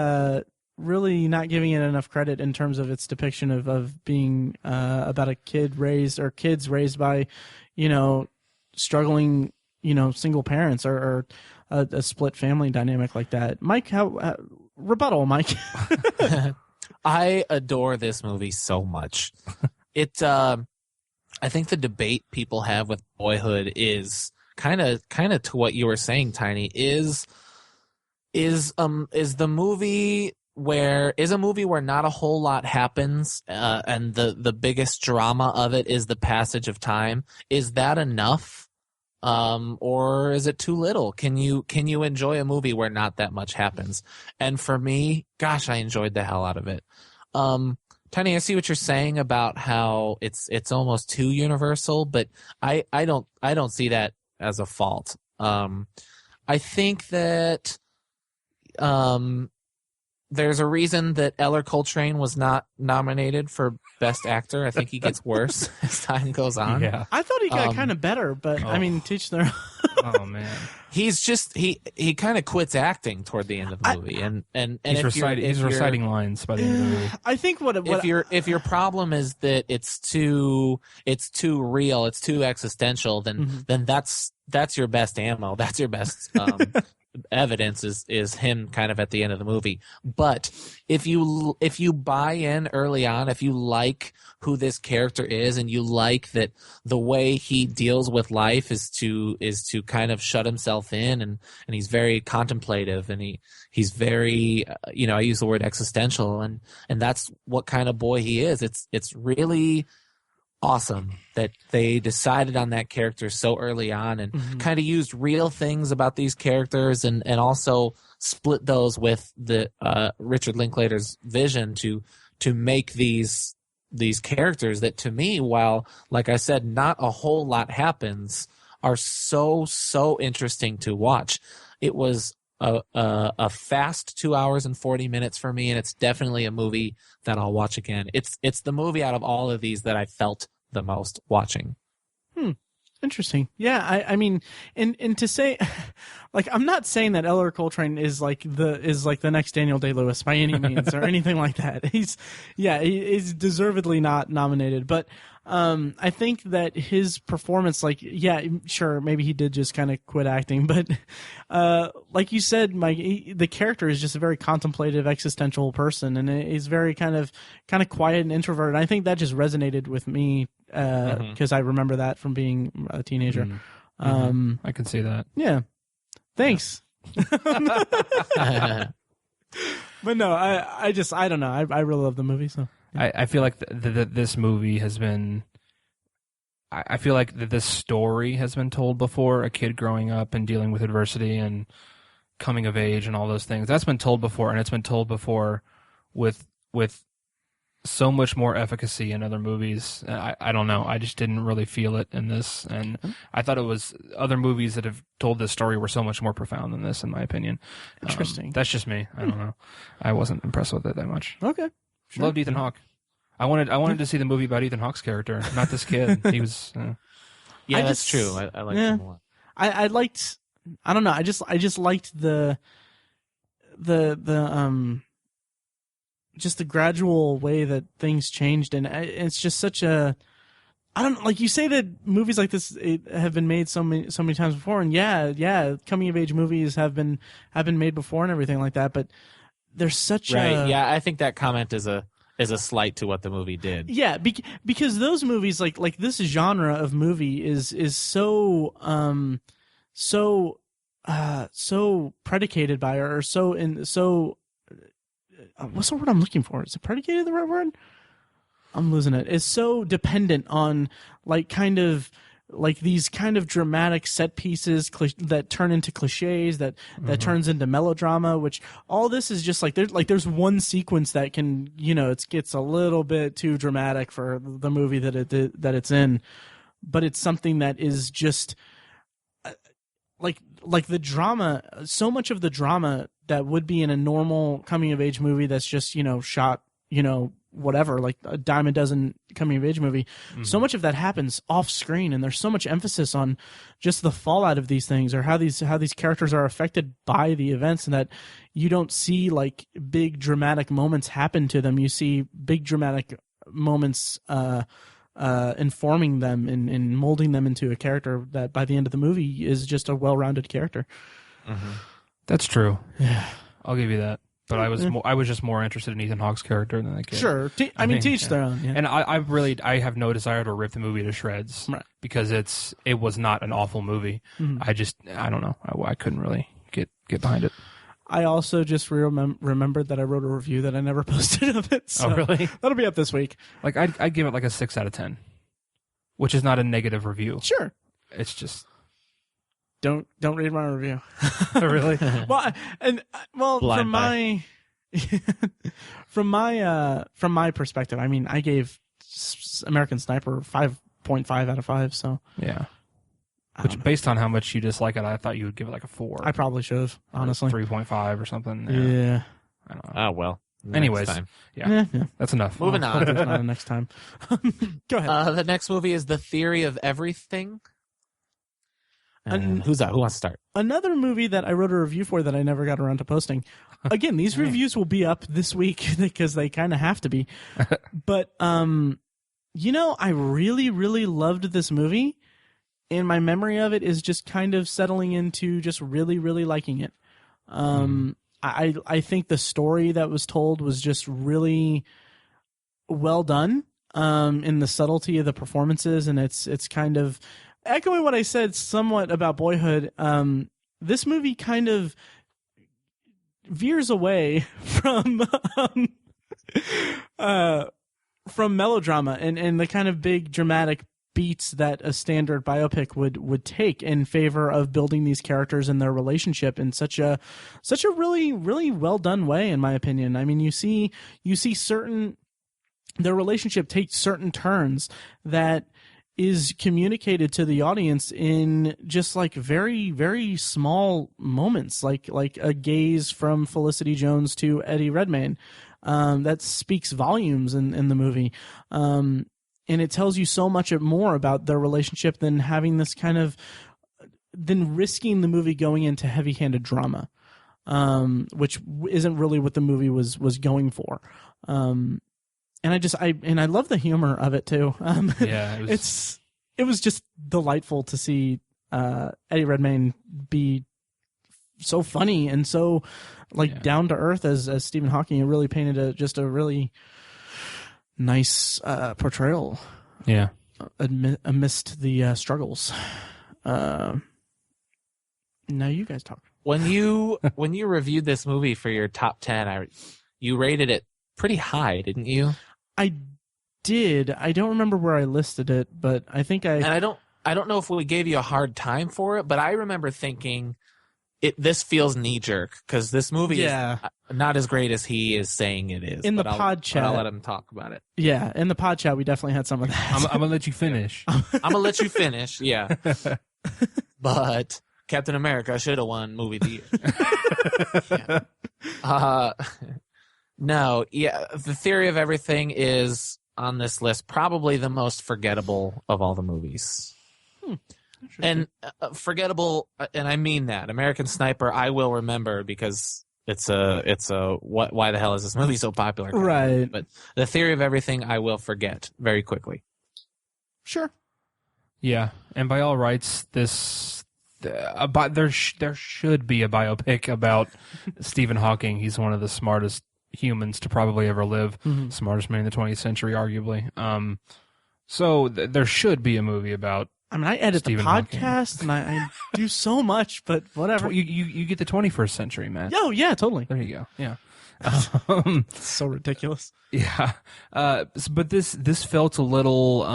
not giving it enough credit in terms of its depiction of being about a kids raised by, you know, struggling, you know, single parents or a split family dynamic like that. Mike, rebuttal, Mike. I adore this movie so much. I think the debate people have with Boyhood is kind of to what you were saying, Tiny. Is a movie where not a whole lot happens, and the biggest drama of it is the passage of time. Is that enough, or is it too little? Can you enjoy a movie where not that much happens? And for me, gosh, I enjoyed the hell out of it. Tony, I see what you're saying about how it's almost too universal, but I don't see that as a fault. I think that there's a reason that Eller Coltrane was not nominated for Best Actor. I think he gets worse as time goes on. Yeah, I thought he got kind of better, but I mean, teach their. Oh man, he's just he kind of quits acting toward the end of the movie, and he's reciting lines by the end of the movie. I think if your problem is that it's too real, it's too existential, then that's your best ammo. That's your best evidence is him kind of at the end of the movie. But if you buy in early on, if you like who this character is and you like that the way he deals with life is to kind of shut himself in, and he's very contemplative, and he's very I use the word existential, and that's what kind of boy he is. It's really awesome that they decided on that character so early on, and kind of used real things about these characters, and also split those with the Richard Linklater's vision to make these characters that, to me, while, like I said, not a whole lot happens, are so interesting to watch. It was a fast 2 hours and 40 minutes for me, and it's definitely a movie that I'll watch again. It's the movie out of all of these that I felt the most watching. Interesting. Yeah, I mean, and to say, like, I'm not saying that Eller Coltrane is like the next Daniel Day-Lewis by any means or anything like that. He's deservedly not nominated, but I think that his performance, like, yeah, sure, maybe he did just kind of quit acting, but like you said, Mike, the character is just a very contemplative, existential person, and he's very kind of quiet and introverted. I think that just resonated with me because I remember that from being a teenager. I can see that. Yeah. Thanks. But no, I don't know. I really love the movie. So I feel like this movie has been. I feel like this story has been told before. A kid growing up and dealing with adversity and coming of age and all those things. That's been told before, and it's been told before with so much more efficacy in other movies. I don't know. I just didn't really feel it in this, and I thought it was other movies that have told this story were so much more profound than this, in my opinion. Interesting. That's just me. I don't know. I wasn't impressed with it that much. Okay. Sure. Loved Ethan Hawke. I wanted to see the movie about Ethan Hawke's character, not this kid. He was. Yeah, that's true. I liked him a lot. I liked. I don't know. I just liked the just the gradual way that things changed, and it's just such a. I don't like, you say that movies like this have been made so many times before, and yeah, coming of age movies have been made before and everything like that, but there's such yeah, I think that comment is a slight to what the movie did. Yeah, because those movies, like this genre of movie is so predicated by, or so what's the word I'm looking for? Is it predicated the right word? I'm losing it. It's so dependent on like kind of like these kind of dramatic set pieces that turn into cliches, that turns into melodrama, which all this is just like there's one sequence that can, it gets a little bit too dramatic for the movie that it's in, but it's something that is just like the drama, so much of the drama that would be in a normal coming of age movie that's just, shot, whatever, like a dime a dozen coming of age movie. So much of that happens off screen, and there's so much emphasis on just the fallout of these things, or how these characters are affected by the events, and that you don't see like big dramatic moments happen to them. You see big dramatic moments informing them and molding them into a character that by the end of the movie is just a well-rounded character. That's true. Yeah, I'll give you that. But I was just more interested in Ethan Hawke's character than the kid. Sure, I mean, to each their own. Yeah. And I have no desire to rip the movie to shreds, right, because it was not an awful movie. I don't know. I couldn't really get behind it. I also just remembered that I wrote a review that I never posted of it. So oh, really? That'll be up this week. Like I'd give it like a 6 out of 10, which is not a negative review. Sure, it's just. Don't read my review. Really? Well, from my perspective, I mean, I gave American Sniper 5.5 out of 5. So yeah, which based on how much you dislike it, I thought you would give it like a 4. I probably should have, honestly, 3.5 or something. Yeah. I don't know. Oh well. Anyways, yeah, that's enough. Moving on. Next time. Go ahead. The next movie is The Theory of Everything. And who's that? Who wants to start? Another movie that I wrote a review for that I never got around to posting. Again, these reviews will be up this week because they kind of have to be. But, you know, I really, really loved this movie. And my memory of it is just kind of settling into just really, really liking it. I think the story that was told was just really well done in the subtlety of the performances. And it's kind of echoing what I said somewhat about Boyhood. This movie kind of veers away from melodrama and the kind of big dramatic beats that a standard biopic would take in favor of building these characters and their relationship in such a really, really well done way, in my opinion. I mean, you see their relationship takes certain turns that is communicated to the audience in just like very, very small moments, like a gaze from Felicity Jones to Eddie Redmayne, that speaks volumes in the movie. And it tells you so much more about their relationship than risking the movie going into heavy-handed drama, which isn't really what the movie was going for. And I love the humor of it too. It was just delightful to see Eddie Redmayne be so funny and so down to earth as Stephen Hawking. It really painted just a really nice portrayal. Yeah. Amidst the struggles. Now you guys talk. When you reviewed this movie for your top 10, you rated it pretty high, didn't you? I did. I don't remember where I listed it, but I think And I don't know if we gave you a hard time for it, but I remember thinking this feels knee jerk because this movie is not as great as he is saying it is. In the pod chat, I'll let him talk about it. Yeah, in the pod chat, we definitely had some of that. I'm gonna let you finish. I'm gonna let you finish. Yeah, but Captain America should have won movie of the year. No, the Theory of Everything is on this list probably the most forgettable of all the movies. And forgettable, and I mean that. American Sniper, I will remember because it's a why the hell is this movie so popular? Right. But The Theory of Everything, I will forget very quickly. Sure. Yeah, and by all rights, there should be a biopic about Stephen Hawking. He's one of the smartest humans to probably ever live, smartest man in the 20th century, arguably. So there should be a movie about. I mean, I edit Stephen the podcast and I do so much, but whatever. You get the 21st century, man. Oh yeah, totally. There you go. Yeah. It's so ridiculous. Yeah. But this felt a little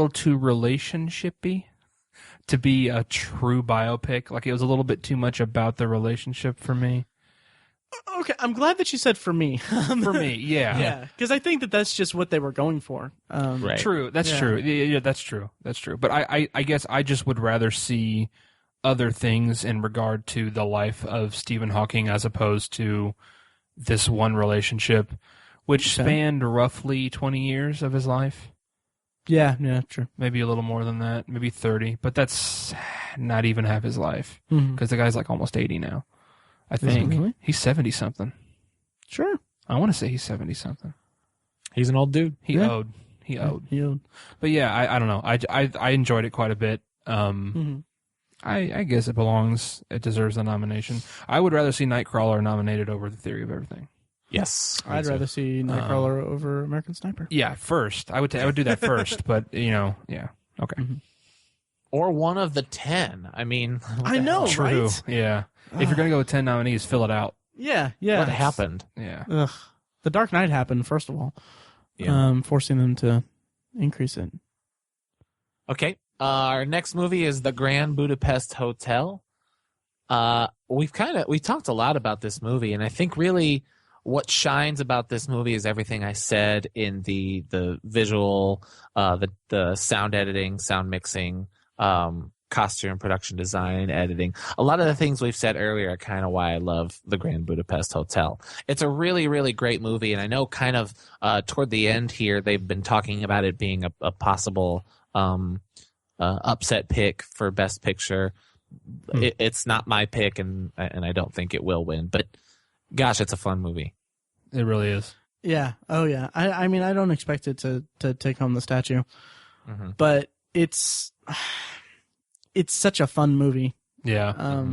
too relationship-y to be a true biopic. Like it was a little bit too much about the relationship for me. Okay, I'm glad that you said for me. For me, yeah. Yeah, because I think that's just what they were going for. Right. True, that's true. Yeah, that's true. That's true. But I guess I just would rather see other things in regard to the life of Stephen Hawking as opposed to this one relationship, which spanned roughly 20 years of his life. Yeah, true. Maybe a little more than that, maybe 30. But that's not even half his life because the guy's like almost 80 now. I think really? He's 70-something. Sure. I want to say he's 70-something. He's an old dude. He owed. But yeah, I don't know. I enjoyed it quite a bit. I guess it deserves the nomination. I would rather see Nightcrawler nominated over The Theory of Everything. Yes. I'd rather see Nightcrawler over American Sniper. Yeah, first. I would do that first, but yeah. Okay. Or one of the 10. I mean, I know, true. Right? Yeah. If you're gonna go with 10 nominees, fill it out. Yeah. What happened? Yeah. Ugh. The Dark Knight happened, first of all. Yeah. Forcing them to increase it. Okay. Our next movie is The Grand Budapest Hotel. We talked a lot about this movie, and I think really what shines about this movie is everything I said in the visual, the sound editing, sound mixing, costume, production design, editing. A lot of the things we've said earlier are kind of why I love The Grand Budapest Hotel. It's a really, really great movie, and I know kind of toward the end here they've been talking about it being a possible upset pick for Best Picture. It's not my pick, and I don't think it will win. But gosh, it's a fun movie. It really is. Yeah. Oh, yeah. I mean, I don't expect it to take home the statue, but it's such a fun movie. Yeah.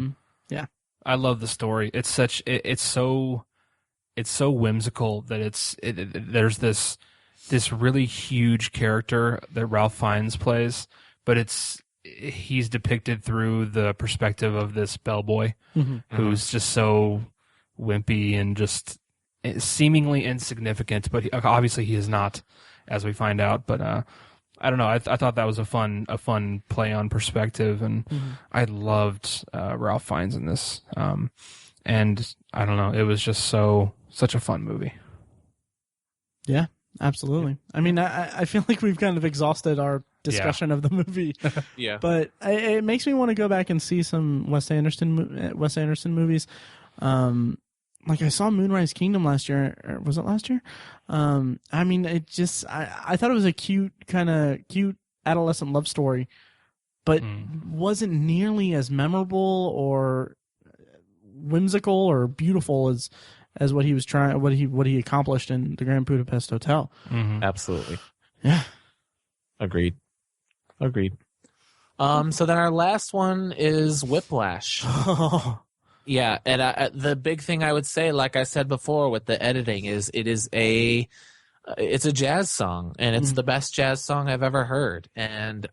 Yeah. I love the story. It's so whimsical that there's this really huge character that Ralph Fiennes plays, but he's depicted through the perspective of this bellboy who's just so wimpy and just seemingly insignificant, but obviously he is not, as we find out. But I don't know. I thought that was a fun play on perspective, and I loved Ralph Fiennes in this. And I don't know. It was just such a fun movie. Yeah, absolutely. I mean, I feel like we've kind of exhausted our discussion of the movie. Yeah. But it makes me want to go back and see some Wes Anderson movies. Like I saw Moonrise Kingdom last year. Or was it last year? I mean, I thought it was a cute adolescent love story, but wasn't nearly as memorable or whimsical or beautiful as what he was trying, what he accomplished in the Grand Budapest Hotel. Absolutely. Yeah. Agreed. So then our last one is Whiplash. Yeah, and the big thing I would say, like I said before with the editing, is it's a jazz song, and it's the best jazz song I've ever heard. And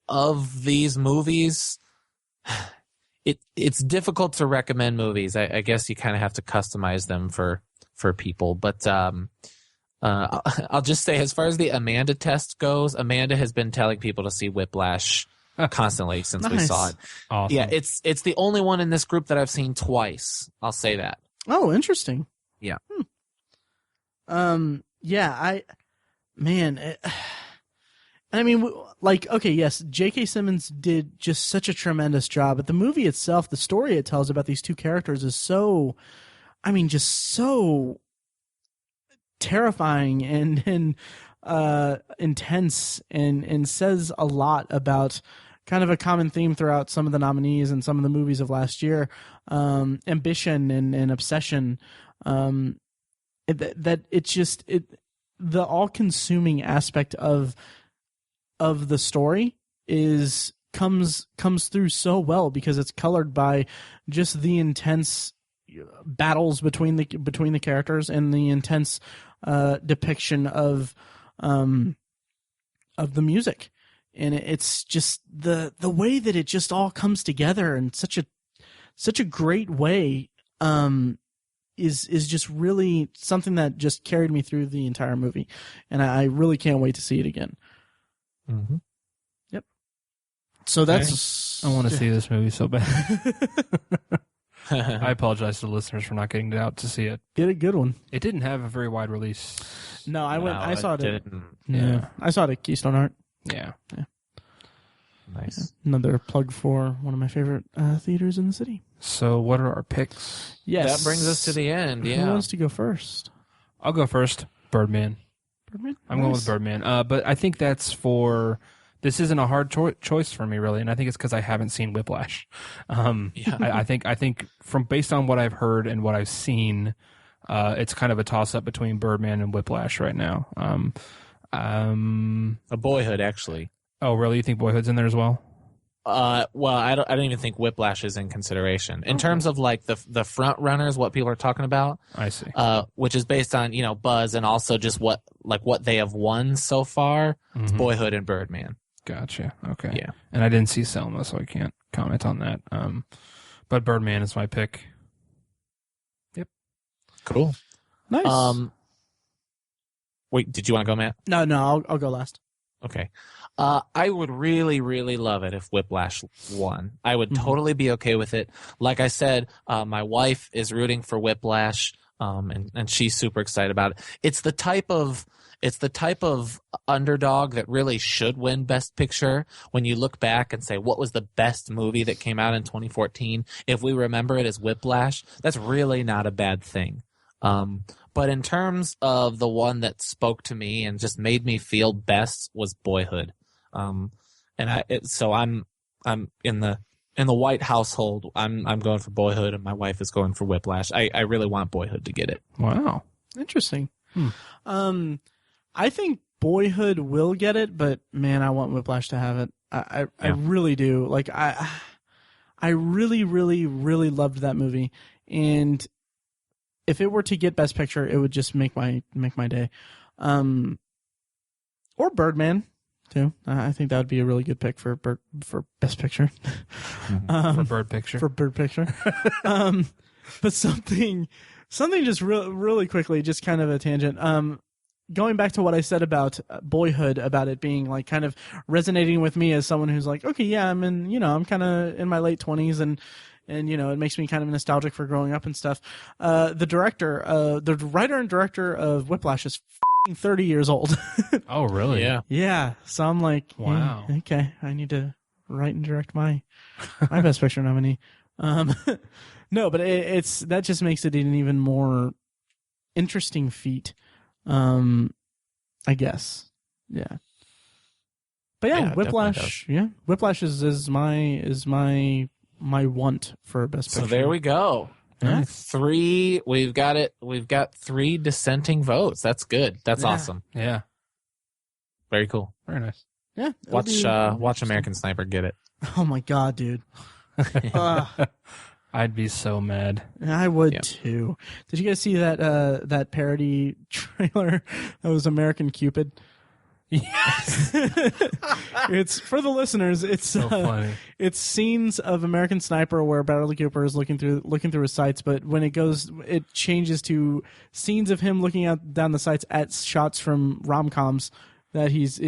of these movies, it's difficult to recommend movies. I guess you kind of have to customize them for people. But I'll just say, as far as the Amanda test goes, Amanda has been telling people to see Whiplash constantly since we saw it. Awesome. Yeah, it's the only one in this group that I've seen twice. I'll say that. Oh, interesting. Yeah. Yeah, I mean, like, okay, yes, J.K. Simmons did just such a tremendous job, but the movie itself, the story it tells about these two characters is so terrifying and intense and says a lot about kind of a common theme throughout some of the nominees and some of the movies of last year, ambition and obsession. The all-consuming aspect of the story comes through so well because it's colored by just the intense battles between the characters and the intense depiction of the music. And it's just the way that it just all comes together in such a great way is just really something that just carried me through the entire movie, and I really can't wait to see it again. Yep. So that's I want to see this movie so bad. I apologize to the listeners for not getting it out to see it. Get a good one. It didn't have a very wide release. No, I saw it. Yeah, I saw it at Keystone Art. Yeah. Nice. Yeah. Another plug for one of my favorite theaters in the city. So, what are our picks? Yes, that brings us to the end. Who Yeah. wants to go first? I'll go first. Birdman. I'm going with Birdman. But I think this isn't a hard choice for me, really, and I think it's because I haven't seen Whiplash. I think from based on what I've heard and what I've seen, it's kind of a toss-up between Birdman and Whiplash right now. A Boyhood, actually. Oh, really? You think Boyhood's in there as well? Well, I don't even think Whiplash is in consideration in terms of like the front runners. What people are talking about, I see. Which is based on buzz and also just what they have won so far. It's Boyhood and Birdman. Gotcha. Okay. Yeah. And I didn't see Selma, so I can't comment on that. But Birdman is my pick. Yep. Cool. Nice. Wait, did you want to go, Matt? No, I'll go last. Okay. I would really, really love it if Whiplash won. I would totally be okay with it. Like I said, my wife is rooting for Whiplash, and she's super excited about it. It's the type of underdog that really should win Best Picture when you look back and say, what was the best movie that came out in 2014? If we remember it as Whiplash, that's really not a bad thing. But But in terms of the one that spoke to me and just made me feel best was Boyhood. I'm in the White household. I'm going for Boyhood, and my wife is going for Whiplash. I really want Boyhood to get it. Wow, interesting. I think Boyhood will get it, but man, I want Whiplash to have it. I really do. Like I really, really, really loved that movie, and if it were to get Best Picture, it would just make my day. Or Birdman too. I think that would be a really good pick for Best Picture. For Bird Picture. For Bird Picture. But something just really quickly, just kind of a tangent. Going back to what I said about Boyhood, about it being like kind of resonating with me as someone who's like, okay, yeah, I'm kind of in my late 20s and it makes me kind of nostalgic for growing up and stuff. The writer and director of Whiplash is 30 years old. Oh, really? Yeah. Yeah. So I'm like, wow. Yeah, okay, I need to write and direct my Best Picture nominee. No, but that just makes it an even more interesting feat. I guess. Yeah. But yeah, Whiplash. Yeah. Whiplash is my want for Best Picture. So there we go. Yeah. We've got 3 dissenting votes. That's good. That's awesome. Yeah. Very cool. Very nice. Yeah. Watch American Sniper get it. Oh my God, dude. I'd be so mad. I would too. Did you guys see that parody trailer that was American Cupid? Yes. It's for the listeners. It's so funny. It's scenes of American Sniper where Bradley Cooper is looking through his sights, but when it changes to scenes of him looking out down the sights at shots from rom-coms that he's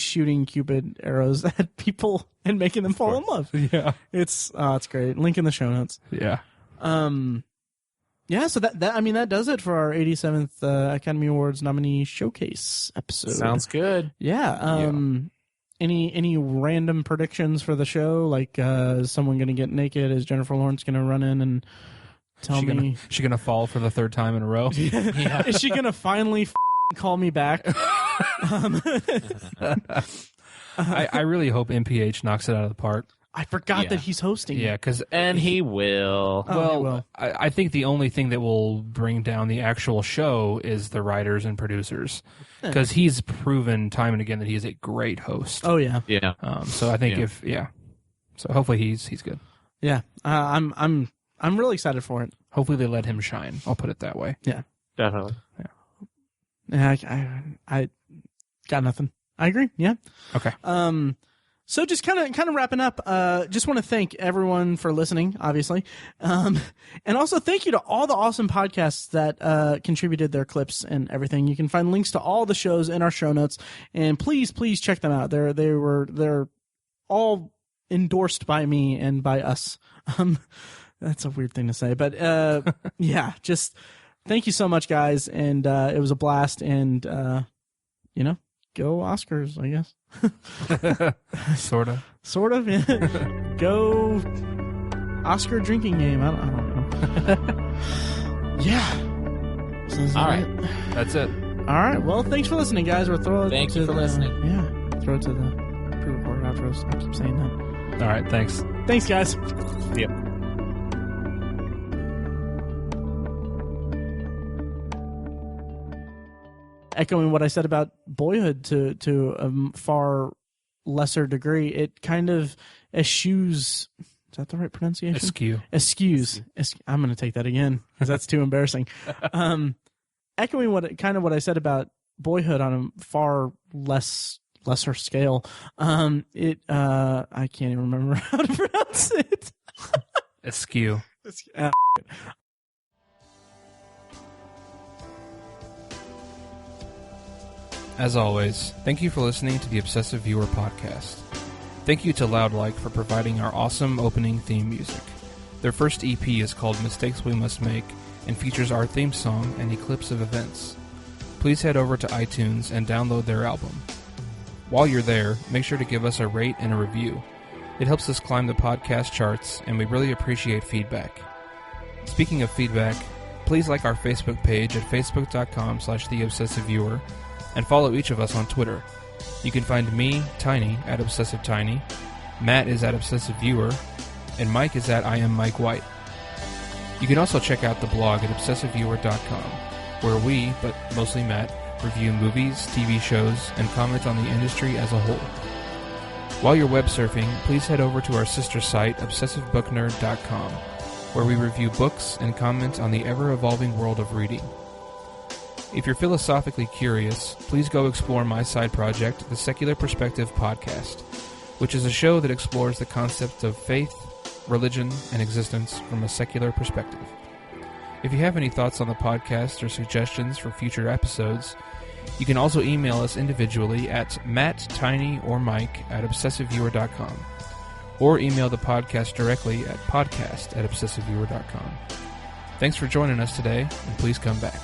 shooting Cupid arrows at people and making them fall in love. Yeah, it's great. Link in the show notes. Yeah. Yeah, so that does it for our 87th Academy Awards nominee showcase episode. Sounds good. Yeah. Any random predictions for the show? Like, is someone going to get naked? Is Jennifer Lawrence going to run in and tell me? She going to fall for the 3rd time in a row? Yeah. Is she going to finally call me back? I really hope MPH knocks it out of the park. I forgot that he's hosting. Yeah, and he will. He will. I think the only thing that will bring down the actual show is the writers and producers, because he's proven time and again that he's a great host. Oh yeah, yeah. So I think so hopefully he's good. Yeah, I'm really excited for it. Hopefully they let him shine. I'll put it that way. Yeah, definitely. Yeah, I got nothing. I agree. Yeah. Okay. So just kind of wrapping up, just want to thank everyone for listening, obviously. And also thank you to all the awesome podcasts that contributed their clips and everything. You can find links to all the shows in our show notes, and please check them out. They're all endorsed by me and by us. That's a weird thing to say, but yeah, just thank you so much, guys, and it was a blast, and go Oscars, I guess. Sort of. Yeah. Go Oscar drinking game. I don't know. Yeah. So all right. That's it. All right. Well, thanks for listening, guys. We're throwing. Thank you for listening. Yeah. Throw it to the pre-recorded outros. I keep saying that. All right. Thanks. Thanks, guys. Yep. Echoing what I said about Boyhood to a far lesser degree, it kind of eschews. Is that the right pronunciation? Eschews. I'm going to take that again because that's too embarrassing. Echoing what I said about Boyhood on a far lesser scale. I can't even remember how to pronounce it. Askew. As always, thank you for listening to the Obsessive Viewer podcast. Thank you to Loudlike for providing our awesome opening theme music. Their first EP is called Mistakes We Must Make and features our theme song and a clips of events. Please head over to iTunes and download their album. While you're there, make sure to give us a rate and a review. It helps us climb the podcast charts, and we really appreciate feedback. Speaking of feedback, please like our Facebook page at facebook.com/theobsessiveviewer and follow each of us on Twitter. You can find me, Tiny, at ObsessiveTiny, Matt is at ObsessiveViewer, and Mike is at I am Mike White. You can also check out the blog at obsessiveviewer.com, where we, but mostly Matt, review movies, TV shows, and comment on the industry as a whole. While you're web surfing, please head over to our sister site, obsessivebooknerd.com, where we review books and comment on the ever-evolving world of reading. If you're philosophically curious, please go explore my side project, the Secular Perspective Podcast, which is a show that explores the concept of faith, religion, and existence from a secular perspective. If you have any thoughts on the podcast or suggestions for future episodes, you can also email us individually at Matt, Tiny, or Mike at obsessiveviewer.com, or email the podcast directly at podcast@obsessiveviewer.com. Thanks for joining us today, and please come back.